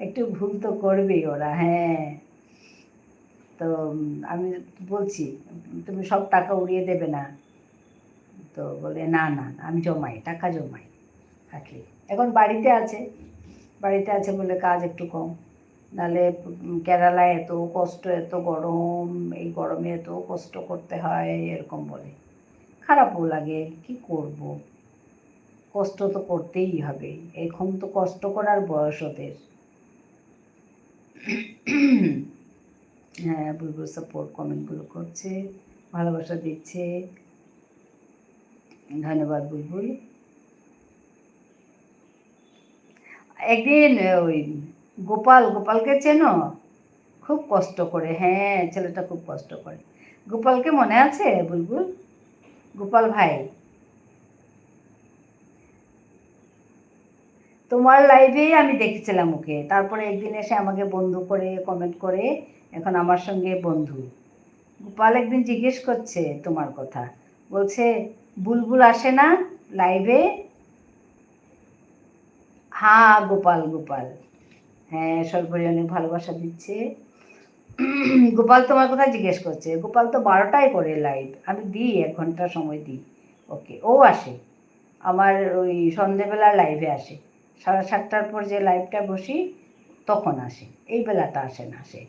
Speaker 1: একটু ভুল তো করবেই ওরা। হ্যাঁ, তো আমি বলছি তুমি সব টাকা উড়িয়ে দেবে না। তো বলে না না না, আমি জমাই, টাকা জমাই থাকলে। এখন বাড়িতে আছে বলে কাজ একটু কম, নাহলে কেরালায় এত কষ্ট, এত গরম, এই গরমে এত কষ্ট করতে হয় এরকম বলে। খারাপও লাগে, কি করব, কষ্ট তো করতেই হবে, এখন তো কষ্ট করার বয়স ওদের। হ্যাঁ, বুলবুল সাপোর্ট কমেন্টগুলো করছে, ভালোবাসা দিচ্ছে, ধন্যবাদ বুলবুল। একদিন ওই গোপালকে চেনো? খুব কষ্ট করে, হ্যাঁ ছেলেটা খুব কষ্ট করে। গোপালকে মনে আছে বুলবুল? গোপাল ভাই, তোমার লাইভেই আমি দেখেছিলাম ওকে, তারপরে একদিন এসে আমাকে বন্ধু করে কমেন্ট করে এখন আমার সঙ্গে বন্ধু। গোপাল একদিন জিজ্ঞেস করছে তোমার কথা, বলছে বুলবুল আসে না লাইভে? হ্যাঁ গোপাল, হ্যাঁ সর্বরি অনেক ভালোবাসা দিচ্ছে। গোপাল তোমার কথা জিজ্ঞেস করছে। গোপাল তো 12টায় করে লাইভ, আমি দিই 1 ঘন্টা সময় দিই ওকে, ও আসে আমার ওই সন্ধেবেলার লাইভে আসে, 7:30টার পর যে লাইভটা বসি তখন আসে, এই বেলাটা আসে না সে।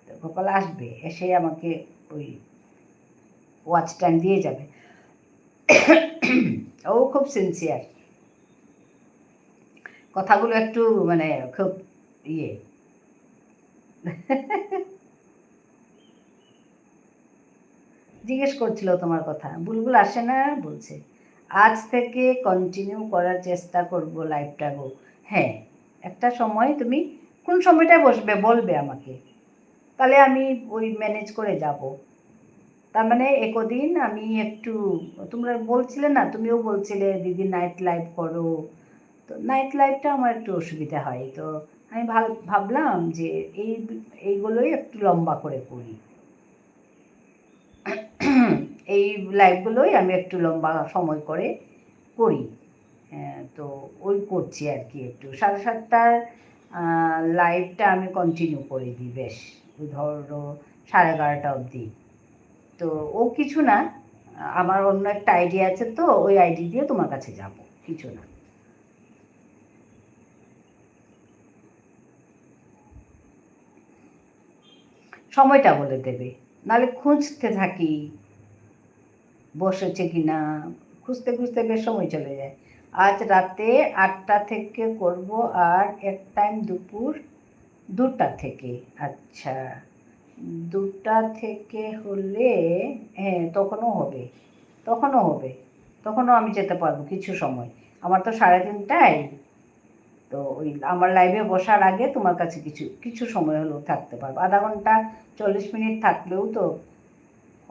Speaker 1: তো গোপাল আসবে, এসে আমাকে ওই ওয়াচ টাইম দিয়ে যাবে। ও খুব সিনসিয়ার, কথাগুলো একটু মানে খুব ইয়ে। জিজ্ঞেস করছিল তোমার কথা, বুলবুল আসে না বলছে। আজ থেকে কন্টিনিউ করার চেষ্টা করব লাইভটা গো। হ্যাঁ, একটা সময় তুমি কোন সময়টায় বসবে বলবে আমাকে, তাহলে আমি ওই ম্যানেজ করে যাব। তার মানে একদিন আমি একটু, তোমরা বলছিলে না, তুমিও বলছিলে দিদি নাইট লাইভ করো, তো নাইট লাইভটা আমার একটু অসুবিধা হয়, তো আমি ভাবলাম যে এইগুলোই একটু লম্বা করে করি। এই লাইভগুলোই আমি একটু লম্বা সময় করে করি। তো ওই করছি আর কি, একটু 7:30টার লাইভটা আমি কন্টিনিউ করে দিই বেশ, ধরো 11:30 অবধি। তো ও কিছু না, আমার অন্য একটা আইডি আছে, তো ওই আইডি দিয়ে তোমার কাছে যাব, কিছু না। সময়টা বলে দেবে, নাহলে খুঁজতে থাকি বসেছে কিনা, খুঁজতে খুঁজতে বেশ সময় চলে যায়। আজ রাতে 8টা থেকে করব, আর এক টাইম দুপুর 2টা থেকে। আচ্ছা, 2টা থেকে হলে হ্যাঁ তখনও হবে, তখনও আমি যেতে পারবো কিছু সময়। আমার তো 3:30টায়, তো ওই আমার লাইভে বসার আগে তোমার কাছে কিছু সময় হলেও থাকতে পারবো, আধা ঘন্টা 40 মিনিট থাকলেও তো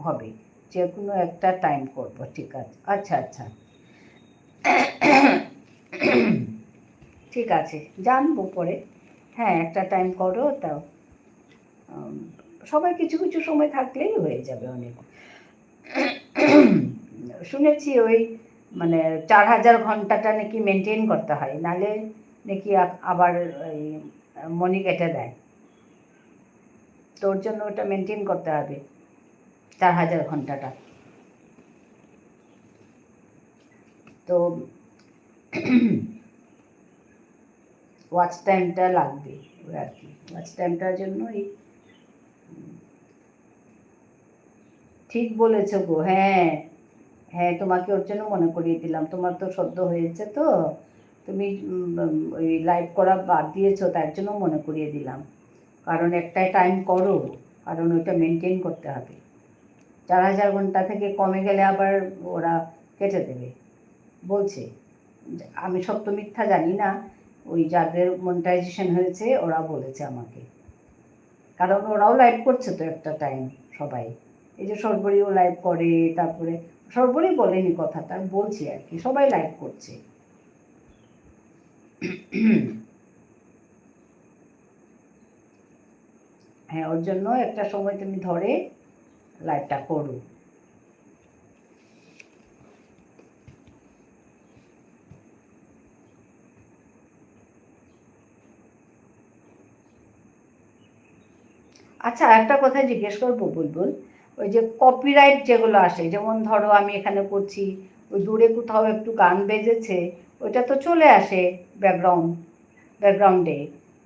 Speaker 1: হবে। যে কোনো একটা টাইম করব, ঠিক আছে? আচ্ছা আচ্ছা, ঠিক আছে, জানবো পরে। হ্যাঁ, একটা টাইম করো, তাও সবাই কিছু কিছু সময় থাকলেই হয়ে যাবে অনেক। শুনেছি ওই মানে 4000 ঘন্টাটা নাকি মেনটেন করতে হয়, নালে নাকি আবার ওই মনি কেটে দেয়। তোর জন্য ওটা মেনটেন করতে হবে 4000 ঘন্টাটা। তো ওয়াচ টাইমটা লাগবে ওই আর কি, ওয়াচ টাইমটার জন্যই। ঠিক বলেছো গো, হ্যাঁ হ্যাঁ, তোমাকে ওর জন্য মনে করিয়ে দিলাম। তোমার তো সদ্য হয়েছে, তো তুমি ওই লাইভ করা বাদ দিয়েছো, তার জন্য মনে করিয়ে দিলাম। কারণ একটাই টাইম করো, কারণ ওইটা মেনটেন করতে হবে। 4000 ঘন্টা থেকে কমে গেলে আবার ওরা কেটে দেবে বলছে। আমি সত্য মিথ্যা জানি না, ওই যাদের মনিটাইজেশন হয়েছে ওরা বলেছে আমাকে। কারণ ওরাও লাইভ করছে তো একটা টাইম সবাই। এই যে সর্বরীও লাইভ করে, তারপরে সর্বরী বলেনি কথাটা, বলছি আর কি, সবাই লাইভ করছে। হ্যাঁ, ওর জন্য একটা সময় তুমি ধরে লাইভটা করো। আচ্ছা, একটা কথা জিজ্ঞেস করবো বুলবুল, ওই যে কপিরাইট যেগুলো আসে, যেমন ধরো আমি এখানে করছি, ওই দূরে কোথাও একটু গান বেজেছে, ওইটা তো চলে আসে ব্যাকগ্রাউন্ডে,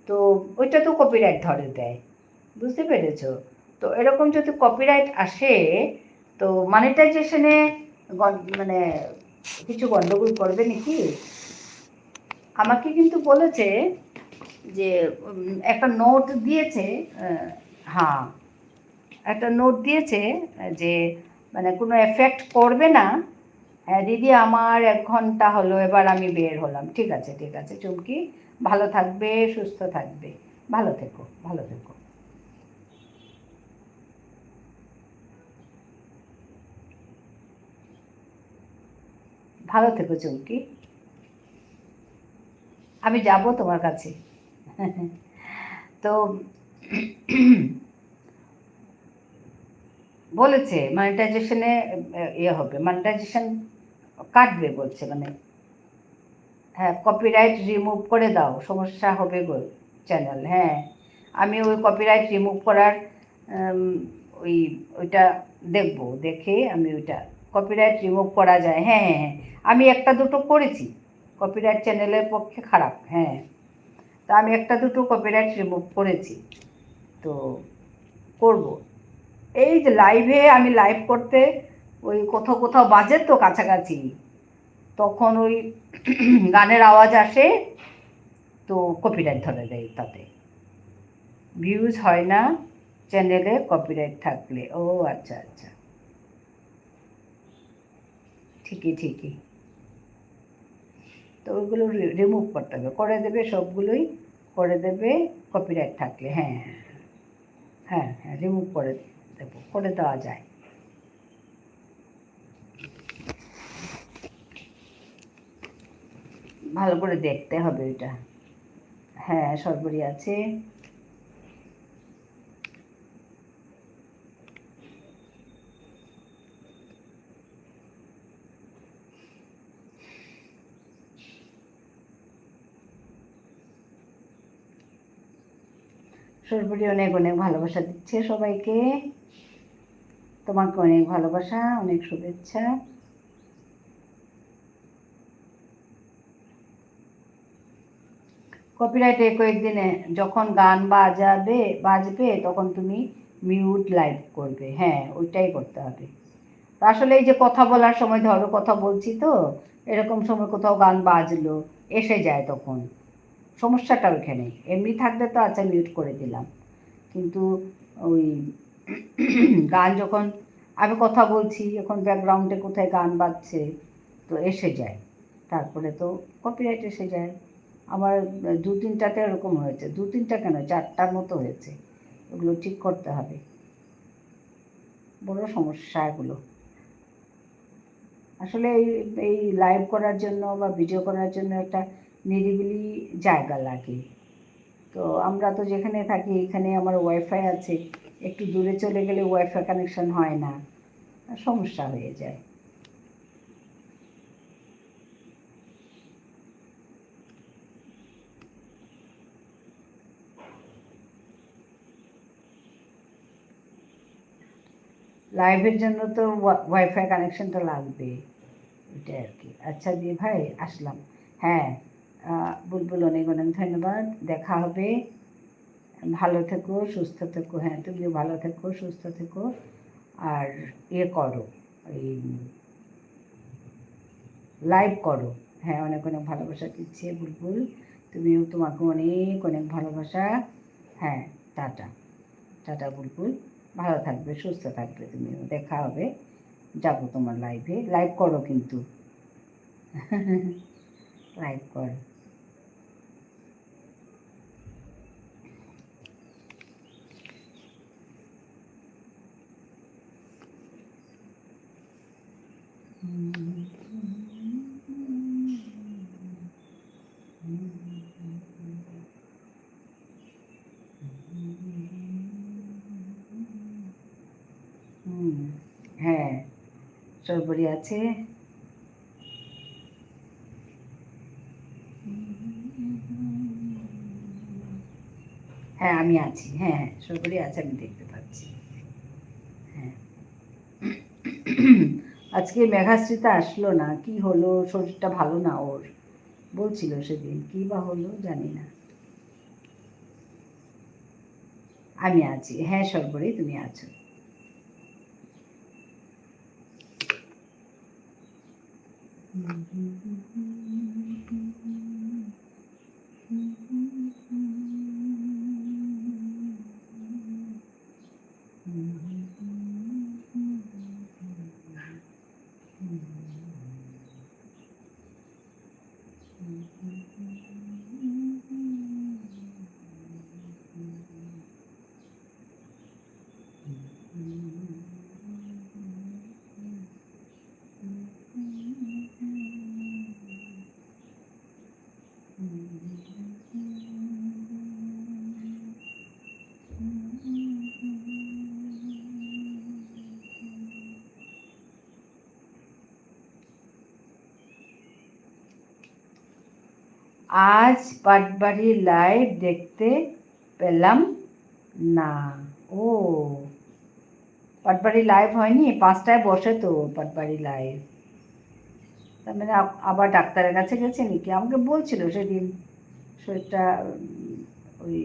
Speaker 1: তো ওইটা তো কপিরাইট ধরে দেয়, বুঝতে পেরেছো? তো এরকম যদি কপিরাইট আসে, তো মনিটাইজেশনে মানে কিছু গন্ডগোল করবে নাকি? আমাকে কিন্তু বলেছে যে একটা নোট দিয়েছে, হ্যাঁ একটা নোট দিয়েছে যে মানে কোনো এফেক্ট করবে না। হ্যাঁ দিদি, আমার 1 ঘন্টা হলো, এবার আমি বের হলাম। ঠিক আছে ঠিক আছে চুমকি, ভালো থাকবে, সুস্থ থাকবে, ভালো থেকো, ভালো থেকো। ভালো থেকো চুমকি, আমি যাব তোমার কাছে। তো বলেছে মনিটাইজেশনে ইয়ে হবে, মনিটাইজেশন কাটবে বলছে, মানে হ্যাঁ কপিরাইট রিমুভ করে দাও, সমস্যা হবে গো চ্যানেল। হ্যাঁ, আমি ওই কপিরাইট রিমুভ করার ওই ওইটা দেখব, দেখে আমি ওইটা কপিরাইট রিমুভ করা যায়। হ্যাঁ হ্যাঁ হ্যাঁ, আমি একটা দুটো করেছি, কপিরাইট চ্যানেলের পক্ষে খারাপ। হ্যাঁ, তা আমি একটা দুটো কপিরাইট রিমুভ করেছি, তো করব। এই যে লাইভে আমি লাইভ করতে ওই কোথাও কোথাও বাজে তো কাছাকাছি, তখন ওই গানের আওয়াজ আসে, তো কপিরাইট ধরে দেয়, তাতে ভিউজ হয় না চ্যানেলে কপিরাইট থাকলে। ও আচ্ছা আচ্ছা, ঠিকই ঠিকই। তো ওইগুলো রিমুভ করতে হবে, করে দেবে সবগুলোই, করে দেবে কপিরাইট থাকলে। হ্যাঁ হ্যাঁ হ্যাঁ হ্যাঁ, রিমুভ করে দেবো, করে দেওয়া যায়। ভালো করে দেখতে হবে ওইটা। হ্যাঁ, সর্বরি আছে। সর্বরি অনেক অনেক ভালোবাসা দিচ্ছে সবাইকে, তোমাকে অনেক ভালোবাসা, অনেক শুভেচ্ছা। কপিরাইটে কয়েকদিনে যখন গান বাজবে তখন তুমি মিউট লাইভ করবে। হ্যাঁ, ওইটাই করতে হবে। আসলে এই যে কথা বলার সময়, ধরো কথা বলছি তো, এরকম সময় কোথাও গান বাজলো, এসে যায়, তখন সমস্যাটা ওইখানে। এমনি থাকলে তো আচ্ছা মিউট করে দিলাম, কিন্তু ওই গান যখন আমি কথা বলছি, এখন ব্যাকগ্রাউন্ডে কোথায় গান বাজছে, তো এসে যায়, তারপরে তো কপিরাইট এসে যায়। আমার 2-3টাতে এরকম হয়েছে, 2-3টা কেন 4টার মতো হয়েছে। ওগুলো ঠিক করতে হবে, বড় সমস্যা এগুলো। আসলে এই এই লাইভ করার জন্য বা ভিডিও করার জন্য একটা নিরিবিলি জায়গা লাগে। তো আমরা তো যেখানে থাকি, এখানে আমার ওয়াইফাই আছে, একটু দূরে চলে গেলে ওয়াইফাই কানেকশন হয় না, সমস্যা হয়ে যায়। লাইভের জন্য তো ওয়াইফাই কানেকশনটা লাগবে, এটাই আর কি। আচ্ছা দিয়ে ভাই আসলাম। হ্যাঁ, বুলবুল অনেক অনেক ধন্যবাদ, দেখা হবে। ভালো থেকো, সুস্থ থেকো। হ্যাঁ, তুমিও ভালো থেকো, সুস্থ থেকো। আর ইয়ে করো, এই লাইভ করো। হ্যাঁ, অনেক অনেক ভালোবাসা দিচ্ছে বুলবুল, তুমিও, তোমাকে অনেক অনেক ভালোবাসা। হ্যাঁ, টাটা টাটা বুলবুল, ভালো থাকবে, সুস্থ থাকবে, তুমিও। দেখা হবে, যাবো তোমার লাইভে। লাইভ করো কিন্তু, লাইভ করো। হ্যাঁ, সরবরি আছে। হ্যাঁ, আমি আছি। হ্যাঁ, সরবরি আছে, আমি দেখতে পাচ্ছি। হ্যাঁ, আজকে মেঘাশ্রীতা আসলো না, কি হলো, শরীরটা ভালো না ওর, বলছিল সেদিন, কি বা হলো জানি না। আমি আছি। হ্যাঁ সরবরি, তুমি আছো। আজ পাটবাড়ির লাইভ দেখতে পেলাম না। ও, পাটবাড়ি লাইভ হয়নি? 5টায় বসে তো পাটবাড়ি লাইভ। তার মানে আবার ডাক্তারের কাছে গেছে নাকি? আমাকে বলছিল সেদিন শরীরটা ওই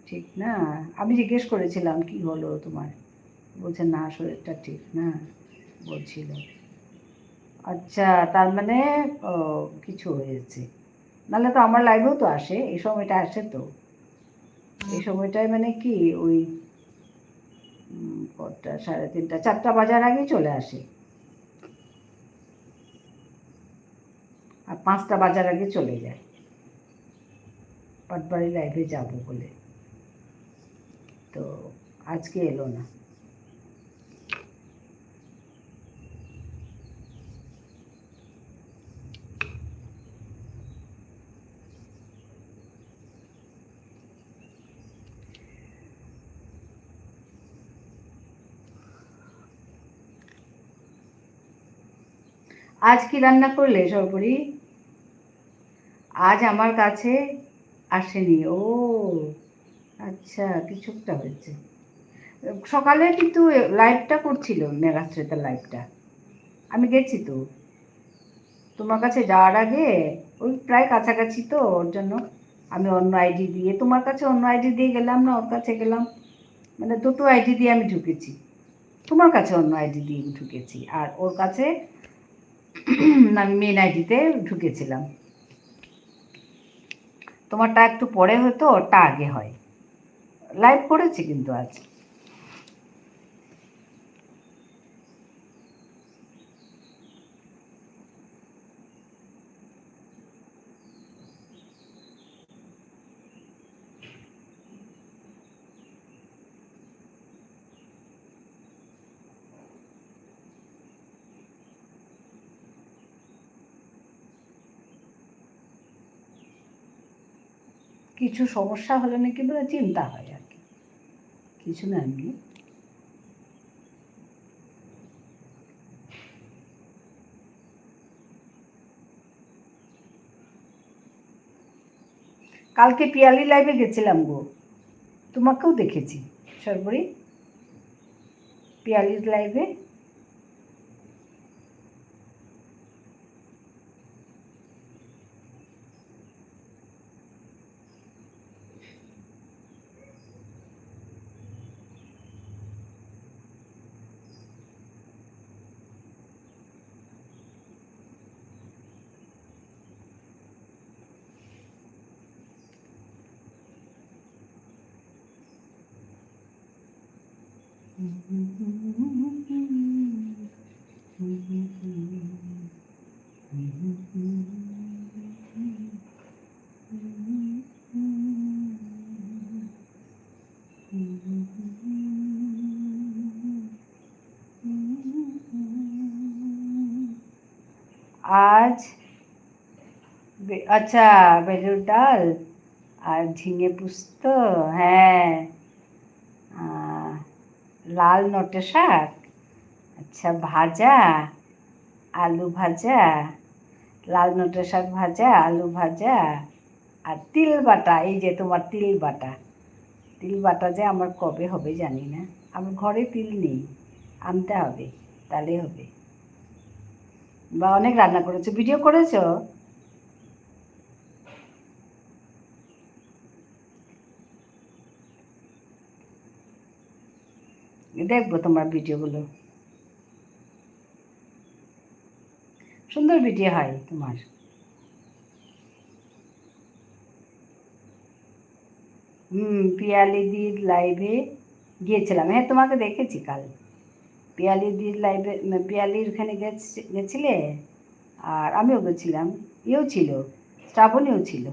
Speaker 1: ঠিক না। আমি জিজ্ঞেস করেছিলাম কি হলো তোমার, বলছে না শরীরটা ঠিক না, বলছিল। আচ্ছা, তার মানে কিছু হয়েছে। নাহলে তো আমার লাইভেও তো আসে, এই সময়টা আসে তো। এই সময়টায় মানে কি ওই কটা, 3:30, 4টা বাজার আগে চলে আসে, আর 5টা বাজার আগে চলে যায় পাটবাড়ি লাইভে যাব বলে। তো আজকে এলো না। আজ কি রান্না করলে সরপরি? আজ আমার কাছে আসেনি। ও আচ্ছা, কিছু একটা হয়েছে। সকালে কিন্তু লাইভটা করছিল মেঘাশ্রেতার লাইভটা, আমি গেছি তো তোমার কাছে যাওয়ার আগে, ওই প্রায় কাছাকাছি তো, ওর জন্য আমি অন্য আইডি দিয়ে, তোমার কাছে অন্য আইডি দিয়ে গেলাম না, ওর কাছে গেলাম, মানে দুটো আইডি দিয়ে আমি ঢুকেছি। তোমার কাছে অন্য আইডি দিয়ে ঢুকেছি, আর ওর কাছে আমি মেন আইডিতে ঢুকেছিলাম। তোমারটা একটু পরে হতো, ওরটা আগে হয়। লাইভ করেছি কিন্তু আজ। কিছু সমস্যা হলে নাকি বলে চিন্তা হয় আর কি, কিছু না এমনি। কালকে পিয়ালি লাইভে গেছিলাম গো, তোমাকেও দেখেছি সর্বরি। পিয়ালির লাইভে। আজ আচ্ছা, বেলুর ডাল আর ঝিঙে পুস্ত, হ্যাঁ, লাল নটে শাক, আচ্ছা ভাজা, আলু ভাজা, লাল নটে শাক ভাজা, আলু ভাজা, আর তিল বাটা। এই যে তোমার তিল বাটা, তিল বাটা যে আমার কবে হবে জানি না, আমার ঘরে তিল নেই, আনতে হবে, তাহলে হবে। বা অনেক রান্না করেছো, ভিডিও করেছো? দেখবো তোমার ভিডিওগুলো, সুন্দর ভিডিও হয় তোমার। পিয়ালিদির লাইভে গিয়েছিলাম, হ্যাঁ তোমাকে দেখেছি কাল। পিয়ালিদির লাইভে, পিয়ালির ওখানে গেছিলে, আর আমিও গেছিলাম, ইয়েও ছিল, শ্রাবণীও ছিল,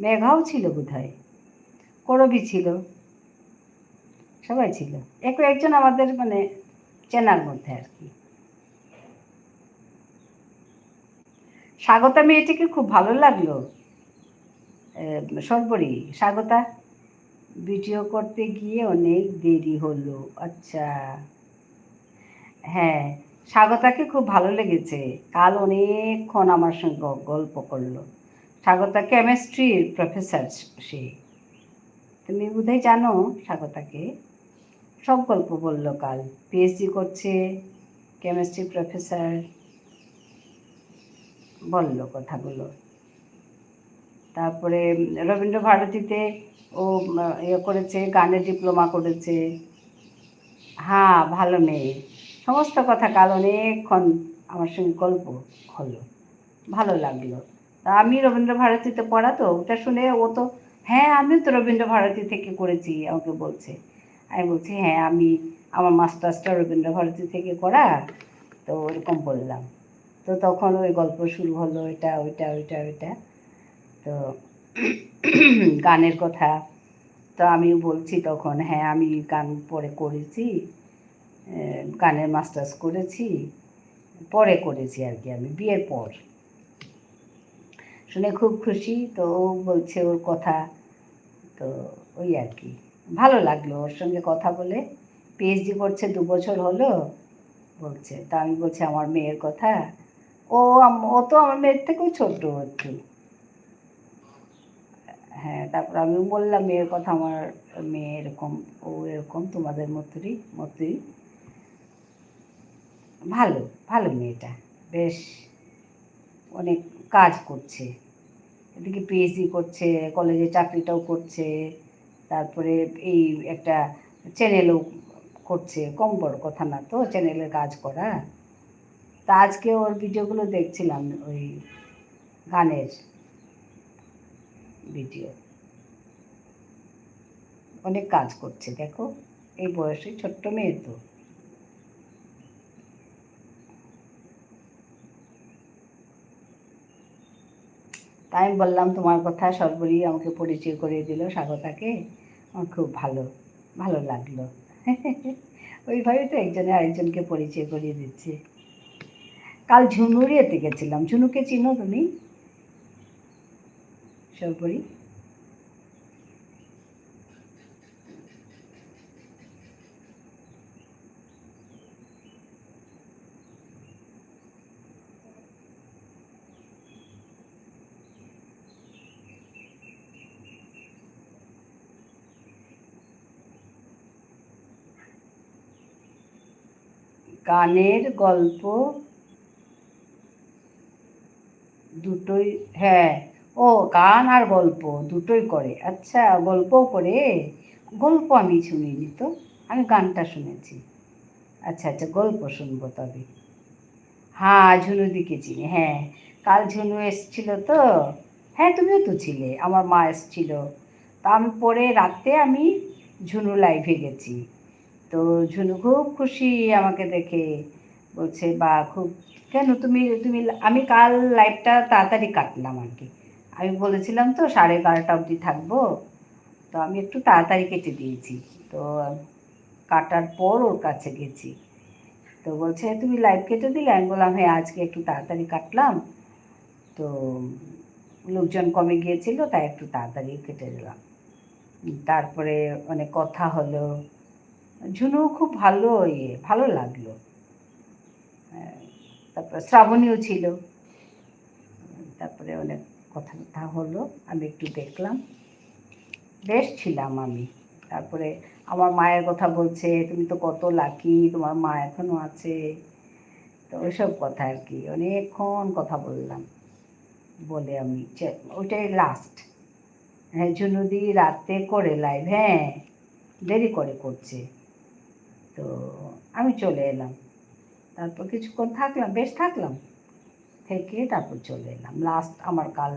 Speaker 1: মেঘাও ছিল বোধহয়, করবি ছিল, সবাই ছিল, একজন আমাদের মানে চেনার মধ্যে আর কি। স্বাগতা মেয়েটিকে খুব ভালো লাগলো, সর্বরী স্বাগতা ভিডিও করতে গিয়ে অনেক দেরি হলো। আচ্ছা, হ্যাঁ, স্বাগতাকে খুব ভালো লেগেছে, কাল অনেকক্ষণ আমার সঙ্গে গল্প করলো। স্বাগতা কেমিস্ট্রির প্রফেসর, সে, তুমি বোধহয় জানো স্বাগতাকে, সব গল্প বললো কাল, পিএইচডি করছে, কেমিস্ট্রি প্রফেসর, বললো কথাগুলো। তারপরে রবীন্দ্র ভারতীতে ও ইয়ে করেছে, গানের ডিপ্লোমা করেছে, হ্যাঁ ভালো মেয়ে, সমস্ত কথা কাল অনেকক্ষণ আমার সঙ্গে গল্প হলো, ভালো লাগলো। তা আমি রবীন্দ্র ভারতীতে পড়া, তো ওটা শুনে ও তো, হ্যাঁ আমিও তো রবীন্দ্র ভারতী থেকে করেছি আমাকে বলছে। আমি বলছি হ্যাঁ আমি, আমার মাস্টার্সটা রবীন্দ্র ভারতী থেকে করা, তো ওরকম বললাম। তো তখন ওই গল্প শুরু হলো, এটা ওইটা ওইটা ওইটা, তো গানের কথা। তো আমি বলছি তখন, হ্যাঁ আমি গান পরে করেছি, গানের মাস্টার্স করেছি, পরে করেছি আর কি, আমি বিয়ের পর। শুনে খুব খুশি, তো ও বলছে ওর কথা, তো ওই আর কি, ভালো লাগলো ওর সঙ্গে কথা বলে। পিএইচডি করছে 2 বছর হলো বলছে। তা আমি বলছি আমার মেয়ের কথা, ও তো আমার মেয়ের থেকেও ছোট একটু। হ্যাঁ, তারপর আমি বললাম মেয়ের কথা, আমার মেয়ে এরকম, ও এরকম তোমাদের মতোই ভালো, ভালো মেয়েটা, বেশ অনেক কাজ করছে, এদিকে পিএইচডি করছে, কলেজে চাকরিটাও করছে, তারপরে এই একটা চ্যানেলও করছে, কম বড় কথা না তো চ্যানেলের কাজ করা। তা আজকে ওর ভিডিওগুলো দেখছিলাম, ওই গানের ভিডিও, অনেক কাজ করছে দেখো, এই বয়সে ছোট্ট মেয়ে তো। তাই আমি বললাম তোমার কথা, সর্বরী আমাকে পরিচয় করিয়ে দিল স্বাগতাকে, আমার খুব ভালো ভালো লাগলো। ওইভাবে তো একজনে আরেকজনকে পরিচয় করিয়ে দিচ্ছে। কাল ঝুনুর ইয়েতে গেছিলাম, ঝুনুকে চিনো তুমি সর্বরী? গানের গল্প দুটোই, হ্যাঁ। ও, গান আর গল্প দুটোই করে, আচ্ছা গল্পও করে। গল্প আমি শুনিনি তো, আমি গানটা শুনেছি। আচ্ছা আচ্ছা, গল্প শুনবো তবে। হ্যাঁ, ঝুনুদিকে চিনি, হ্যাঁ। কাল ঝুনু এসছিল তো, হ্যাঁ তুমিও তো ছিলে, আমার মা এসছিল। তা আমি পরে রাতে আমি ঝুনু লাইভে গেছি। তো ঝুনু খুব খুশি আমাকে দেখে, বলছে বা খুব, কেন তুমি তুমি আমি কাল লাইভটা তাড়াতাড়ি কাটলাম আর কি। আমি বলেছিলাম তো 11:30 অবধি থাকবো, তো আমি একটু তাড়াতাড়ি কেটে দিয়েছি। তো কাটার পর ওর কাছে গেছি, তো বলছে তুমি লাইভ কেটে দিলে? আমি বললাম হ্যাঁ আজকে একটু তাড়াতাড়ি কাটলাম, তো লোকজন কমে গিয়েছিল তাই একটু তাড়াতাড়ি কেটে দিলাম। তারপরে অনেক কথা হলো, ঝুনু খুব ভালো, ভালো লাগলো। তারপর শ্রাবণীও ছিল, তারপরে অনেক কথা হলো, আমি একটু দেখলাম, বেশ ছিলাম আমি। তারপরে আমার মায়ের কথা বলছে, তুমি তো কত লাকি, তোমার মা এখনো আছে। তো ওইসব কথা আর কি, অনেকক্ষণ কথা বললাম, বলে আমি ওইটাই লাস্ট। হ্যাঁ, ঝুনুদি রাতে করে লাইভ, হ্যাঁ দেরি করে করছে। তো আমি চলে এলাম, তারপর কিছুক্ষণ থাকলাম, বেশ থাকলাম, থেকে তারপর চলে এলাম। লাস্ট আমার কাল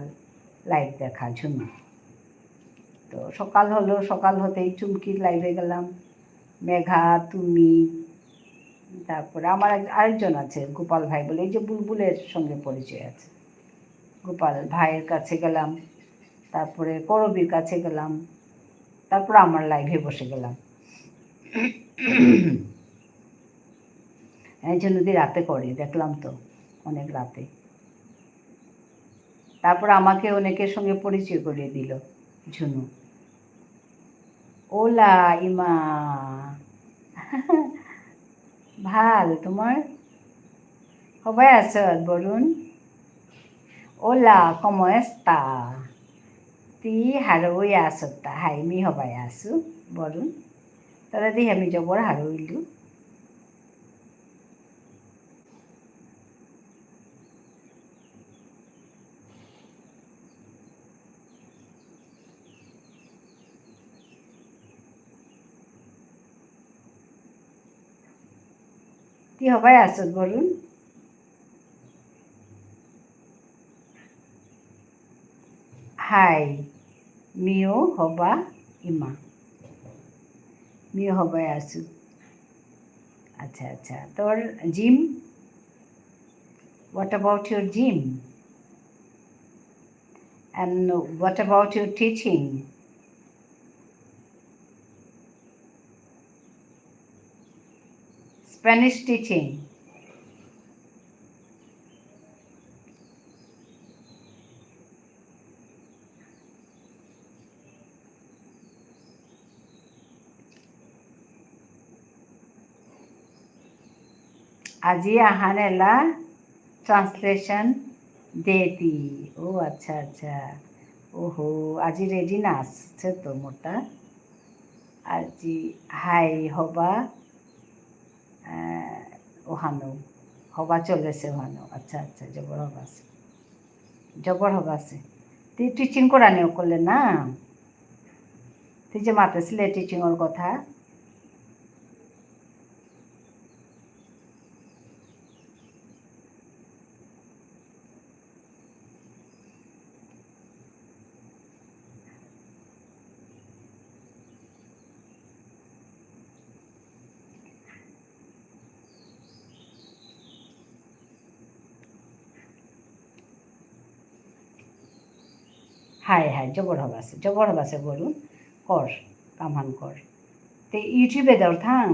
Speaker 1: লাইভ দেখা ঝুনু। তো সকাল হলো, সকাল হতেই চুমকির লাইভে গেলাম, মেঘা, তুমি, তারপরে আমার আরেকজন আছে গোপাল ভাই বলে, এই যে বুলবুলের সঙ্গে পরিচয় আছে, গোপাল ভাইয়ের কাছে গেলাম, তারপরে করবীর কাছে গেলাম, তারপর আমার লাইভে বসে গেলাম। এই জন্য রাতে করে দেখলাম তো, অনেক রাতে। তারপর আমাকে অনেকের সঙ্গে পরিচয় করিয়ে দিল ঝুনু। ওলা ইমা, ভাল তোমার? সবাই আছো বরুণ? OLA como está? তি হারই আসতা, হাই মি সবাই আছো বরুণ? তাহলে দি আমি জবর হারইলু। তি সবাই আছো বরুণ? হাই, মিও হবা ইমা, মিও হবাই আছো। আচ্ছা আচ্ছা, তোর gym, what about your gym? And what about your teaching? Spanish teaching? আজি আহানেলা ট্রান্সলেশন দেতি। ও আচ্ছা আচ্ছা, ওহো আজি রেডি না আসছে তো মোটা। আজি হাই হবা ওহানো, হবা চলেছে ওহানো, আচ্ছা আচ্ছা, জবর হবা আছে, জবর হবা আছে। তুই টিচিং করা নিও করলে না, তুই যে মাতেছিলে টিচিংয়ের কথা। হাই হাই, জবর হবা আছে, জবর হবা আছে বলুন, কর কামান কর। তো ইউটিউবে দাও থাং,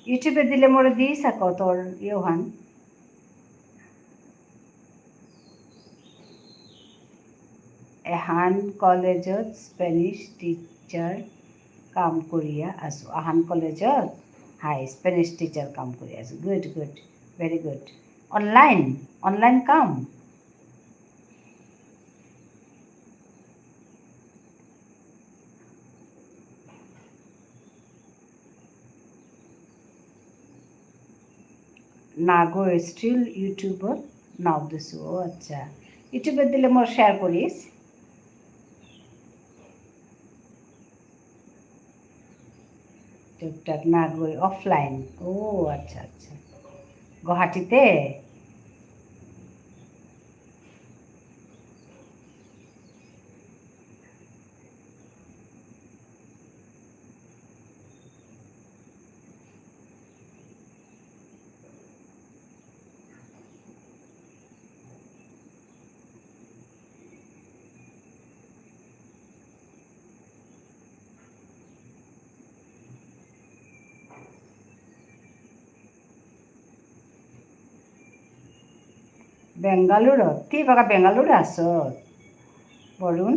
Speaker 1: ইউটিউবে দিলে মোরে দিস আর তোর ইয়োহান। এহান কলেজত স্পেনিছ টিচাৰ কাম কৰিয়া আছোঁ। আহান কলেজত হাই স্পেনিছ টিচাৰ কাম কৰি আছোঁ। Good good, very good. Online, online কাম। নাগো স্টিল ইউটিউবর নাও দিছো ও আচ্ছা ইউটিউবে দিলে মোর শেয়ার করিস টুকটাক নাগো অফলাইন ও আচ্ছা আচ্ছা গুয়াহাটিতে বেংগালুরত তুই বাকা বেংগালুরু আছ বরুণ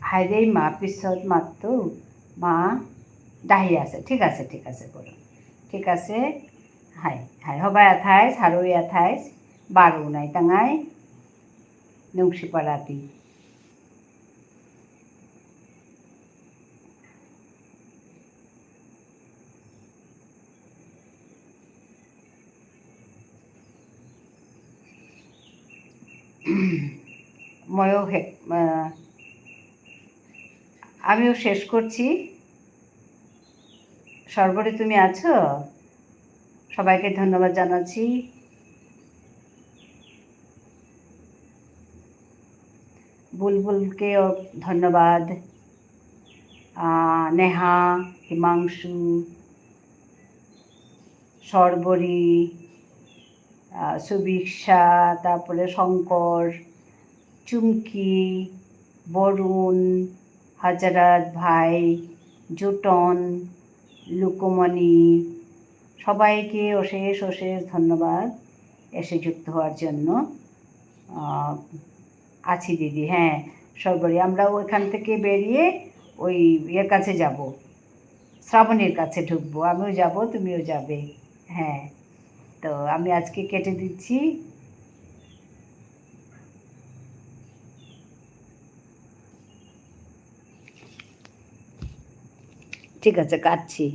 Speaker 1: হাইরে মা পিছত মাততো মা ডাহি আছে ঠিক আছে বরুণ ঠিক আছে হাই হাই হবাই আথাইস হারই আথাইস বারু নাই টাঙাই নংসি পাড়াতি ময়ও আমিও শেষ করছি সর্বরে তুমি আছো সবাইকে ধন্যবাদ জানাচ্ছি বুলবুলকেও ধন্যবাদ নেহা হিমাংশু সর্বরী সুভিক্ষা তারপরে শঙ্কর চুমকি বরুণ হাজারাত ভাই জুটন লুকোমণি সবাইকে অশেষ অশেষ ধন্যবাদ এসে যুক্ত হওয়ার জন্য আছি দিদি হ্যাঁ সর্বরী আমরা ওইখান থেকে বেরিয়ে ওই ইয়ের কাছে যাব শ্রাবণীর কাছে ঢুকবো আমিও যাব তুমিও যাবে হ্যাঁ তো আমি আজকে কেটে দিচ্ছি ঠিক আছে কাটছি